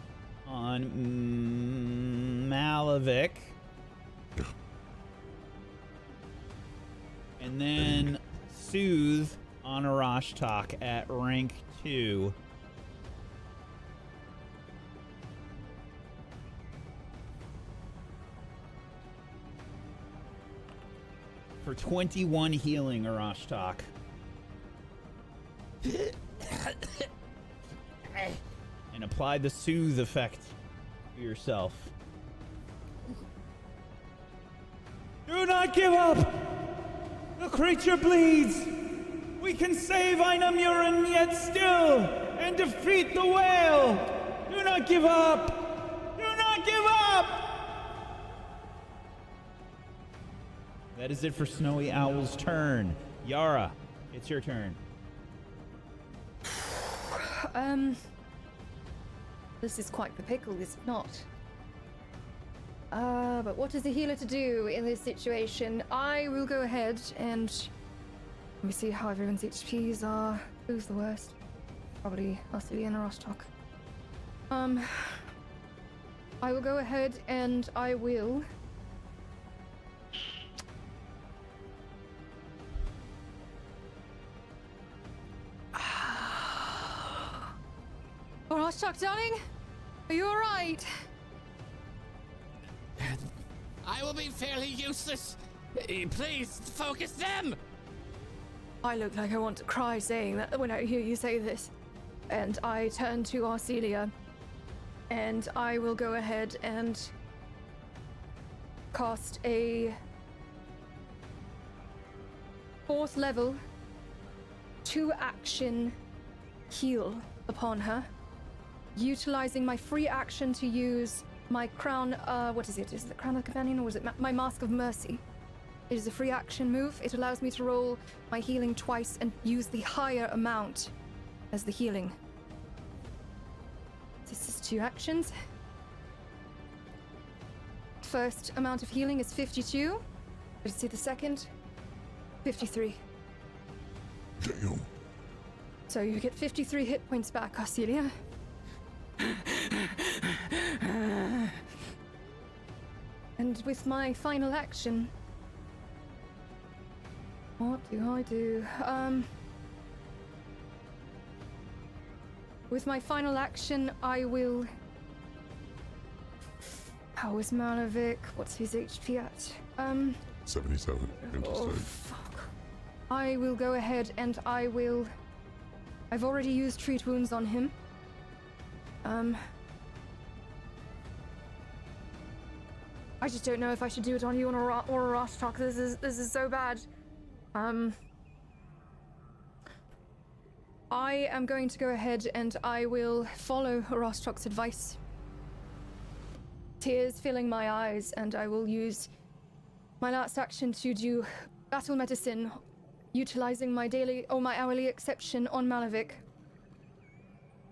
on Malavik. And then soothe on Arashtak at rank 2. For 21 healing, Arashtak. And apply the soothe effect to yourself. Do not give up! The creature bleeds! We can save Ainamuren yet still and defeat the whale! Do not give up! Do not give up! That is it for Snowy Owl's turn. Yara, it's your turn. This is quite the pickle, is it not? But what is a healer to do in this situation? I will go ahead and let me see how everyone's HPs are. Who's the worst? Probably Osoyo and Arashtak. I will go ahead and I will... Arashtak, darling? Are you alright? I will be fairly useless. Please, focus them! I look like I want to cry saying that when I hear you say this. And I turn to Arcelia. And I will go ahead and cast a 4th level 2-action heal upon her. Utilizing my free action to use my crown, what is it? Is it the Crown of the Companion or is it my Mask of Mercy? It is a free action move. It allows me to roll my healing twice and use the higher amount as the healing. This is 2 actions. First amount of healing is 52. Let's see the second. 53. Damn. So you get 53 hit points back, Arcelia. And with my final action, what do I do? With my final action, I will... How is Malavik? What's his HP at? 77. Oh, fuck. I will go ahead and I will... I've already used treat wounds on him. I just don't know if I should do it on you or Arashtak. This is so bad. I am going to go ahead and I will follow Arashtak's advice. Tears filling my eyes, and I will use my last action to do battle medicine, utilizing my hourly exception on Malavik.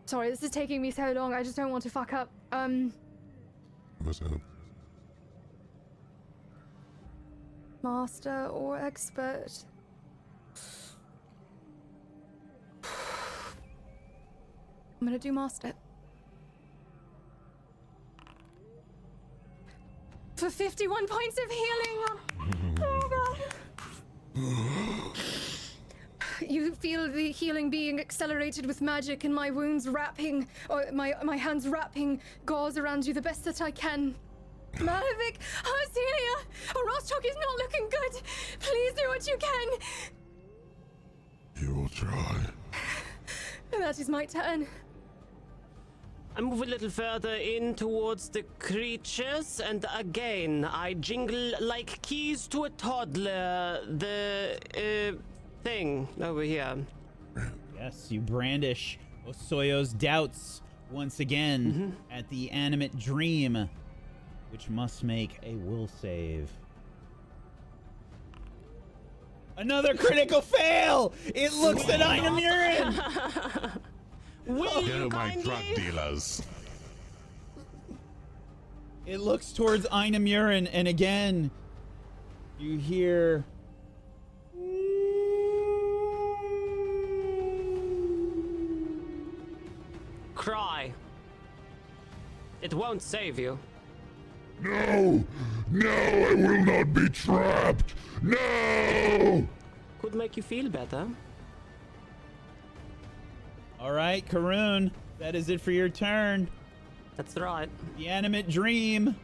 Sorry, this is taking me so long. I just don't want to fuck up. What's up? Master or expert? I'm gonna do master. For 51 points of healing! Oh god! You feel the healing being accelerated with magic and my wounds wrapping, or my hands wrapping gauze around you the best that I can. Malavik, Arcelia, Arashtak is not looking good. Please do what you can. You will try. That is my turn. I move a little further in towards the creatures, and again, I jingle like keys to a toddler the thing over here. Yes, you brandish Osoyo's doubts once again at the animate dream, which must make a will save. Another critical fail! It looks at Ainamuren! Will you Go, my kindly? drug dealers. It looks towards Ainamuren, and again, you hear... Cry. It won't save you. No! No, I will not be trapped! No! Could make you feel better. All right, Karun, that is it for your turn. That's right. The animate dream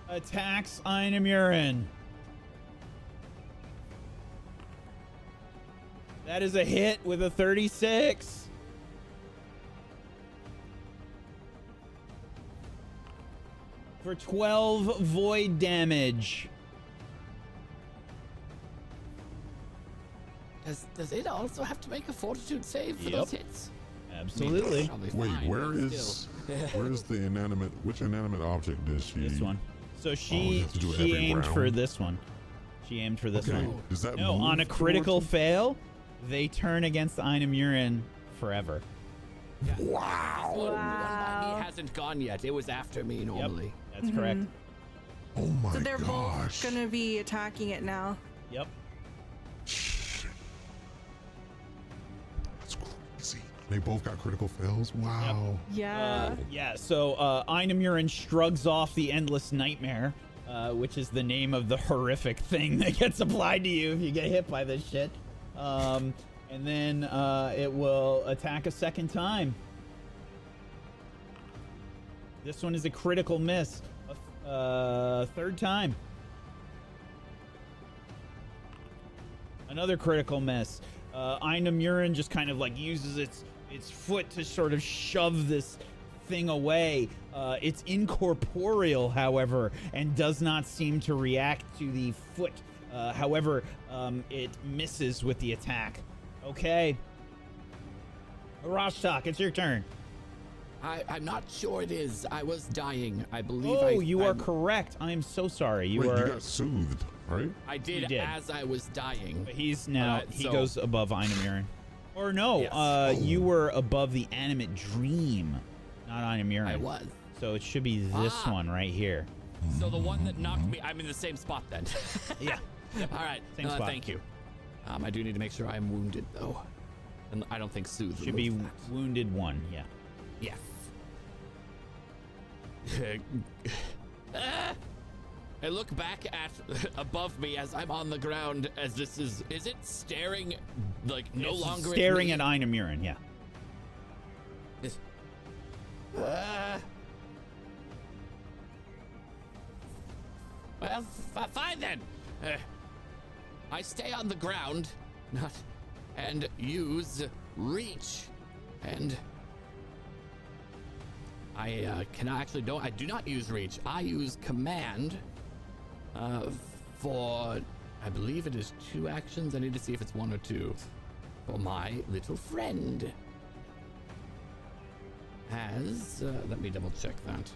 attacks Ainamuren. That is a hit with a 36. For 12 void damage. Does it also have to make a fortitude save for Yep. those hits? Absolutely. Probably Wait, fine, where but is still. where's the inanimate? Which inanimate object does she? This one. So you she have to do it she every aimed for round? this one. She aimed for this Okay. one. Does that No, move on a critical towards fail, they turn against Ainamuren forever. Wow! One by me hasn't gone yet. It was after me normally. That's correct. Oh my So they're gosh! both gonna be attacking it now. Yep. Shit. That's crazy. They both got critical fails. Wow. Yeah. Yeah, so Ainamuren shrugs off the endless nightmare, which is the name of the horrific thing that gets applied to you if you get hit by this shit. And then it will attack a second time. This one is a critical miss. Third time. Another critical miss. Ainamuren just kind of like uses its foot to sort of shove this thing away. It's incorporeal, however, and does not seem to react to the foot. However, it misses with the attack. Okay. Rashtak, it's your turn. I'm not sure it is. I was dying. I believe Oh, you are correct. I am so sorry. You Wait, are. you got soothed, right? I did, You did. as I was dying. But he's now he so- goes above Ainamuren. Or no, Yes. you were above the animate dream, not Ainamuren. I was. So it should be this Ah. one right here. So the one that knocked me, I'm in the same spot then. Yeah. All right. Same spot. Thank you. I do need to make sure I'm wounded though, and I don't think Soothe Should be removed that. wounded one. Yeah. Yes. I look back at above me as I'm on the ground. As this is it staring like no It's longer staring at at me? Ainamuren. Yeah. This- Well, fine then. I stay on the ground, and use reach, and I do not use reach. I use command. For I believe it is 2 actions. I need to see if it's 1 or 2. For my little friend. Has let me double check that.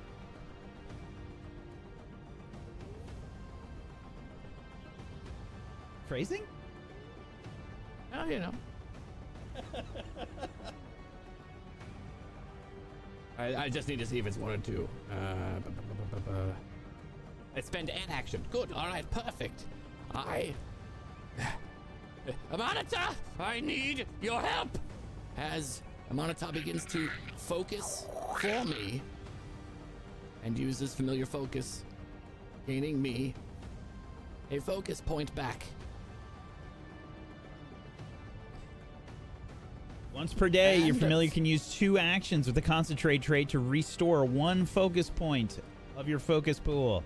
Phrasing? Oh, you know. I just need to see if it's 1 or 2. I spend an action. Good. All right. Perfect. Amanita, I need your help. As Amanita begins to focus for me and uses familiar focus, gaining me a focus point back. Once per day, your And- familiar can use 2 actions with the concentrate trait to restore 1 focus point of your focus pool,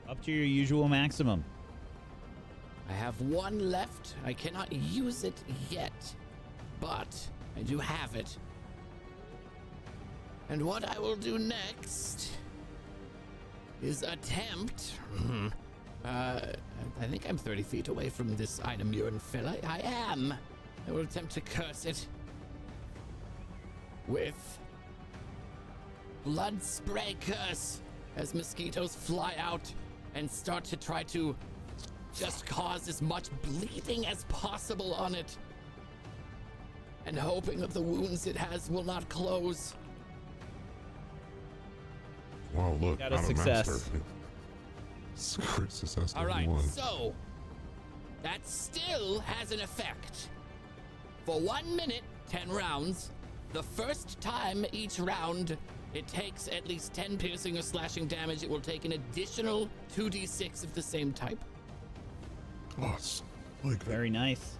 up to your usual maximum. I have 1 left. I cannot use it yet, but I do have it. And what I will do next is attempt. I think I'm 30 feet away from this Ainamuren fella. I am. I will attempt to curse it with blood spray curse as mosquitoes fly out and start to try to just cause as much bleeding as possible on it, and hoping that the wounds it has will not close. Wow, look, Got a not success. master. Crit success. All right, 91. so that still has an effect. For 1 minute, 10 rounds. The first time each round it takes at least 10 piercing or slashing damage, it will take an additional 2d6 of the same type. Oh, it's like Very nice.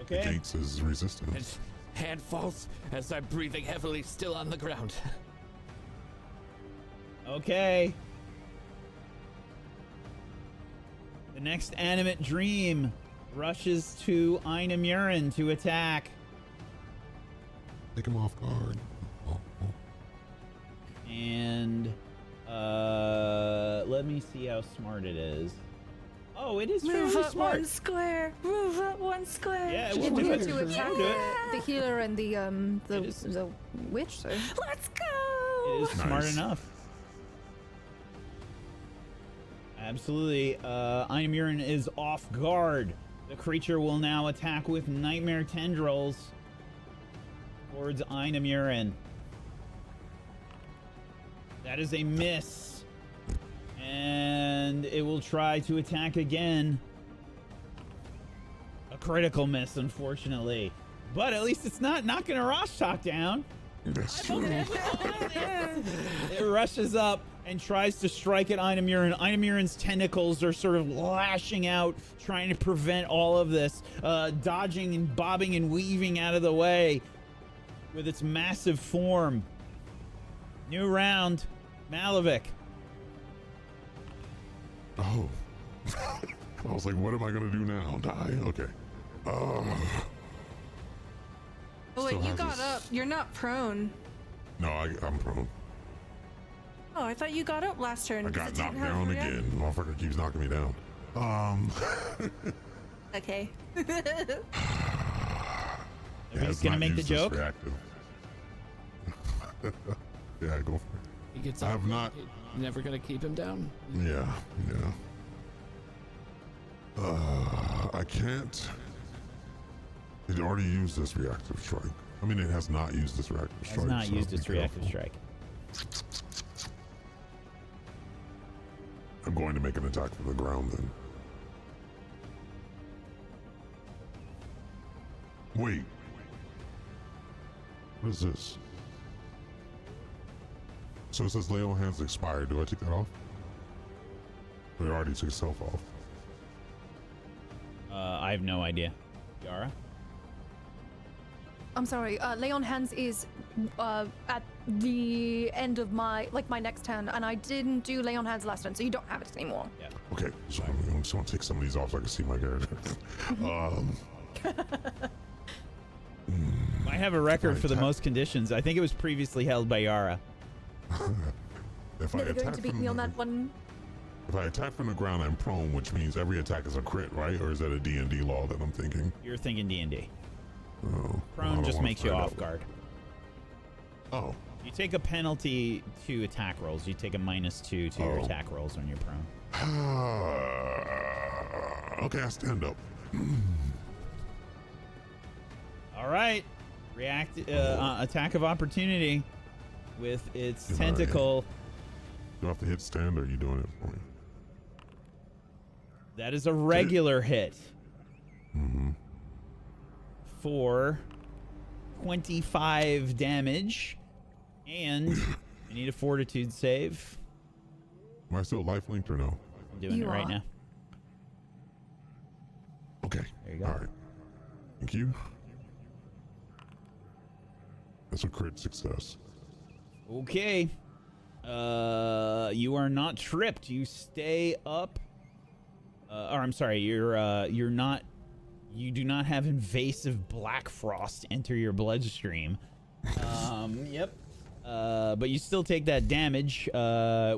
Okay. negates his And resistance. hand falls as I'm breathing heavily, still on the ground. Okay. The next animate dream rushes to Ainamuren to attack. Take him off guard. Oh, oh. And let me see how smart it is. Oh, it is Move fairly up smart. 1 square. Move up 1 square. Yeah, it It will will do do it. to attack It'll do it. the healer and It is- the witch, so. Let's It go. is smart Nice. enough. Absolutely. Ainamuren is off guard. The creature will now attack with nightmare tendrils towards Ainamuren. That is a miss. And it will try to attack again. A critical miss, unfortunately. But at least it's not knocking a Rorschach down. That's true. It rushes up and tries to strike at Ainamuren. Ainamuren's tentacles are sort of lashing out, trying to prevent all of this, dodging and bobbing and weaving out of the way with its massive form. New round, Malavik. Oh. I was like, what am I going to do now? Die? Okay. Oh, wait, Still you has got his- up. You're not prone. No, I'm prone. Oh, I thought you got up last turn. I 'cause got it didn't knocked have down react- again. Motherfucker keeps knocking me down. Okay. Nobody's gonna make the joke? Reactive. Yeah, go for it. He gets I up. have not- You're never gonna keep him down. Yeah, yeah. I can't. It already used this reactive strike. I mean, it has not used this reactive strike. Has not so used be its reactive careful. strike. I'm going to make an attack from the ground then. Wait. What is this? So it says lay on hands expired. Do I take that off? Or it already took itself off. I have no idea. Yara? I'm sorry, lay on hands is at the end of my next turn, and I didn't do lay on hands last turn, so you don't have it anymore. Yeah. Okay, so I'm just gonna take some of these off so I can see my character. I have a record for the attack- most conditions. I think it was previously held by Yara. If I Never going attack to beat from me on the- that one. If I attack from the ground, I'm prone, which means every attack is a crit, right? Or is that a D&D law that I'm thinking? You're thinking D&D. Oh, well, I Prone don't just wanna makes you find off out. guard. Oh, You take a penalty to attack rolls. You take a -2 to your Oh. attack rolls when you're prone. okay, I stand up. All right. React attack of opportunity with its All right. tentacle. Do I have to hit stand, or are you doing it for me? That is a regular hit. For 25 damage. And I need a fortitude save. Am I still life linked or no? I'm doing You it right are. now. Okay. There you go. All right. Thank you. That's a crit success. Okay. You are not tripped. You stay up. Or I'm sorry, you're not You do not have invasive black frost enter your bloodstream. Yep. But you still take that damage,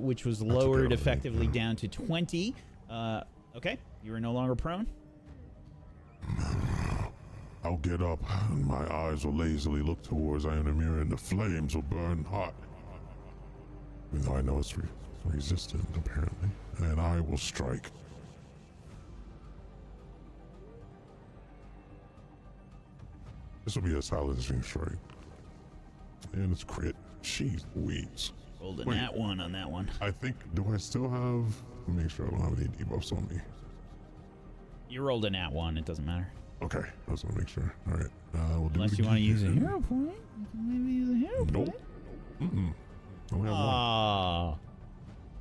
which was lowered effectively down to 20. Okay, you are no longer prone. I'll get up, and my eyes will lazily look towards Ainamuren. The flames will burn hot. Even though I know it's resistant, apparently. And I will strike. This will be a silencing strike. And it's crit. Jeez Louise. Rolled a nat 1 on that one. I think, do I still have, let me make sure I don't have any debuffs on me. You rolled a nat 1, it doesn't matter. Okay, I just want to make sure. All right, we'll do Unless it you want to use a again. hero point. You can maybe use a hero point. Nope. Only have one. Ah.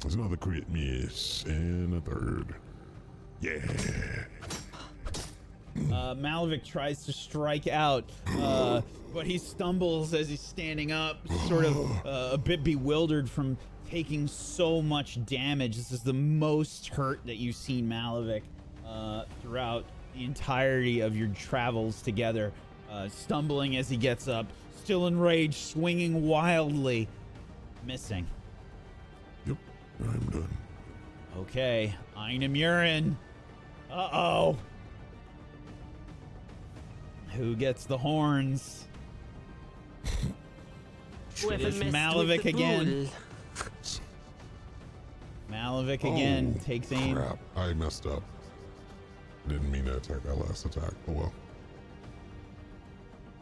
There's another crit miss and a third. Yeah. Malavik tries to strike out, but he stumbles as he's standing up, sort of a bit bewildered from taking so much damage. This is the most hurt that you've seen Malavik throughout the entirety of your travels together. Stumbling as he gets up, still enraged, swinging wildly, missing. Yep, I'm done. Okay, Ainamuren. Uh-oh. Who gets the horns? Whoever It is messed Malavik with the again. bull. Malavik again takes aim. Crap, I messed up. Didn't mean to attack that last attack. Oh well.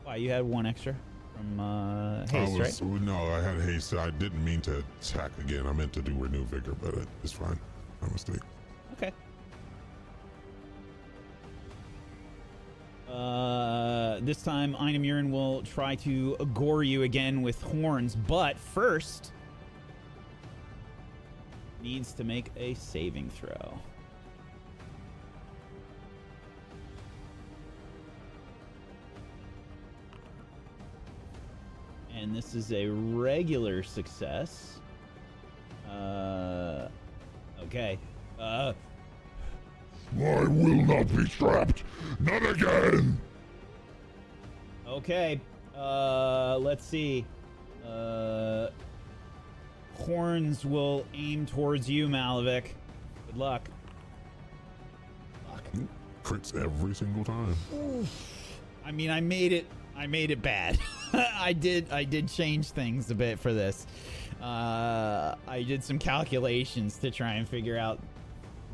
Wow, you had one extra from haste, right? No, I had haste. I didn't mean to attack again. I meant to do renew vigor, but it's fine. My mistake. Okay. This time, Ainamuren will try to gore you again with horns, but first needs to make a saving throw. And this is a regular success. Okay. I will not be trapped. Not again. Okay. Let's see. Horns will aim towards you, Malavik. Good luck. Crits every single time. I mean, I made it bad. I did change things a bit for this. I did some calculations to try and figure out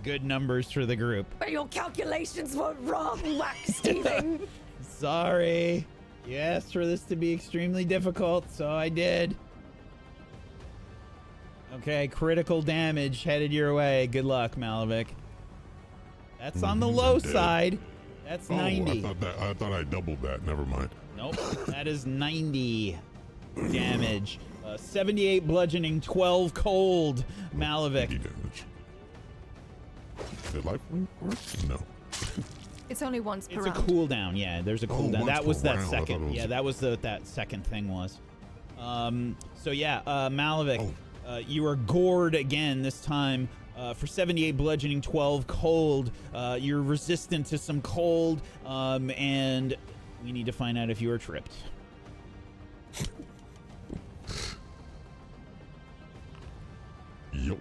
good numbers for the group. But your calculations were wrong, Wacksteven. Sorry. You asked for this to be extremely difficult, so I did. Okay, critical damage headed your way. Good luck, Malavik. That's on the low side. That's 90. I thought I doubled that. Never mind. Nope. That is 90 damage. 78 bludgeoning, 12 cold, Malavik. 80 damage. Did life work? No. It's only once per It's a round. cooldown, yeah. There's a cooldown. once That was per that round. I thought second. it was- Yeah, that was that second thing was. So yeah, Malavik, you are gored again this time. For 78 bludgeoning, 12 cold. You're resistant to some cold, and we need to find out if you are tripped. Yup.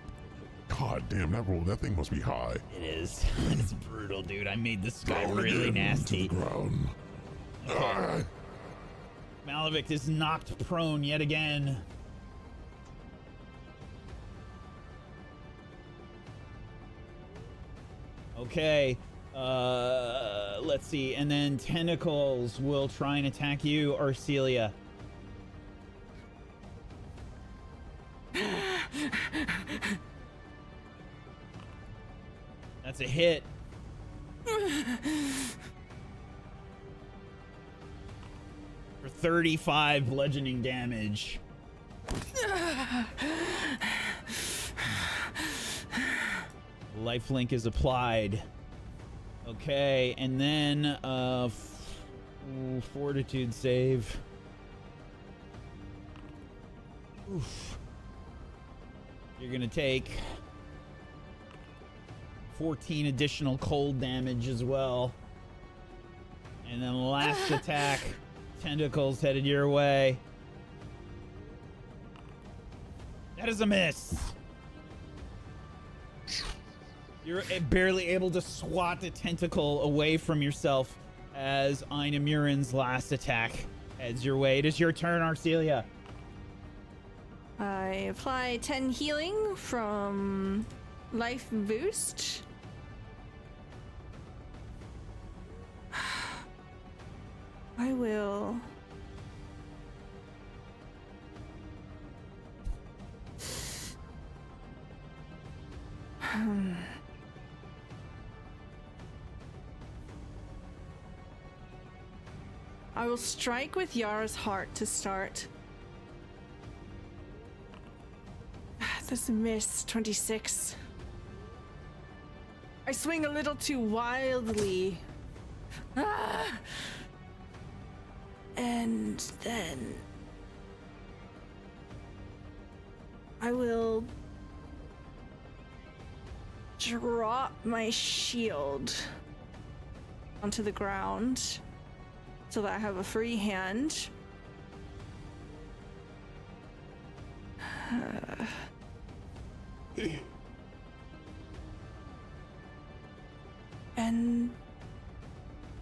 God damn, that thing must be high. It is. It's brutal, dude. I made this guy Down really again nasty. To the ground. Ah. Malavik is knocked prone yet again. Okay. Let's see. And then tentacles will try and attack you, Arcelia. That's a hit. For 35 bludgeoning damage. Lifelink is applied. Okay, and then fortitude save. Oof. You're gonna take 14 additional cold damage as well. And then last attack, tentacles headed your way. That is a miss. You're barely able to swat the tentacle away from yourself as Ainamuren's last attack heads your way. It is your turn, Arcelia. I apply 10 healing from Life Boost. I will. I will strike with Yara's heart to start. This miss, 26. I swing a little too wildly. And then I will drop my shield onto the ground so that I have a free hand. And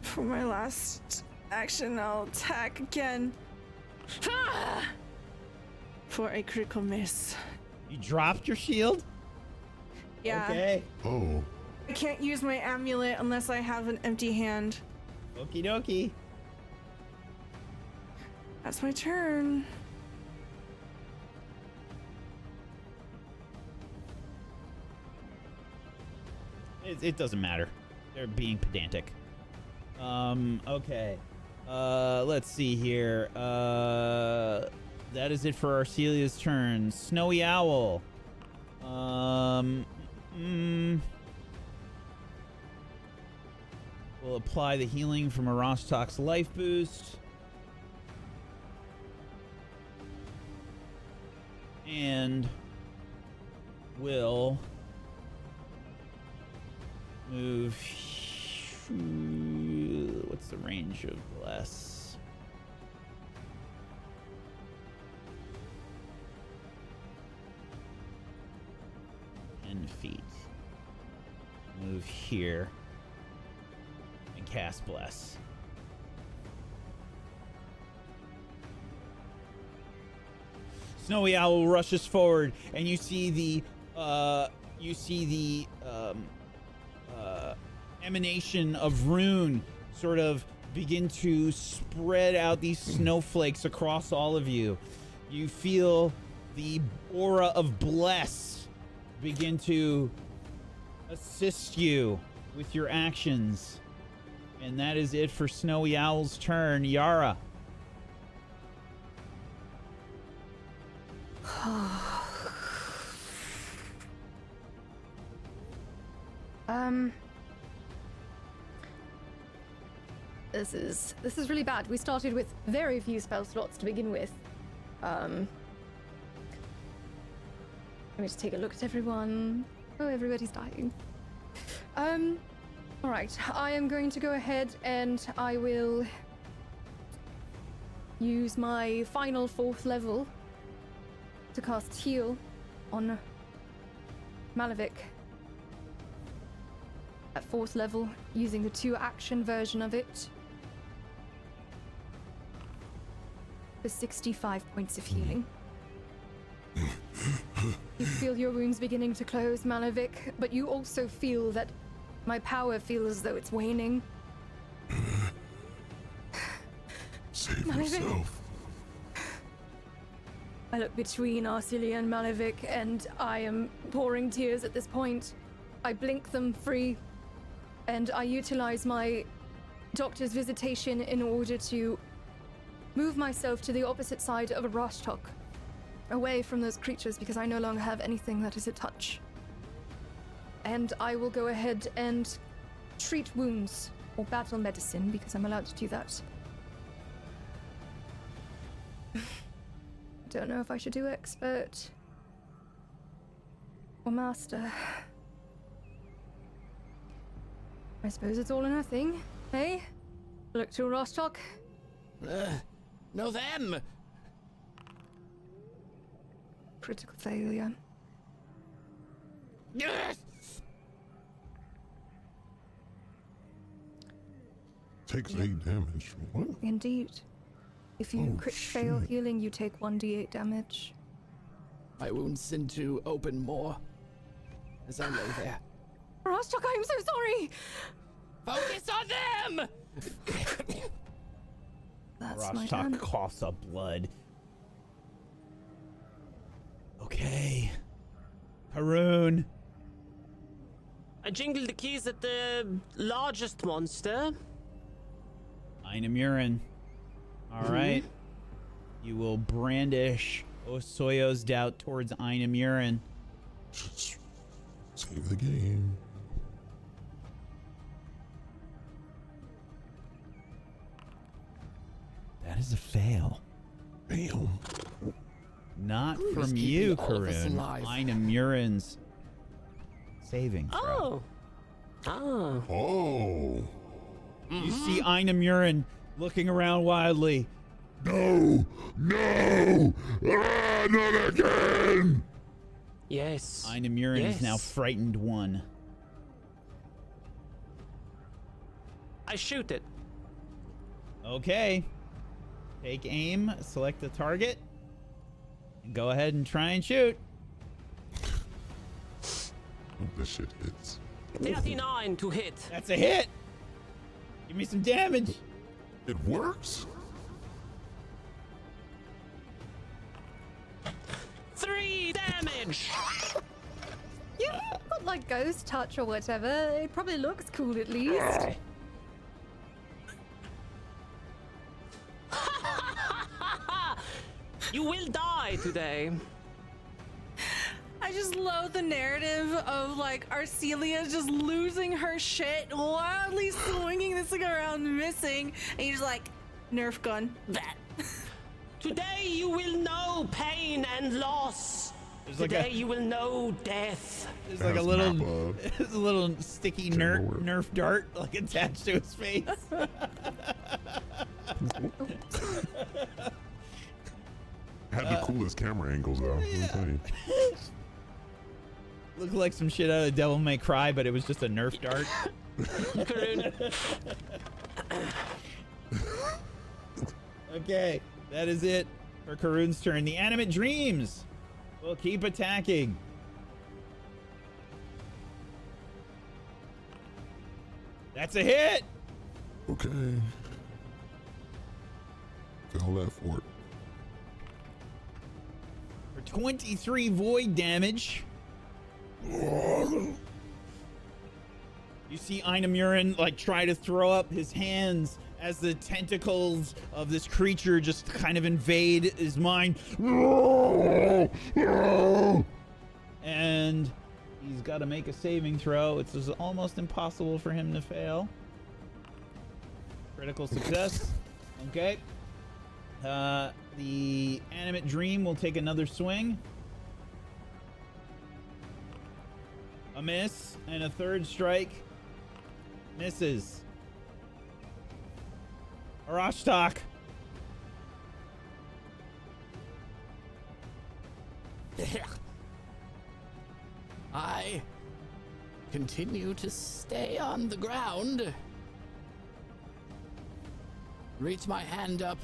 for my last action, I'll attack again. For a critical miss. You dropped your shield? Yeah. Okay. Oh, I can't use my amulet unless I have an empty hand. Okie dokie. That's my turn. It doesn't matter. They're being pedantic. Okay. Let's see here. That is it for Arcelia's turn. Snowy Owl. We'll apply the healing from Arostok's life boost. And will move. What's the range of bless? Feet. Move here and cast bless. Snowy Owl rushes forward, and you see the emanation of rune sort of begin to spread out these snowflakes across all of you. You feel the aura of bless begin to assist you with your actions. And that is it for Snowy Owl's turn. Yara. This is really bad. We started with very few spell slots to begin with. Let me just take a look at everyone. Oh, everybody's dying. Alright, I am going to go ahead and I will use my final 4th level to cast Heal on Malavik at 4th level, using the 2-action version of it for 65 points of healing. You feel your wounds beginning to close, Malavik, but you also feel that my power feels as though it's waning. save Malavik. yourself. I look between Arcelia and Malavik, and I am pouring tears at this point. I blink them free, and I utilize my doctor's visitation in order to move myself to the opposite side of a Rashtok, away from those creatures, because I no longer have anything that is a touch. And I will go ahead and treat wounds, or battle medicine, because I'm allowed to do that. Don't know if I should do expert or master. I suppose it's all or nothing, eh? Look to Rostock. No, them! Critical failure. Takes 8 damage. What? Indeed. If you Oh, crit fail shit. healing, you take 1d8 damage. My wounds seem to open more as I lay there. Rostock, I'm so sorry! Focus on them! That's my turn. Rostock coughs up blood. Okay. Haroon. I jingled the keys at the largest monster. Ainamuren. All right. You will brandish Osoyo's doubt towards Ainamuren. Just save the game. That is a fail. Damn. Not Who is from keeping you, all of us Karun. alive? Ainamuren's saving throw. Oh. Ah. Oh. You see Ainamuren looking around wildly. No! No! Ah, not again! Yes. Ainamuren is now Yes. frightened one. I shoot it. Okay. Take aim, select the target, and go ahead and try and shoot. Hope this shit hits. 39 to hit. That's a hit. Give me some damage. It works? 3 damage. You've got like ghost touch or whatever. It probably looks cool at least. You will die today. I just love the narrative of like Arcelia just losing her shit, wildly swinging this thing around, missing, and you're just like, Nerf gun, that. Today you will know pain and loss. There's like Today a- you will know death. There's like a Has little, Mappa there's a little sticky Timberwolf. Nerf dart like attached to his face. Had the coolest camera angles though. Let me tell you. Looked like some shit out of Devil May Cry, but it was just a Nerf dart. Karun. Okay, that is it for Karun's turn. The Animate Dreams will keep attacking. That's a hit. Okay. Fell that fort. For 23 void damage. You see Ainamuren like try to throw up his hands as the tentacles of this creature just kind of invade his mind. And he's got to make a saving throw. It's just almost impossible for him to fail. Critical success. Okay. The Animate Dream will take another swing. A miss and a third strike. Misses. Arashtak. I continue to stay on the ground. Reach my hand up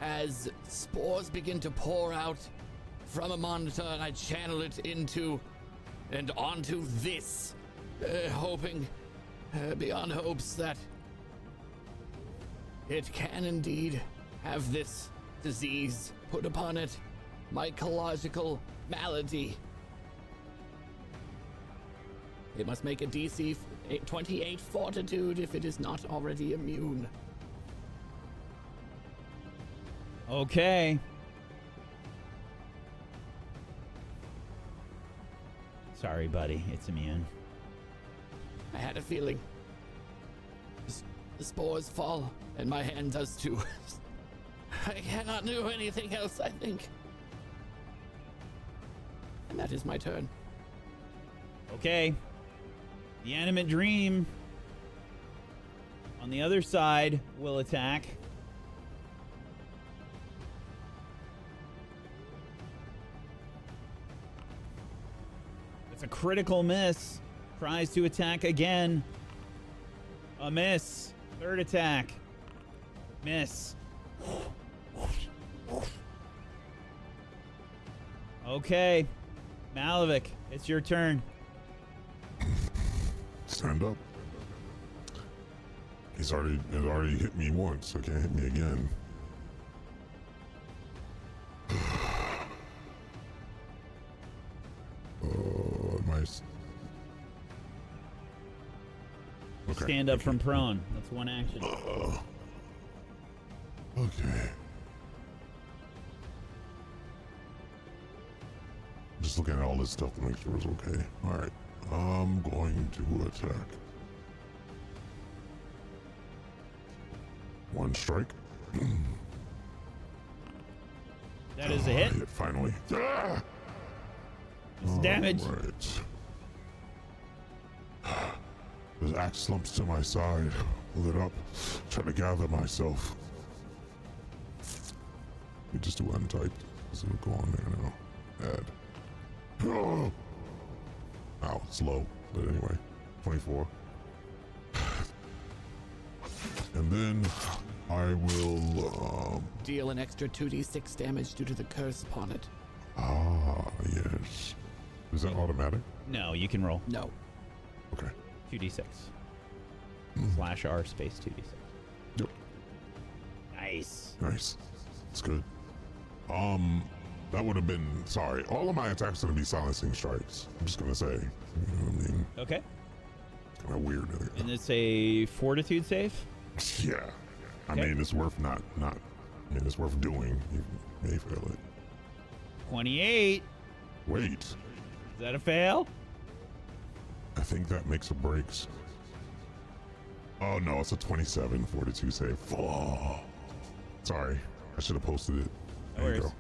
as spores begin to pour out from a monitor, and I channel it into and onto this, hoping beyond hopes that it can indeed have this disease put upon it, mycological malady. It must make a DC 28 fortitude if it is not already immune. Okay. Sorry, buddy. It's immune. I had a feeling. The spores fall, and my hand does too. I cannot do anything else, I think. And that is my turn. Okay. The Animate Dream, on the other side will attack. It's a critical miss. Tries to attack again. A miss. Third attack. Miss. Okay. Malavik, it's your turn. Stand up. It already hit me once, so can't hit me again. Nice. Okay. Stand up from prone. That's one action. Okay. Just looking at all this stuff to make sure it's okay. Alright. I'm going to attack. One strike. That is a hit. Hit finally. Ah! It's damage. Right. The axe slumps to my side. Pull it up. Try to gather myself. Let me just do untyped. So it'll go on there now. Add. Oh! Ow, it's low. But anyway, 24. And then I will, Deal an extra 2d6 damage due to the curse upon it. yes. Is that automatic? No, you can roll. No. Okay. 2d6. Slash R space 2d6. Yep. Nice. Nice. It's good. That would have been, sorry, all of my attacks are going to be silencing strikes. I'm just going to say, you know what I mean? Okay. It's kind of weird. And it's a fortitude save? Yeah. I Okay. mean, it's worth I mean, it's worth doing. You may fail it. 28. Wait. Is that a fail? I think that makes or breaks. Oh, no, it's a 27 fortitude save. Oh. Sorry. I should have posted it. No There you worries. go.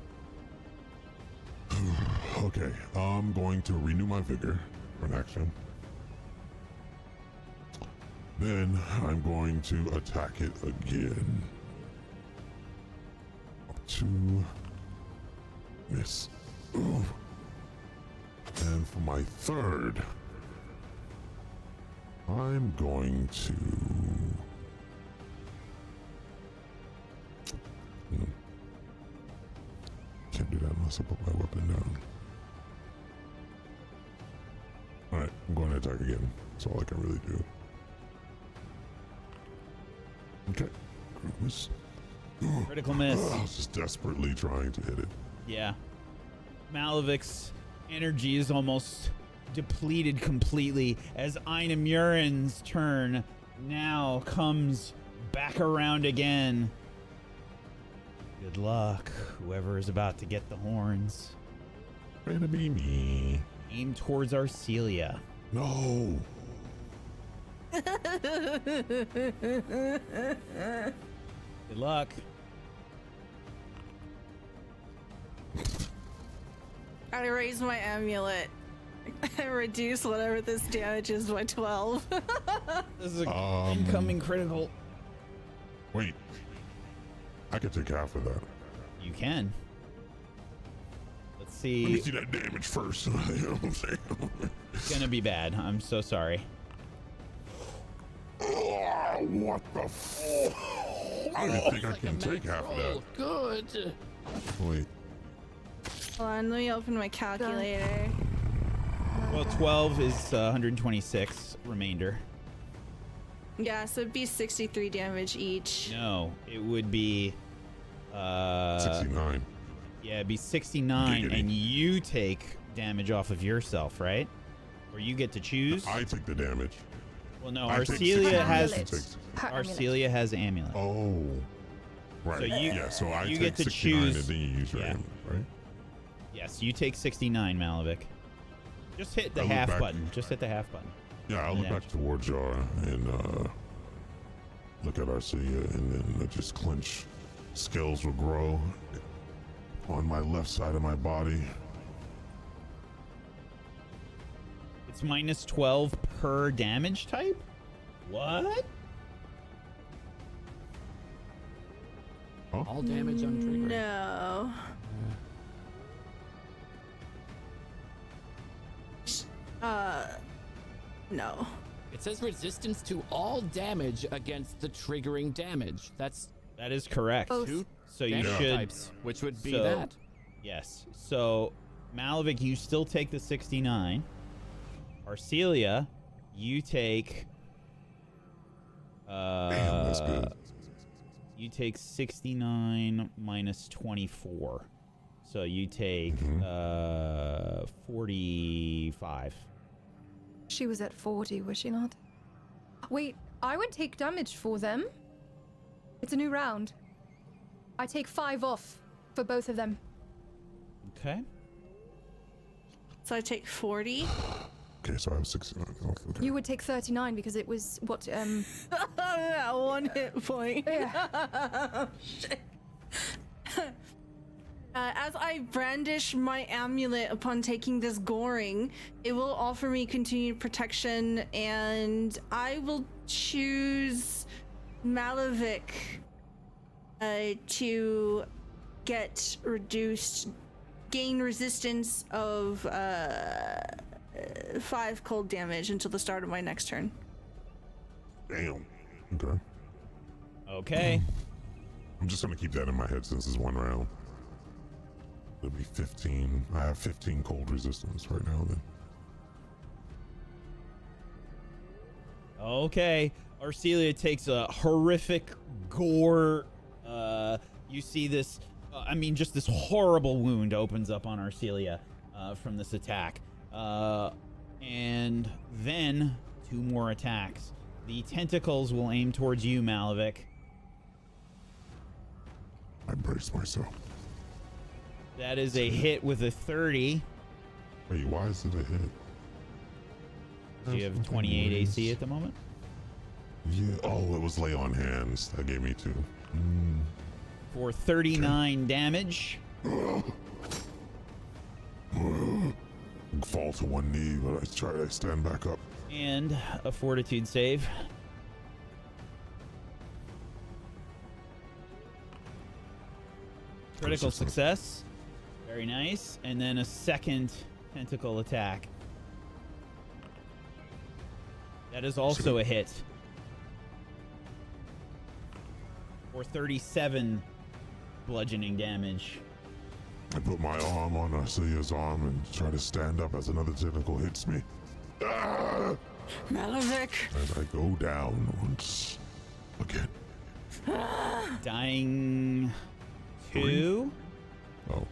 Okay, I'm going to renew my vigor for an action. Then I'm going to attack it again. Up to miss. Ooh. And for my third, I'm going to can't do that unless I put my weapon down. Alright, I'm going to attack again. That's all I can really do. Okay. Critical miss. Critical miss. I was just desperately trying to hit it. Yeah. Malavik's energy is almost depleted completely as Ainamuren's turn now comes back around again. Good luck, whoever is about to get the horns. Gonna be me. Aim towards Arcelia. No. Good luck. I raise my amulet. I reduce whatever this damage is by 12. This is an incoming critical. Wait. I could take half of that. You can. Let's Let me see. see that damage first. You know what I'm saying? It's gonna be bad. I'm so sorry. Oh, what the f... I don't think I can take half of that. Good. Wait. Hold on, let me open my calculator. Well, 12 is 126 remainder. Yeah, so it'd be 63 damage each. No, it would be 69. yeah, it'd be 69 Giggity. and you take damage off of yourself, right? Or you get to choose? I take the damage. Well, no, I take Arcelia 69 has and takes- Arcelia has amulet. Oh. Right. So you- yeah, so I you take get to 69 choose- and then you use your yeah. amulet, right? Yes, you take 69, Malavik. Just hit the I look half back- button. Just hit the half button. Yeah, I'll look Yeah. back towards y'all and look at Arcelia, and then I just clench. Scales will grow on my left side of my body. It's minus 12 per damage type? What? All damage on triggering. No. No. It says resistance to all damage against the triggering damage. That is correct. Both. So you damage should. types, which would be so- that. Yes. So, Malavik, you still take the 69. Arcelia, you take. Damn, that's good. You take 69 minus 24. So you take 45. She was at 40, was she not? Wait, I would take damage for them. It's a new round. I take 5 off for both of them. Okay. So I take 40. Okay, so I have 69. Oh, okay. You would take 39 because it was what That 1 hit point. yeah. Shit. As I brandish my amulet upon taking this goring, it will offer me continued protection, and I will choose Malavik to gain resistance of 5 cold damage until the start of my next turn. Damn. Okay. Okay. I'm just gonna keep that in my head since it's 1 round. It'll be 15. I have 15 cold resistance right now then. Okay. Arcelia takes a horrific gore. You see this, just this horrible wound opens up on Arcelia from this attack. And then 2 more attacks. The tentacles will aim towards you, Malavik. I brace myself. That is a hit with a 30. Wait, why is it a hit? Do you have 28 AC at the moment? Yeah. Oh, it was lay on hands. That gave me 2. For 39 damage. Fall to 1 knee, but I stand back up. And a fortitude save. Critical success. Very nice. And then a second tentacle attack. That is also a hit. For 37 bludgeoning damage. I put my arm on Arcelia's arm and try to stand up as another tentacle hits me. Ah! Malavik! As I go down once again. Dying 2. Oh,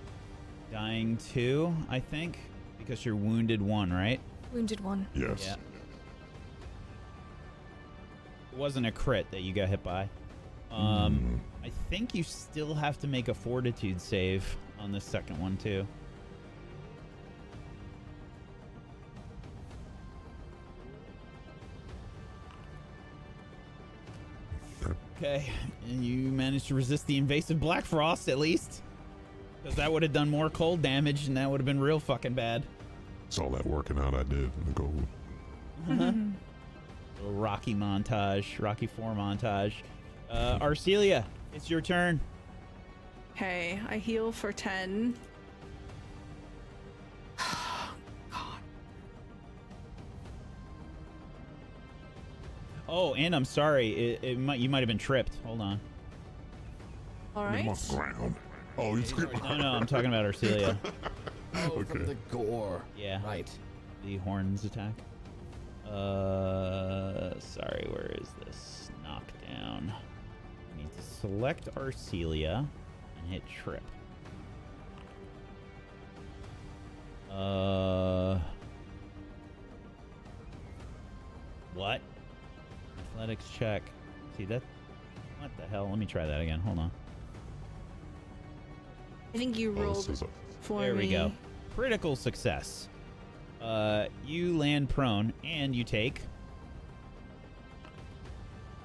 Dying 2, I think. Because you're wounded 1, right? Wounded 1. yes. Yeah. It wasn't a crit that you got hit by. I think you still have to make a fortitude save on the second one too. Okay, and you managed to resist the invasive black frost at least. Because that would have done more cold damage and that would have been real fucking bad. It's all that working out I did in the gold. Little Rocky montage, Rocky 4 montage. Arcelia, it's your turn. Okay, I heal for 10. Oh, and I'm sorry, you might have been tripped. Hold on. All I'm right. on the ground. Oh, you took No, I'm talking about Arcelia. Oh, Okay. from the gore. Yeah. Right. The horns attack. Sorry, where is this? Knockdown. I need to select Arcelia and hit trip. What? Athletics check. See that? What the hell? Let me try that again. Hold on. I think you Oh, rolled this is a, for There me. we go. Critical success. You land prone and you take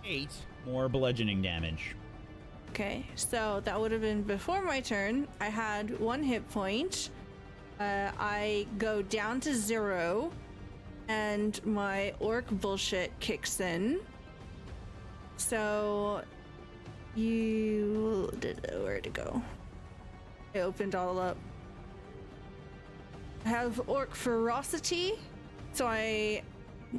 8 more bludgeoning damage. Okay, so that would have been before my turn. I had 1 hit point. I go down to 0, and my orc bullshit kicks in. So Where'd it go? I opened all up. I have orc ferocity, so I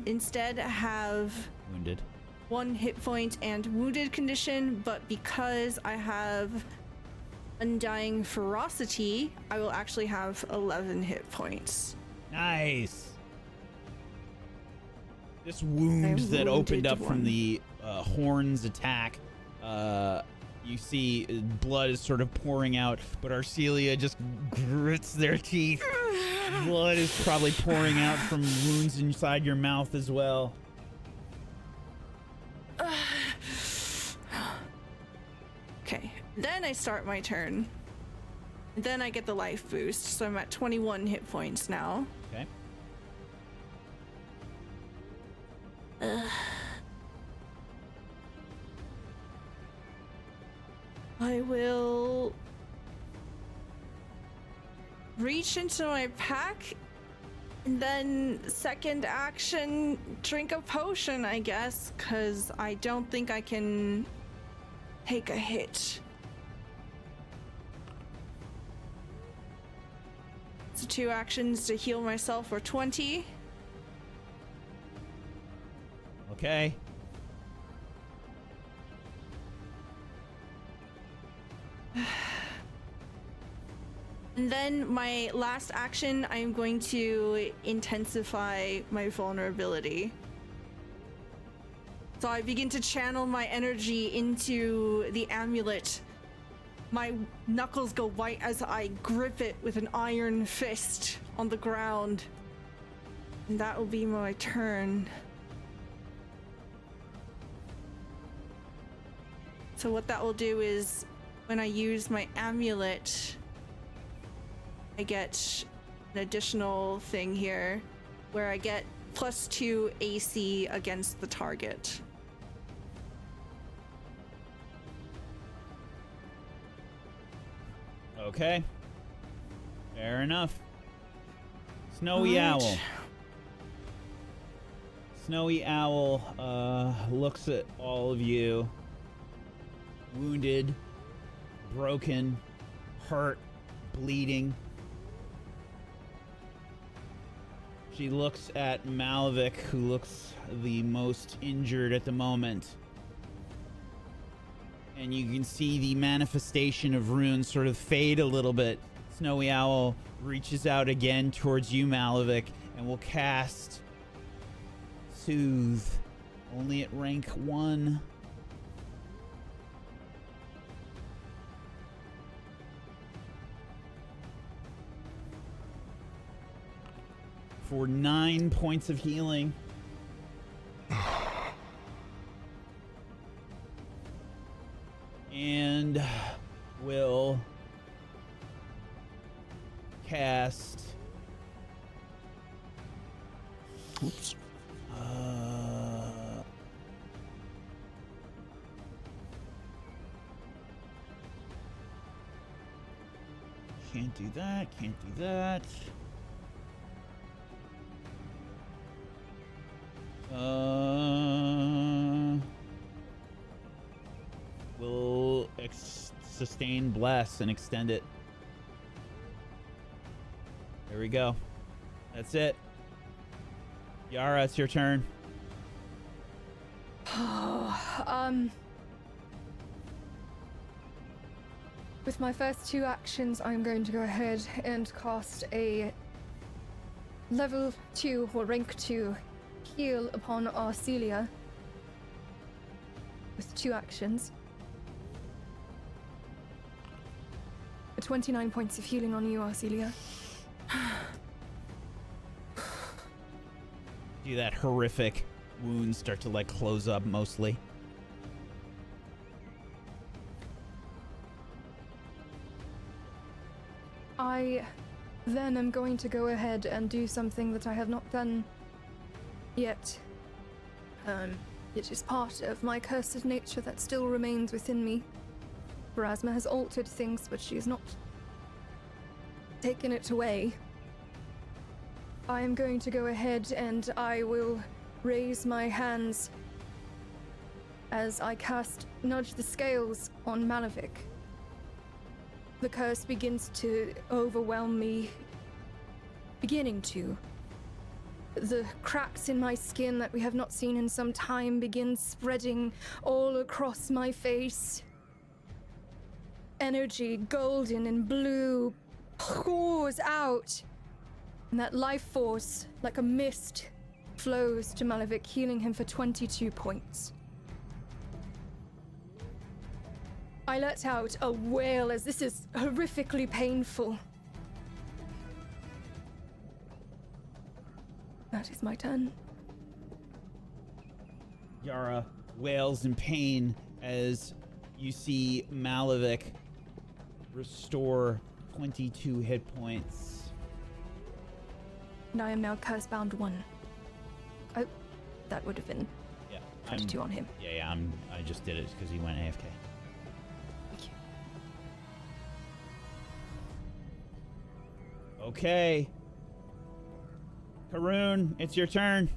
instead have Wounded. 1 hit point and wounded condition, but because I have undying ferocity, I will actually have 11 hit points. Nice. This wound that opened up from the horn's attack, you see blood is sort of pouring out, but Arcelia just grits their teeth. Blood is probably pouring out from wounds inside your mouth as well. Okay, then I start my turn. Then I get the life boost, so I'm at 21 hit points now. Okay. I will reach into my pack and then second action drink a potion, I guess, because I don't think I can take a hit. So 2 actions to heal myself for 20. Okay. And then my last action, I'm going to intensify my vulnerability. So I begin to channel my energy into the amulet. My knuckles go white as I grip it with an iron fist on the ground. And that will be my turn. So what that will do is when I use my amulet, I get an additional thing here where I get +2 AC against the target. Okay. Fair enough. Snowy Alright. Owl. Snowy Owl looks at all of you. Wounded, broken, hurt, bleeding. She looks at Malvik, who looks the most injured at the moment. And you can see the manifestation of runes sort of fade a little bit. Snowy Owl reaches out again towards you, Malvik, and will cast Soothe. Only at rank 1. For 9 points of healing. And will cast. Oops. Can't do that. Can't do that. We'll sustain bless and extend it. There we go. That's it. Yara, it's your turn. With my first 2 actions, I'm going to go ahead and cast a level 2 or rank 2 heal upon Arcelia. With 2 actions. 29 points of healing on you, Arcelia. Do that horrific wounds start to like close up mostly. I then am going to go ahead and do something that I have not done yet. It is part of my cursed nature that still remains within me. Pharasma has altered things, but she has not taken it away. I am going to go ahead and I will raise my hands as I cast Nudge the Scales on Malavik. The curse begins to overwhelm me, beginning to. The cracks in my skin that we have not seen in some time begin spreading all across my face. Energy, golden and blue, pours out, and that life force, like a mist, flows to Malavik, healing him for 22 points. I let out a wail as this is horrifically painful. That is my turn. Yara wails in pain as you see Malavik restore 22 hit points. And I am now curse-bound 1. Oh, that would have been 22 on him. Yeah, I just did it because he went AFK. Thank you. Okay. Karun, it's your turn.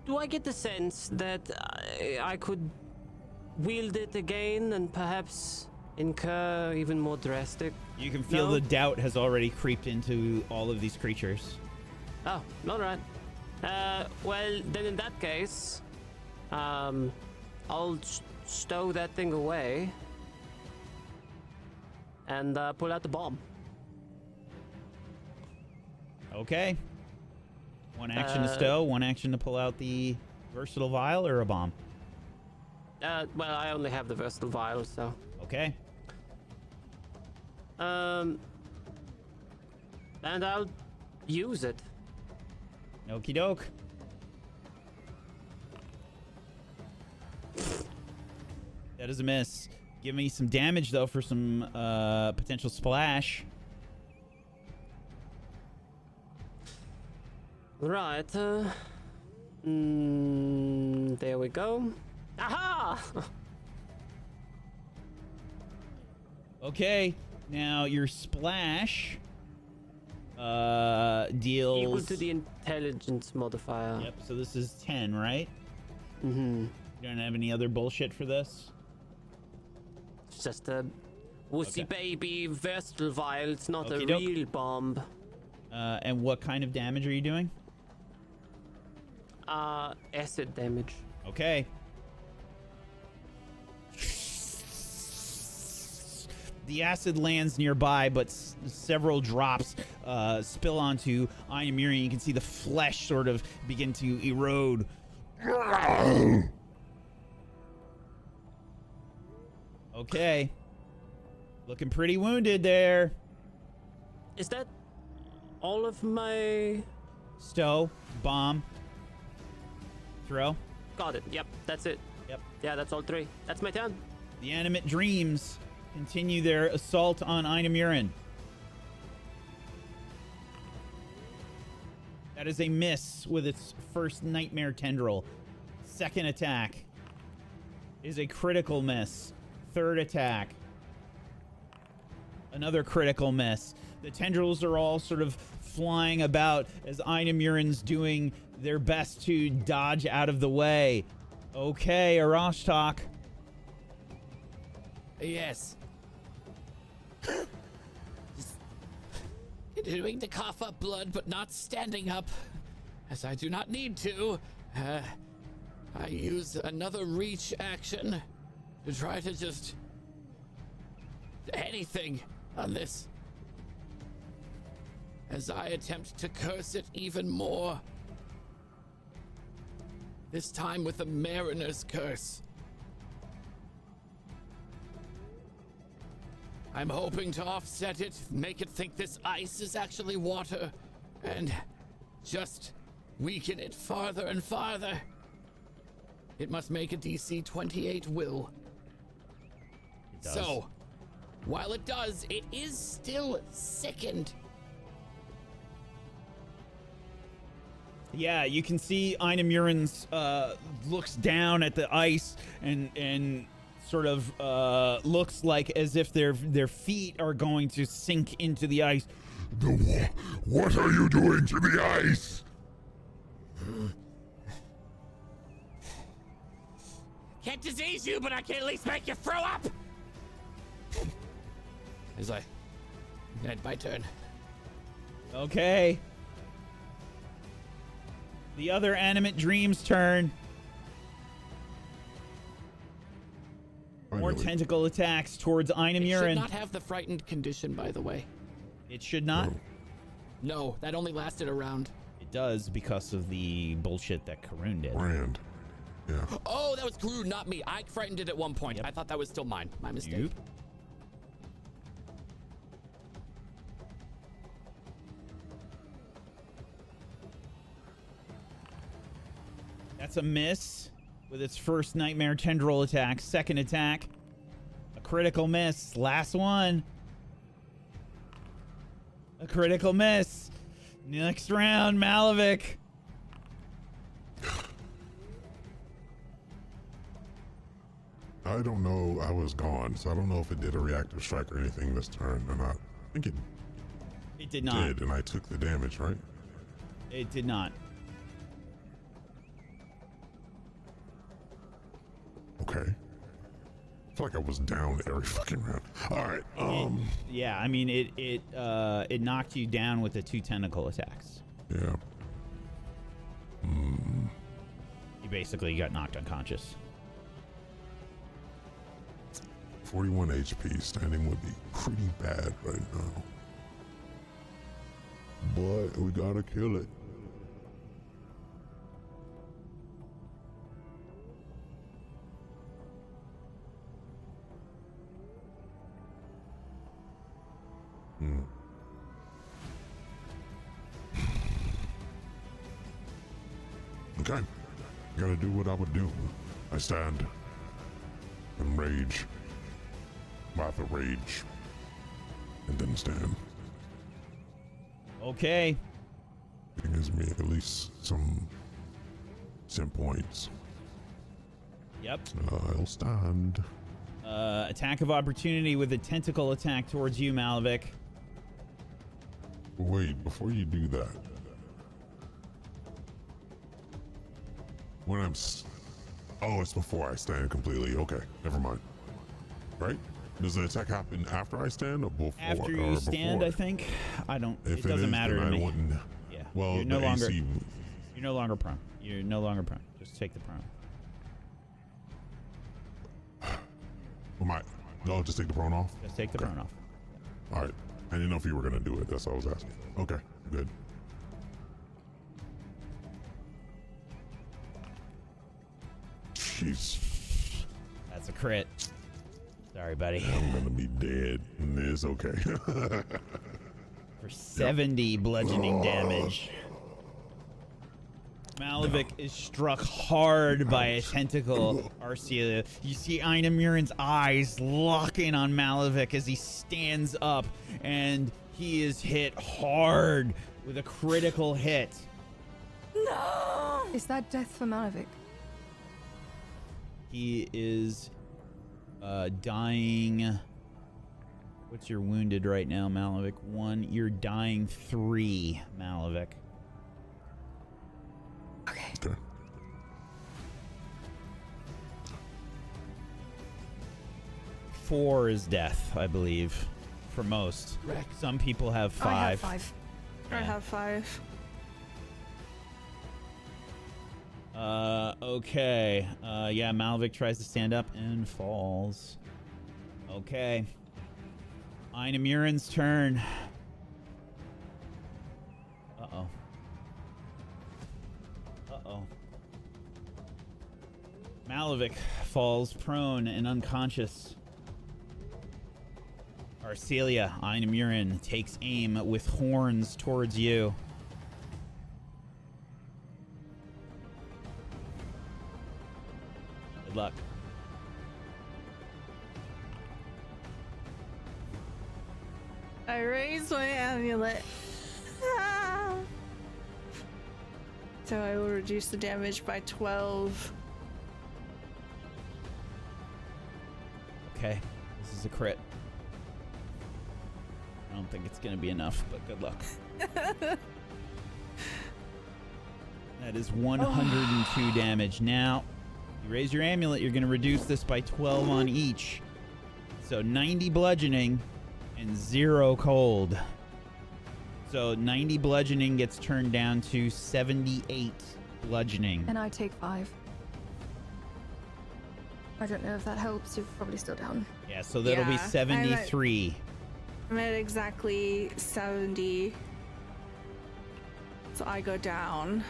Do I get the sense that I could wield it again and perhaps incur even more drastic? You can feel the doubt has already creeped into all of these creatures. Oh, all right. Well, then in that case, I'll stow that thing away and pull out the bomb. Okay. One action to stow, one action to pull out the versatile vial or a bomb. Well, I only have the versatile vial, so. Okay. And I'll use it. Okie doke. That is a miss. Give me some damage though for some potential splash. Right. There we go. Aha! Okay. Now your splash deals equal to the intelligence modifier. Yep, so this is 10, right? Mm-hmm. You don't have any other bullshit for this? It's just a wussy baby versatile vial. It's not Okie a doke. real bomb. And what kind of damage are you doing? Acid damage. Okay. The acid lands nearby, but several drops spill onto Ainamuren. You can see the flesh sort of begin to erode. Okay. Looking pretty wounded there. Is that all of my... Stow, bomb, throw. Got it. Yep, that's it. Yep. Yeah, that's all 3. That's my turn. The animate dreams continue their assault on Ainamuren. That is a miss with its first nightmare tendril. Second attack is a critical miss. Third attack, another critical miss. The tendrils are all sort of flying about as Ainamuren's doing their best to dodge out of the way. Okay, Arashtak. Yes. Continuing to cough up blood, but not standing up, as I do not need to. I use another reach action to try to just anything on this, as I attempt to curse it even more. This time with a Mariner's Curse. I'm hoping to offset it, make it think this ice is actually water, and just weaken it farther and farther. It must make a DC 28 will. It does. So, while it does, it is still sickened. Yeah, you can see Ainamuren's looks down at the ice and sort of looks like as if their feet are going to sink into the ice. What are you doing to the ice? can't disease you, but I can at least make you throw up. As I end my turn. Okay. The other animate dream's turn. More Finally. tentacle attacks towards It should Ainamuren. not have the frightened condition, by the way. It should not. Oh. No, that only lasted a round. It does because of the bullshit that Karun did. Rand. Yeah. Oh, that was Karun, not me. I frightened it at one point. Yep. I thought that was still mine. My mistake. Yep. That's a miss with its first nightmare tendril attack. Second attack, a critical miss. Last one, a critical miss. Next round, Malavik. I don't know. I was gone, so I don't know if it did a reactive strike or anything this turn or not. I think it It did not. did, and I took the damage, right? It did not. Okay. I feel like I was down every fucking round. All right. Yeah, I mean it knocked you down with the 2 tentacle attacks. Yeah. You basically got knocked unconscious. 41 HP. Standing would be pretty bad right now. But we gotta kill it. Okay. Gotta do what I would do. I stand and rage. Martha rage. And then stand. Okay. It gives me at least some points. Yep. I'll stand. Attack of opportunity with a tentacle attack towards you, Malavik. Wait, before you do that. When oh, it's before I stand completely. Okay, never mind. Right? Does the attack happen after I stand or before? After or you stand, before? I think. I don't. If It doesn't is, matter then to I me. wouldn't. Yeah. Well, you're no the longer. AC. You're no longer prone. You're no longer prone. Just take the prone. No, just take the prone off. Just take the Okay. prone off. All right. I didn't know if you were gonna do it. That's what I was asking. Okay, good. Jeez, That's a crit. Sorry, buddy. I'm gonna be dead. It's okay. For 70 bludgeoning damage. Malavik is struck hard by a tentacle, Arcelia. You see Ainamuren's eyes lock in on Malavik as he stands up, and he is hit hard with a critical hit. No! Is that death for Malavik? He is dying. What's your wounded right now, Malavik? 1. You're dying 3, Malavik. Okay. Okay. Four is death, I believe, for most. Some people have 5. I have 5. I have 5. Okay. Yeah, Malavik tries to stand up and falls. Okay. Ainamuren's turn. Uh-oh. Uh-oh. Malavik falls prone and unconscious. Arcelia, Ainamuren takes aim with horns towards you. Good luck. I raise my amulet. Ah. So I will reduce the damage by 12. Okay, this is a crit. I don't think it's gonna be enough, but good luck. That is 102 damage. Now, You raise your amulet, you're going to reduce this by 12 on each. So 90 bludgeoning and 0 cold. So 90 bludgeoning gets turned down to 78 bludgeoning. And I take 5. I don't know if that helps. You're probably still down. Yeah, so that'll be Yeah, 73. I'm at exactly 70. So I go down.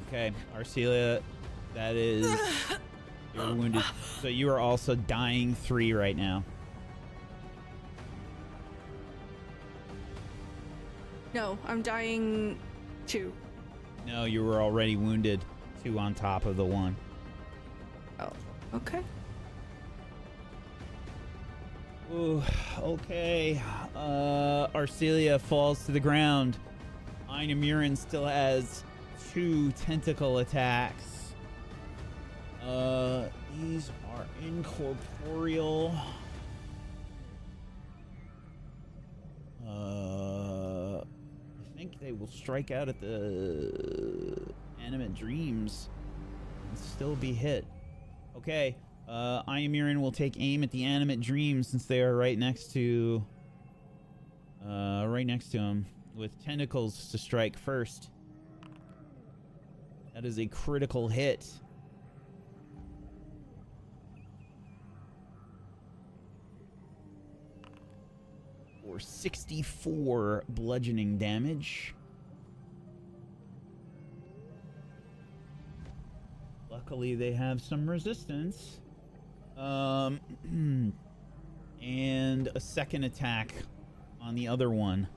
Okay, Arcelia, that is... You're wounded. So you are also dying 3 right now. No, I'm dying 2. No, you were already wounded. 2 on top of the 1. Oh, okay. Ooh, okay. Arcelia falls to the ground. Ainamuren still has 2 tentacle attacks. These are incorporeal. I think they will strike out at the animate dreams and still be hit. Okay, Ainamuren will take aim at the animate dreams since they are right next to him with tentacles to strike first. That is a critical hit. For 64 bludgeoning damage. Luckily, they have some resistance. And a second attack on the other one.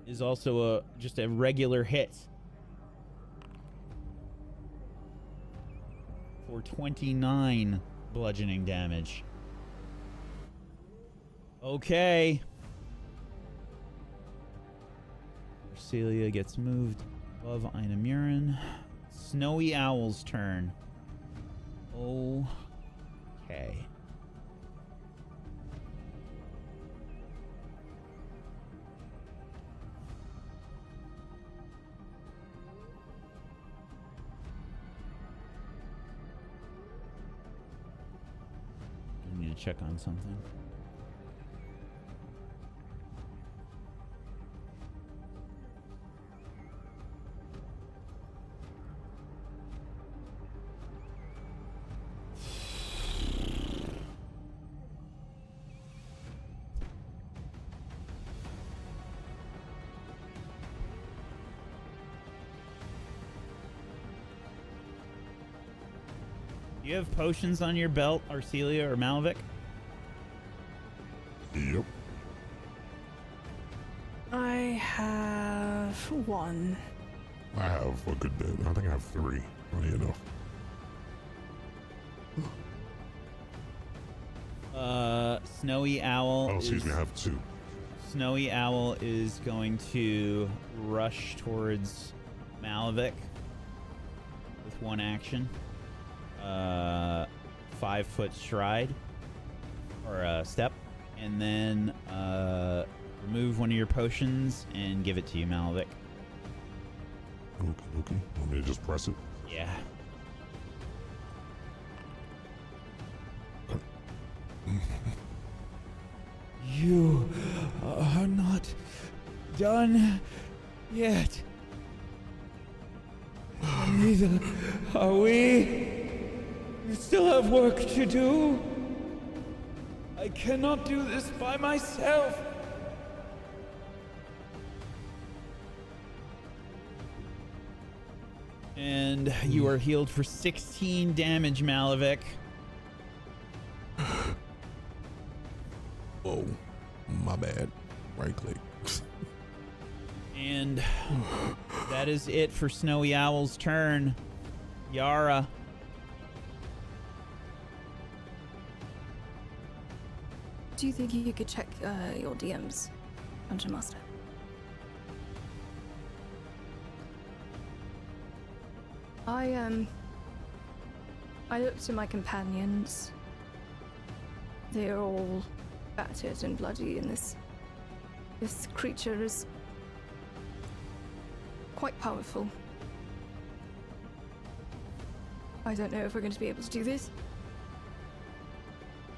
Is also just a regular hit. For 29 bludgeoning damage. Okay. Celia gets moved above Ainamuren. Snowy Owl's turn. Okay. I need to check on something. Do you have potions on your belt, Arcelia or Malvik? Yep. I have 1. I have a good bit. I think I have 3. Funny enough. Snowy Owl. Oh, excuse me. I have 2. Snowy Owl is going to rush towards Malvik with 1 action. 5-foot stride or step, and then remove one of your potions and give it to you, Malvik. Okay. Want me to just press it? Yeah. You are not done yet. Neither are we. We still have work to do. I cannot do this by myself. And you are healed for 16 damage, Malvik. Oh, my bad. Right click. And that is it for Snowy Owl's turn. Yara. Do you think you could check your DMs, Dungeon Master? I looked at my companions. They are all battered and bloody in this This creature is quite powerful. I don't know if we're going to be able to do this.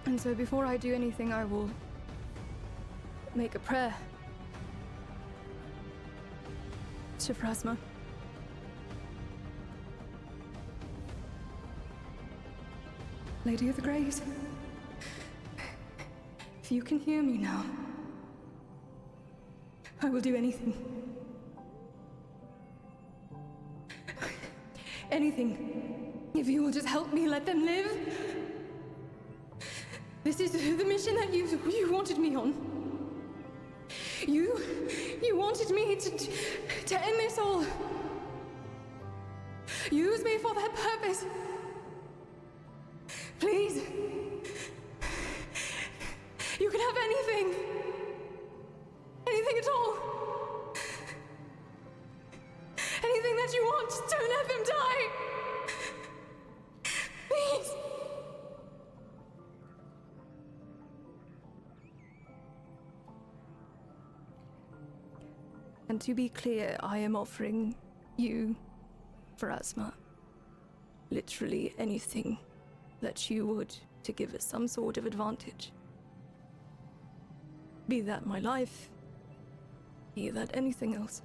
And so before I do anything, I will make a prayer to Phrasma. Lady of the Graves, if you can hear me now, I will do anything. Anything. If you will just help me let them live. This is the mission that you wanted me on. You wanted me to end this all. Use me for that purpose. Please. You can have anything. Anything at all. Anything that you want. Don't let them die. Please. And to be clear, I am offering you, Phrasma, literally anything that you would to give us some sort of advantage. Be that my life, be that anything else.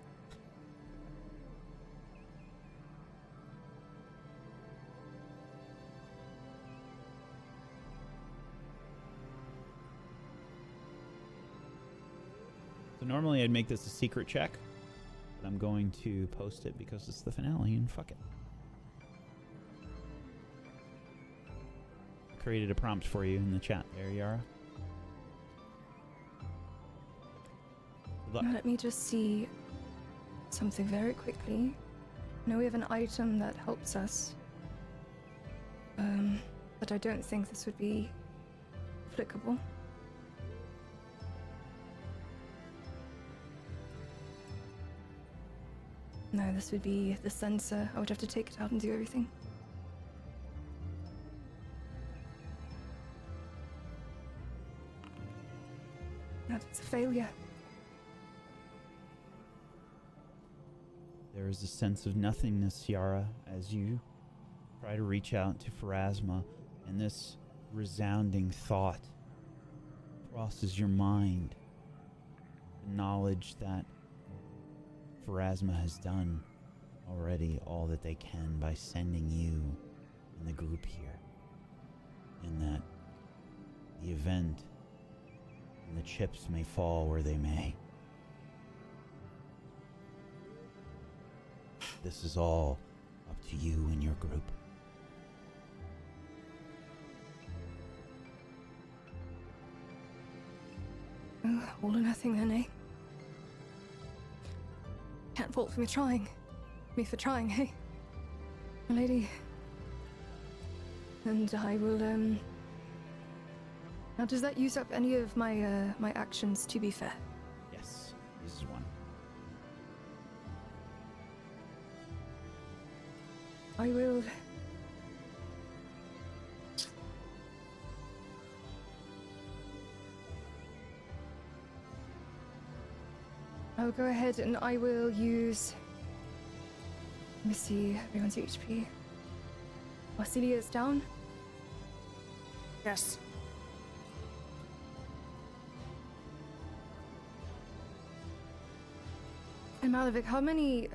So normally I'd make this a secret check, but I'm going to post it because it's the finale and fuck it. Created a prompt for you in the chat there, Yara. Good luck. Now let me just see something very quickly. I know we have an item that helps us, but I don't think this would be applicable. No, this would be the sensor. I would have to take it out and do everything. That's a failure. There is a sense of nothingness, Yara, as you try to reach out to Phrasma, and this resounding thought crosses your mind. The knowledge that Phrasma has done already all that they can by sending you and the group here, and that the event and the chips may fall where they may. This is all up to you and your group. All or nothing then, eh? Can't fault for me trying. Me for trying, hey? My lady. And I will, Now, does that use up any of my, my actions, to be fair? Yes, this is one. I will... I'll go ahead and I will use... Let me see, everyone's HP. Wasilia's down? Yes. And Malavik, how many,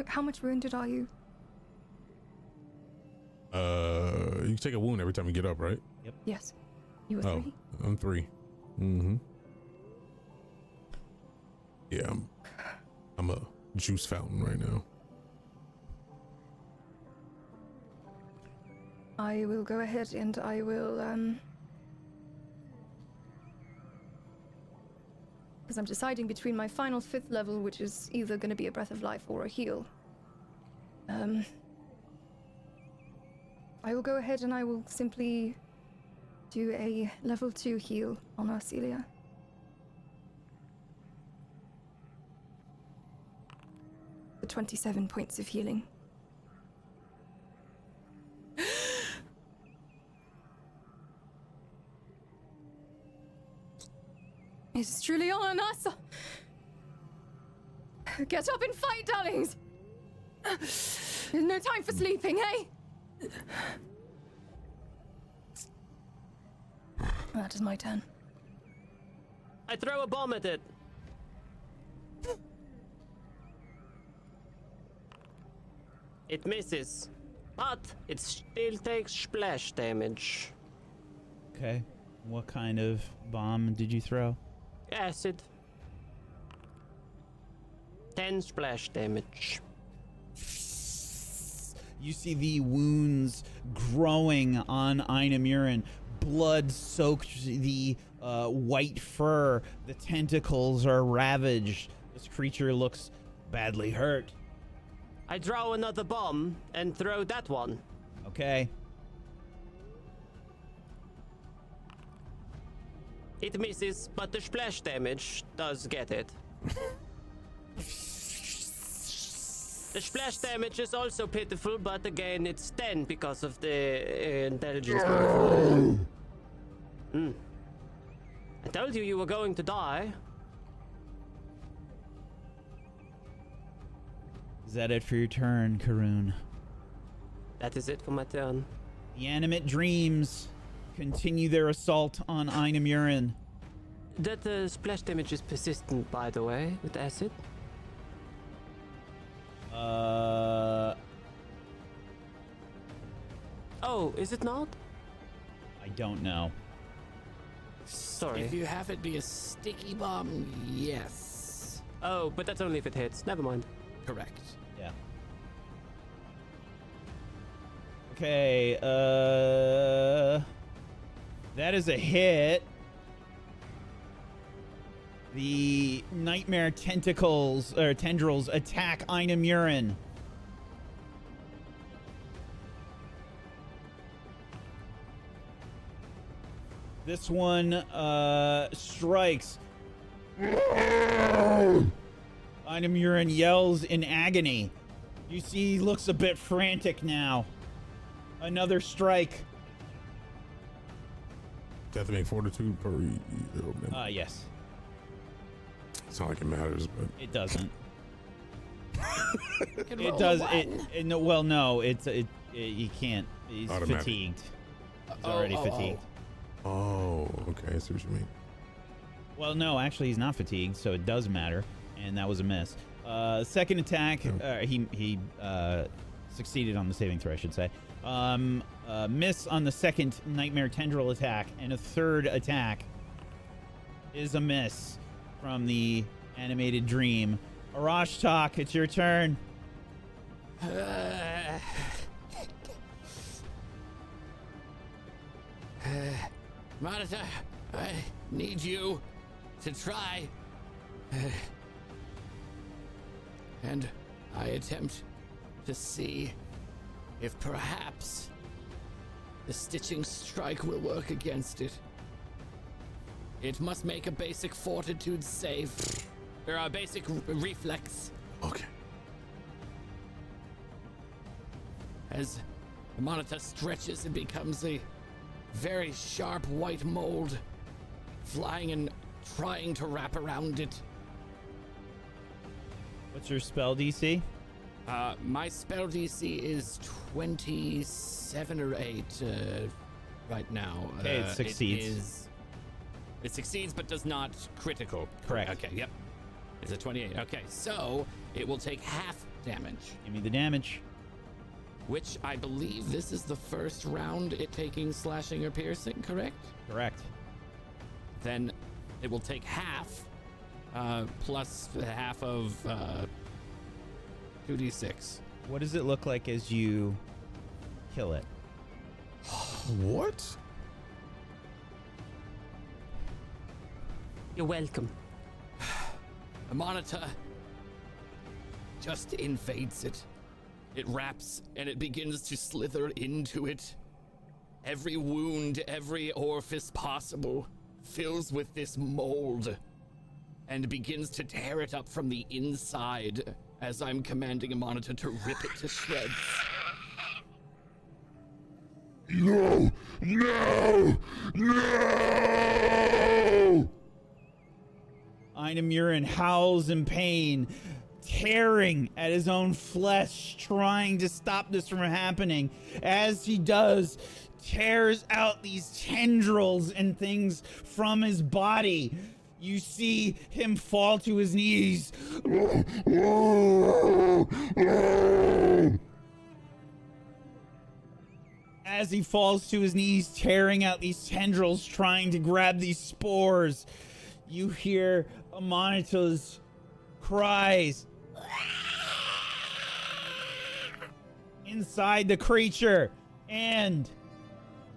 how much wounded are you? You can take a wound every time you get up, right? Yes. You were 3? I'm 3. Mm-hmm. Yeah, I'm a juice fountain right now. I will go ahead and I will, because I'm deciding between my final 5th level, which is either going to be a Breath of Life or a heal. I will go ahead and I will simply do a level 2 heal on Arcelia. The 27 points of healing. It is truly all on us. Get up and fight, darlings. There's no time for sleeping, eh? That is my turn. I throw a bomb at it. It misses, but it still takes splash damage. Okay. What kind of bomb did you throw? Acid. 10 splash damage. You see the wounds growing on Ainamuren. Blood soaked the white fur. The tentacles are ravaged. This creature looks badly hurt. I draw another bomb and throw that one. Okay. It misses, but the splash damage does get it. The splash damage is also pitiful, but again, it's 10 because of the intelligence. I told you were going to die. Is that it for your turn, Karun? That is it for my turn. The animate dreams continue their assault on Ainamuren. That splash damage is persistent, by the way, with acid. Oh, is it not? I don't know. Sorry. If you have it be a sticky bomb, yes. Oh, but that's only if it hits. Never mind. Correct. Yeah. Okay, that is a hit. The nightmare tentacles or tendrils attack Ainamuren. This one strikes. Ainamuren yells in agony. You see he looks a bit frantic now. Another strike. Do you have to make fortitude per? Yes. It's not like it matters, but It doesn't. You can It roll does. a one. It no. Well, no. You can't. He's Automatic. fatigued. He's already fatigued. oh, okay, I see what you mean. Well, no. Actually, he's not fatigued, so it does matter. And that was a miss. Second attack. He succeeded on the saving throw, I should say. Miss on the second nightmare tendril attack, and a third attack is a miss from the animated dream. Arashtak, it's your turn. Monitor, I need you to try. And I attempt to see if perhaps the stitching strike will work against it. It must make a basic fortitude save. Or a basic reflex. Okay. As the monitor stretches, it becomes a very sharp white mold, flying and trying to wrap around it. What's your spell DC? My spell DC is 27 or 8 right now. Okay, it succeeds. It succeeds but does not critical. Correct. Okay, yep. It's a 28. Okay, so it will take half damage, Give me the damage. which I believe this is the first round it taking slashing or piercing, correct? Correct. Then it will take half plus half of 2d6. What does it look like as you kill it? What? You're welcome. The monitor just invades it. It wraps and it begins to slither into it. Every wound, every orifice possible fills with this mold and begins to tear it up from the inside as I'm commanding a monitor to rip it to shreds. No! No! No! Ainamuren howls in pain, tearing at his own flesh, trying to stop this from happening. As he does, tears out these tendrils and things from his body. You see him fall to his knees. As he falls to his knees, tearing out these tendrils, trying to grab these spores, you hear Amonito's cries inside the creature, and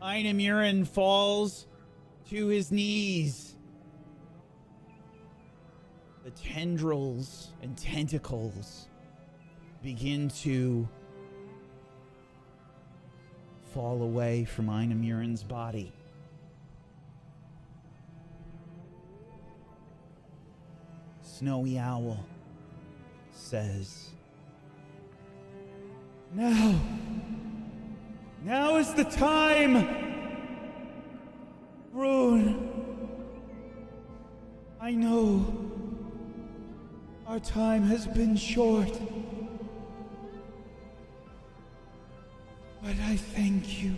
Ainamuren falls to his knees. The tendrils and tentacles begin to fall away from Ainamuren's body. Snowy Owl says, Now is the time! Rune, I know our time has been short, but I thank you.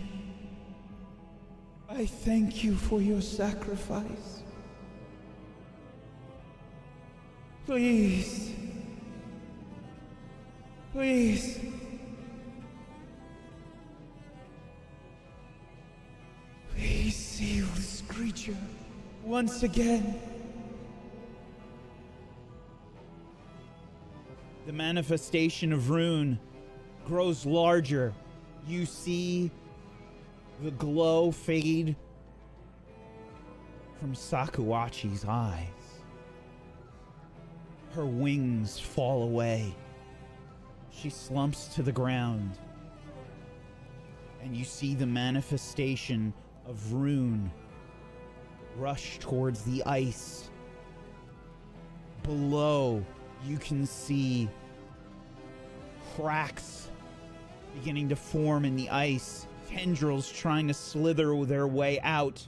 I thank you for your sacrifice. Please, please, please seal this creature once again. The manifestation of Rune grows larger. You see the glow fade from Sakuachi's eyes. Her wings fall away. She slumps to the ground. And you see the manifestation of Rune rush towards the ice. Below, you can see cracks beginning to form in the ice. Tendrils trying to slither their way out.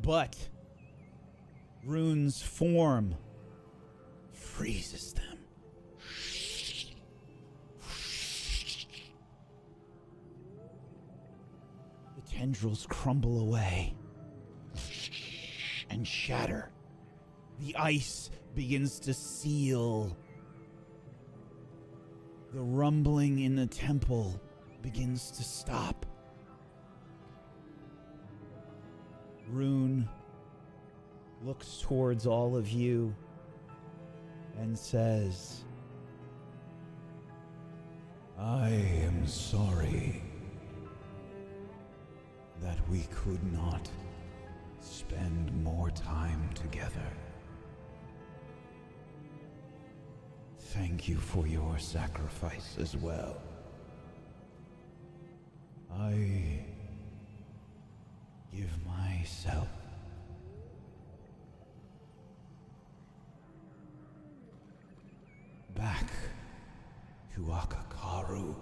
But Rune's form freezes them. The tendrils crumble away and shatter. The ice begins to seal. The rumbling in the temple begins to stop. Rune looks towards all of you and says, I am sorry that we could not spend more time together. Thank you for your sacrifice as well. I give myself back to Akakaru.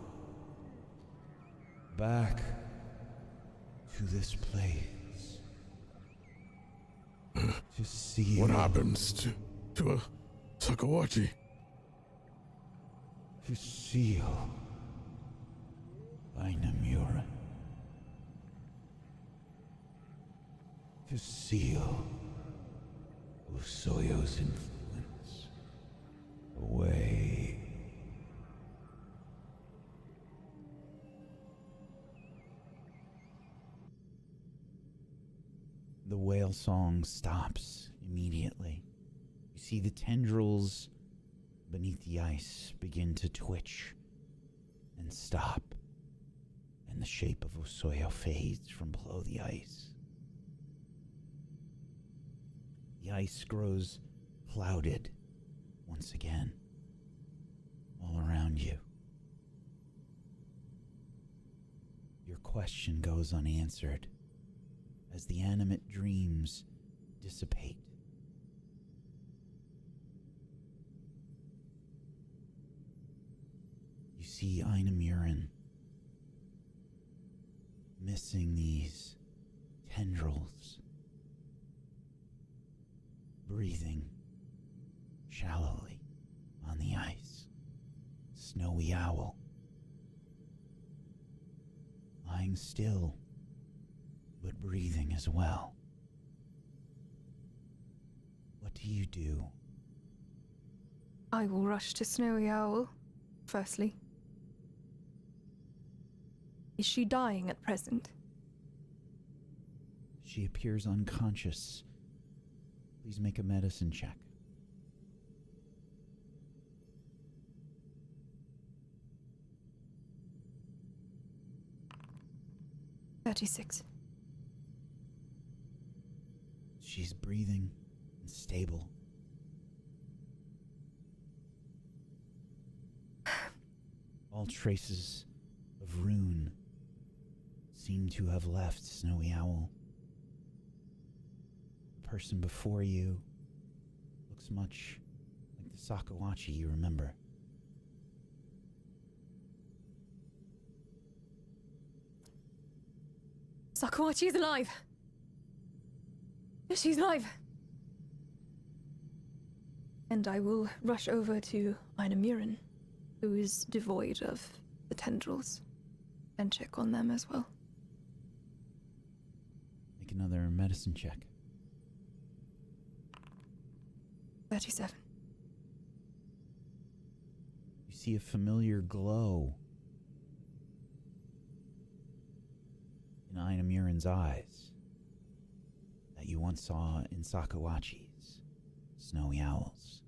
Back to this place. To see What happens to a Sakawachi? To seal Ainamuren. To seal Osoyo's influence away. The whale song stops immediately. You see the tendrils beneath the ice begin to twitch and stop, and the shape of Osoyo fades from below the ice. The ice grows clouded once again all around you. Your question goes unanswered as the animate dreams dissipate. You see Ainamuren missing these tendrils. breathing shallowly on the ice. Snowy owl. Lying still, but breathing as well. What do you do? I will rush to Snowy Owl, firstly. Is she dying at present? She appears unconscious. Please make a medicine check. "36. She's breathing and stable. All traces of rune seem to have left Snowy Owl. The person before you looks much like the Sakawachi you remember. Sakawachi is alive! She's alive! And I will rush over to Ainamuren, who is devoid of the tendrils, and check on them as well. Make another medicine check. 37. You see a familiar glow in Ainamuren's eyes that you once saw in Sakawachi's Snowy Owls.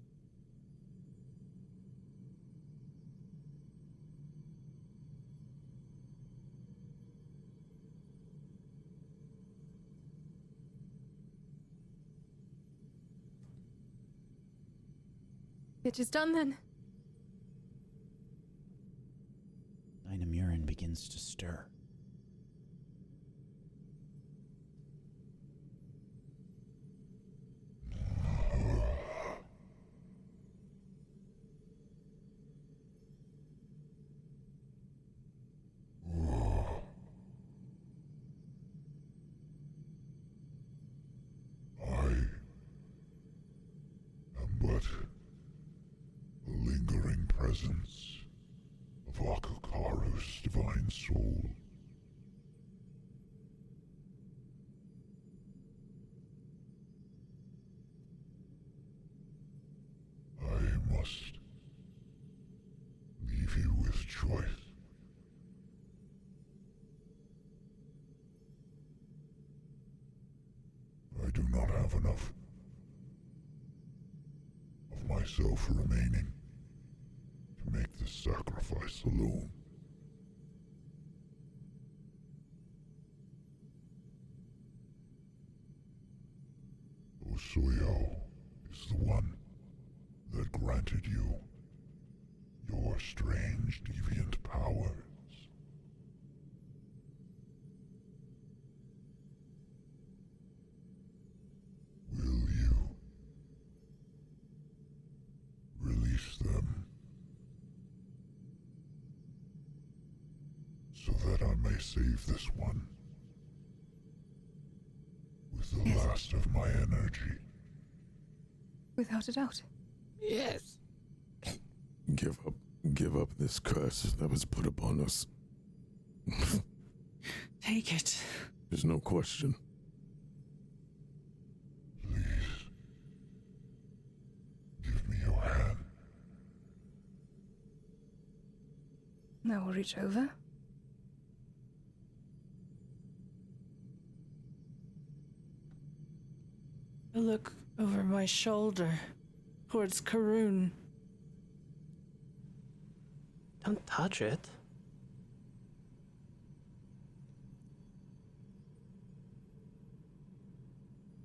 It is done then. Ainamuren begins to stir. But the lingering presence of Akakaru's divine soul. I must leave you with choice. I do not have enough of myself remaining to make this sacrifice alone. Osoyo is the one that granted you your strange deviant powers. Will you release them so that I may save this one with the last of my energy? Without a doubt. Yes. Give up this curse that was put upon us. Take it. There's no question. Please, give me your hand. I will reach over. I look over my shoulder towards Karun. Don't touch it.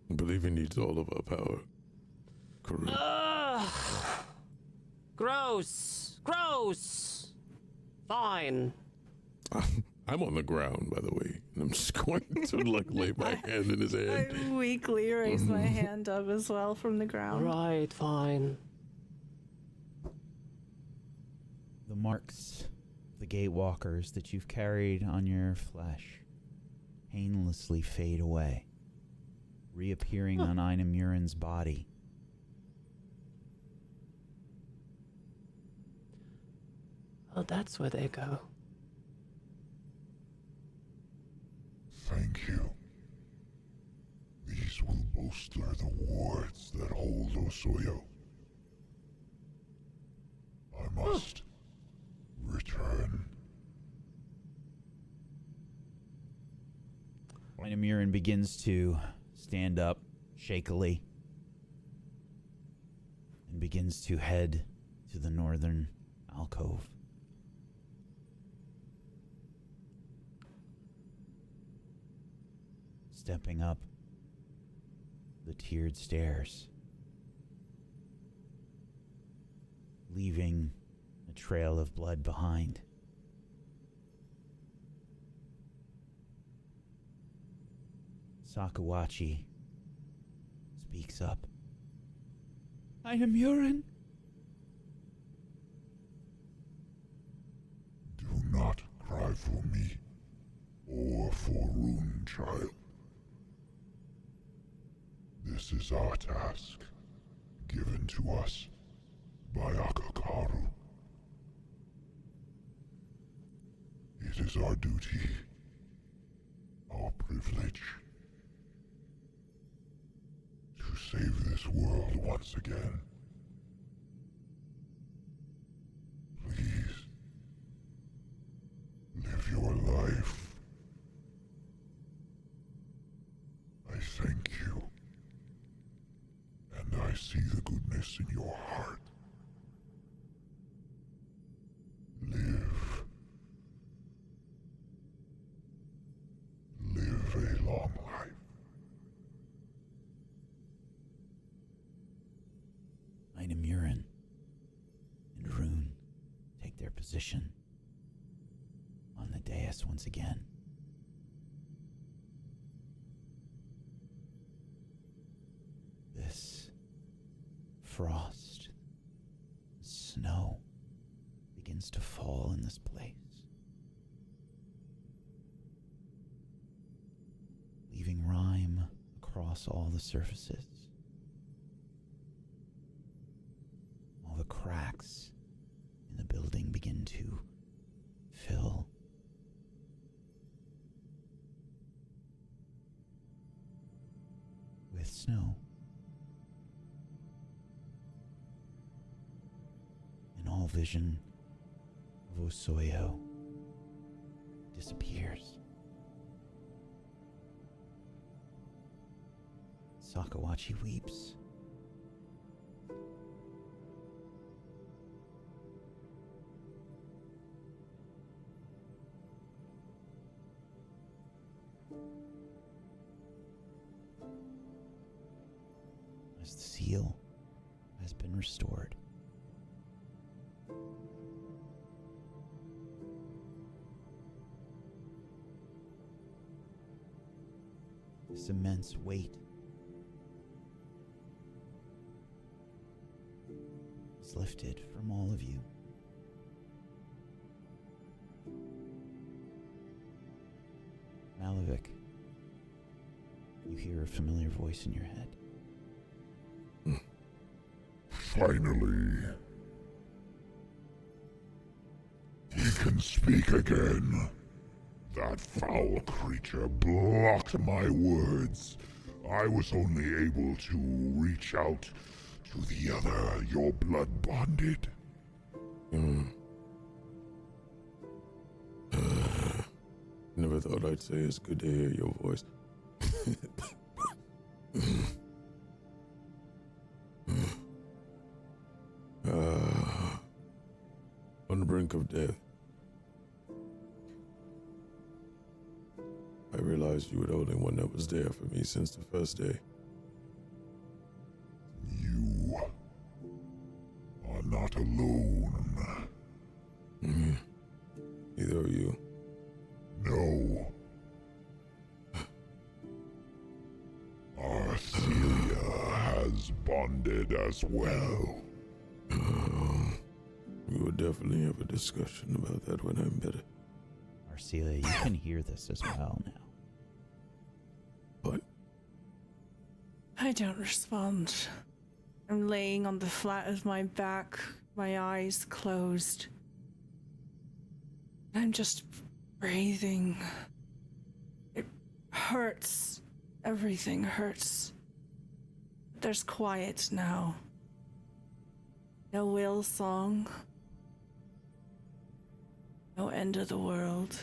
I believe he needs all of our power. Correct. Ugh! Gross! Gross! Fine. I'm on the ground, by the way, and I'm just going to lay my hand in his hand. I weakly raise my hand up as well from the ground. Alright, fine. The marks of the Gatewalkers that you've carried on your flesh painlessly fade away, reappearing on Ainamuren's body Oh, that's where they go. Thank you. These will bolster the wards that hold Osoyo. I must return. Ainamuren begins to stand up shakily and begins to head to the northern alcove. Stepping up the tiered stairs, leaving a trail of blood behind. Sakawachi speaks up. Ainamuren? Do not cry for me, or for Rune Child. This is our task, given to us by Akakaru. It is our duty, our privilege, to save this world once again. Please, live your life. I thank you. And I see the goodness in your heart. Live. Live a long life. Ainamuren and Rune take their position on the dais once again. This frost, snow begins to fall in this place, leaving rime across all the surfaces. All the cracks in the building begin to fill. With snow. And all vision of Osoyo disappears. Sakawachi weeps. As the seal has been restored. This immense weight is lifted from all of you. Malavik, you hear a familiar voice in your head. Finally. He can speak again. That foul creature blocked my words. I was only able to reach out to the other, your blood bonded. Never thought I'd say it's good to hear your voice. On the brink of death, I realized you were the only one that was there for me since the first day. You are not alone. Neither are you. No. Arcelia has bonded as well. We will definitely have a discussion about that when I'm better. Arcelia, you can hear this as well now. But I don't respond. I'm laying on the flat of my back, my eyes closed. I'm just breathing. It hurts. Everything hurts. There's quiet now. No whale song. No end of the world.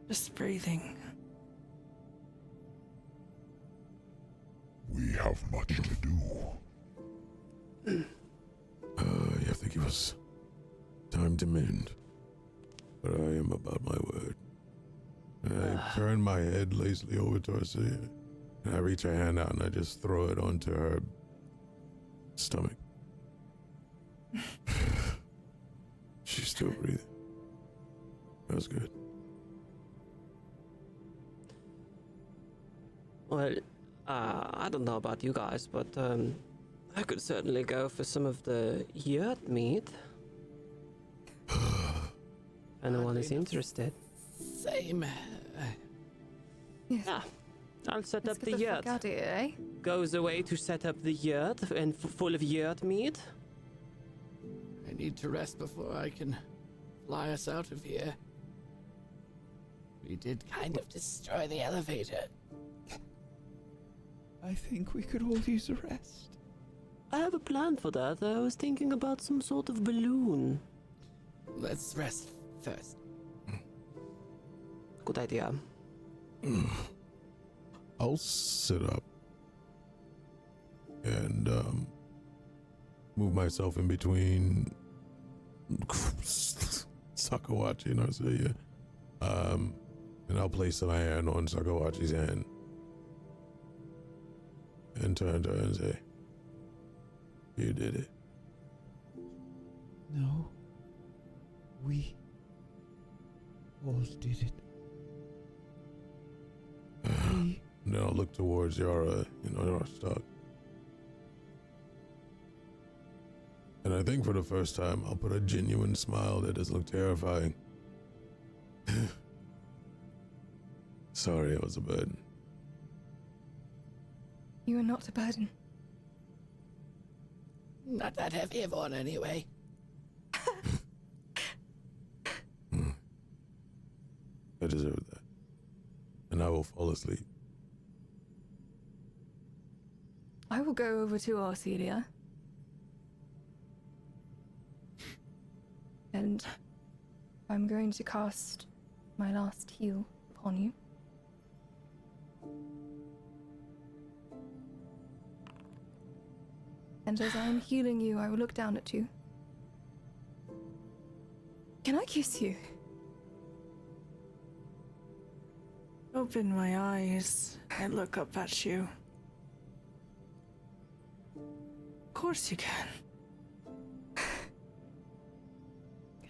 Just breathing. We have much to do. You have to give us time to mend. But I am about my word. And I turn my head lazily over to Osoyo, and I reach a hand out and I just throw it onto her stomach. She's still breathing. That was good. Well, I don't know about you guys, but I could certainly go for some of the yurt meat. If anyone is interested. Same. Yes. Yeah, I'll set Let's up get the the yurt. fuck out of here, eh? Goes away to set up the yurt and full of yurt meat. I need to rest before I can fly us out of here. We did kind of destroy the elevator. I think we could all use a rest. I have a plan for that. I was thinking about some sort of balloon. Let's rest first. Good idea. I'll sit up and move myself in between Sakawachi and Osoyo. And I'll place my hand on Sakawachi's hand and turn to her and say, "You did it." No. We all did it. We... And then I'll look towards Yara, Yara Stark. And I think for the first time, I'll put a genuine smile that doesn't look terrifying. Sorry, it was a burden. You are not a burden. Not that heavy of one anyway. I deserve that. And I will fall asleep. I will go over to Arcelia. And I'm going to cast my last heal upon you. And as I am healing you, I will look down at you. Can I kiss you? Open my eyes and look up at you. Of course you can.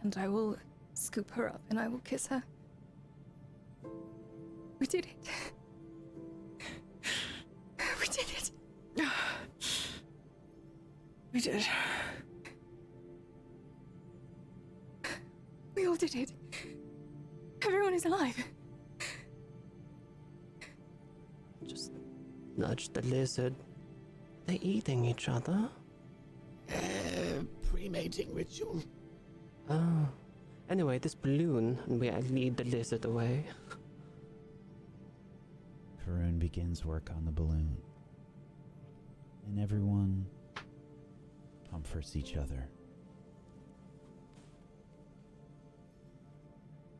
And I will scoop her up and I will kiss her. We did it. We did it. We did. We all did it. Everyone is alive. Just nudge the lizard. They're eating each other. Pre-mating ritual. Oh. Anyway, this balloon, and I lead the lizard away. Karun begins work on the balloon. And everyone comforts each other.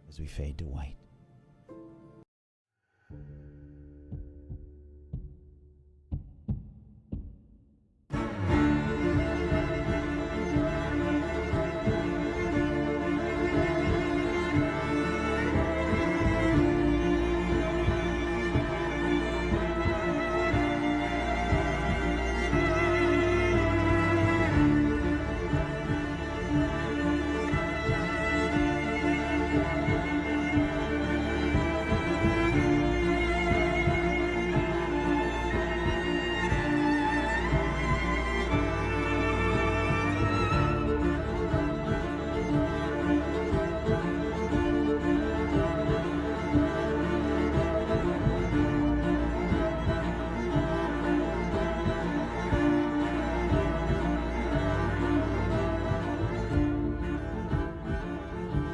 As we fade to white.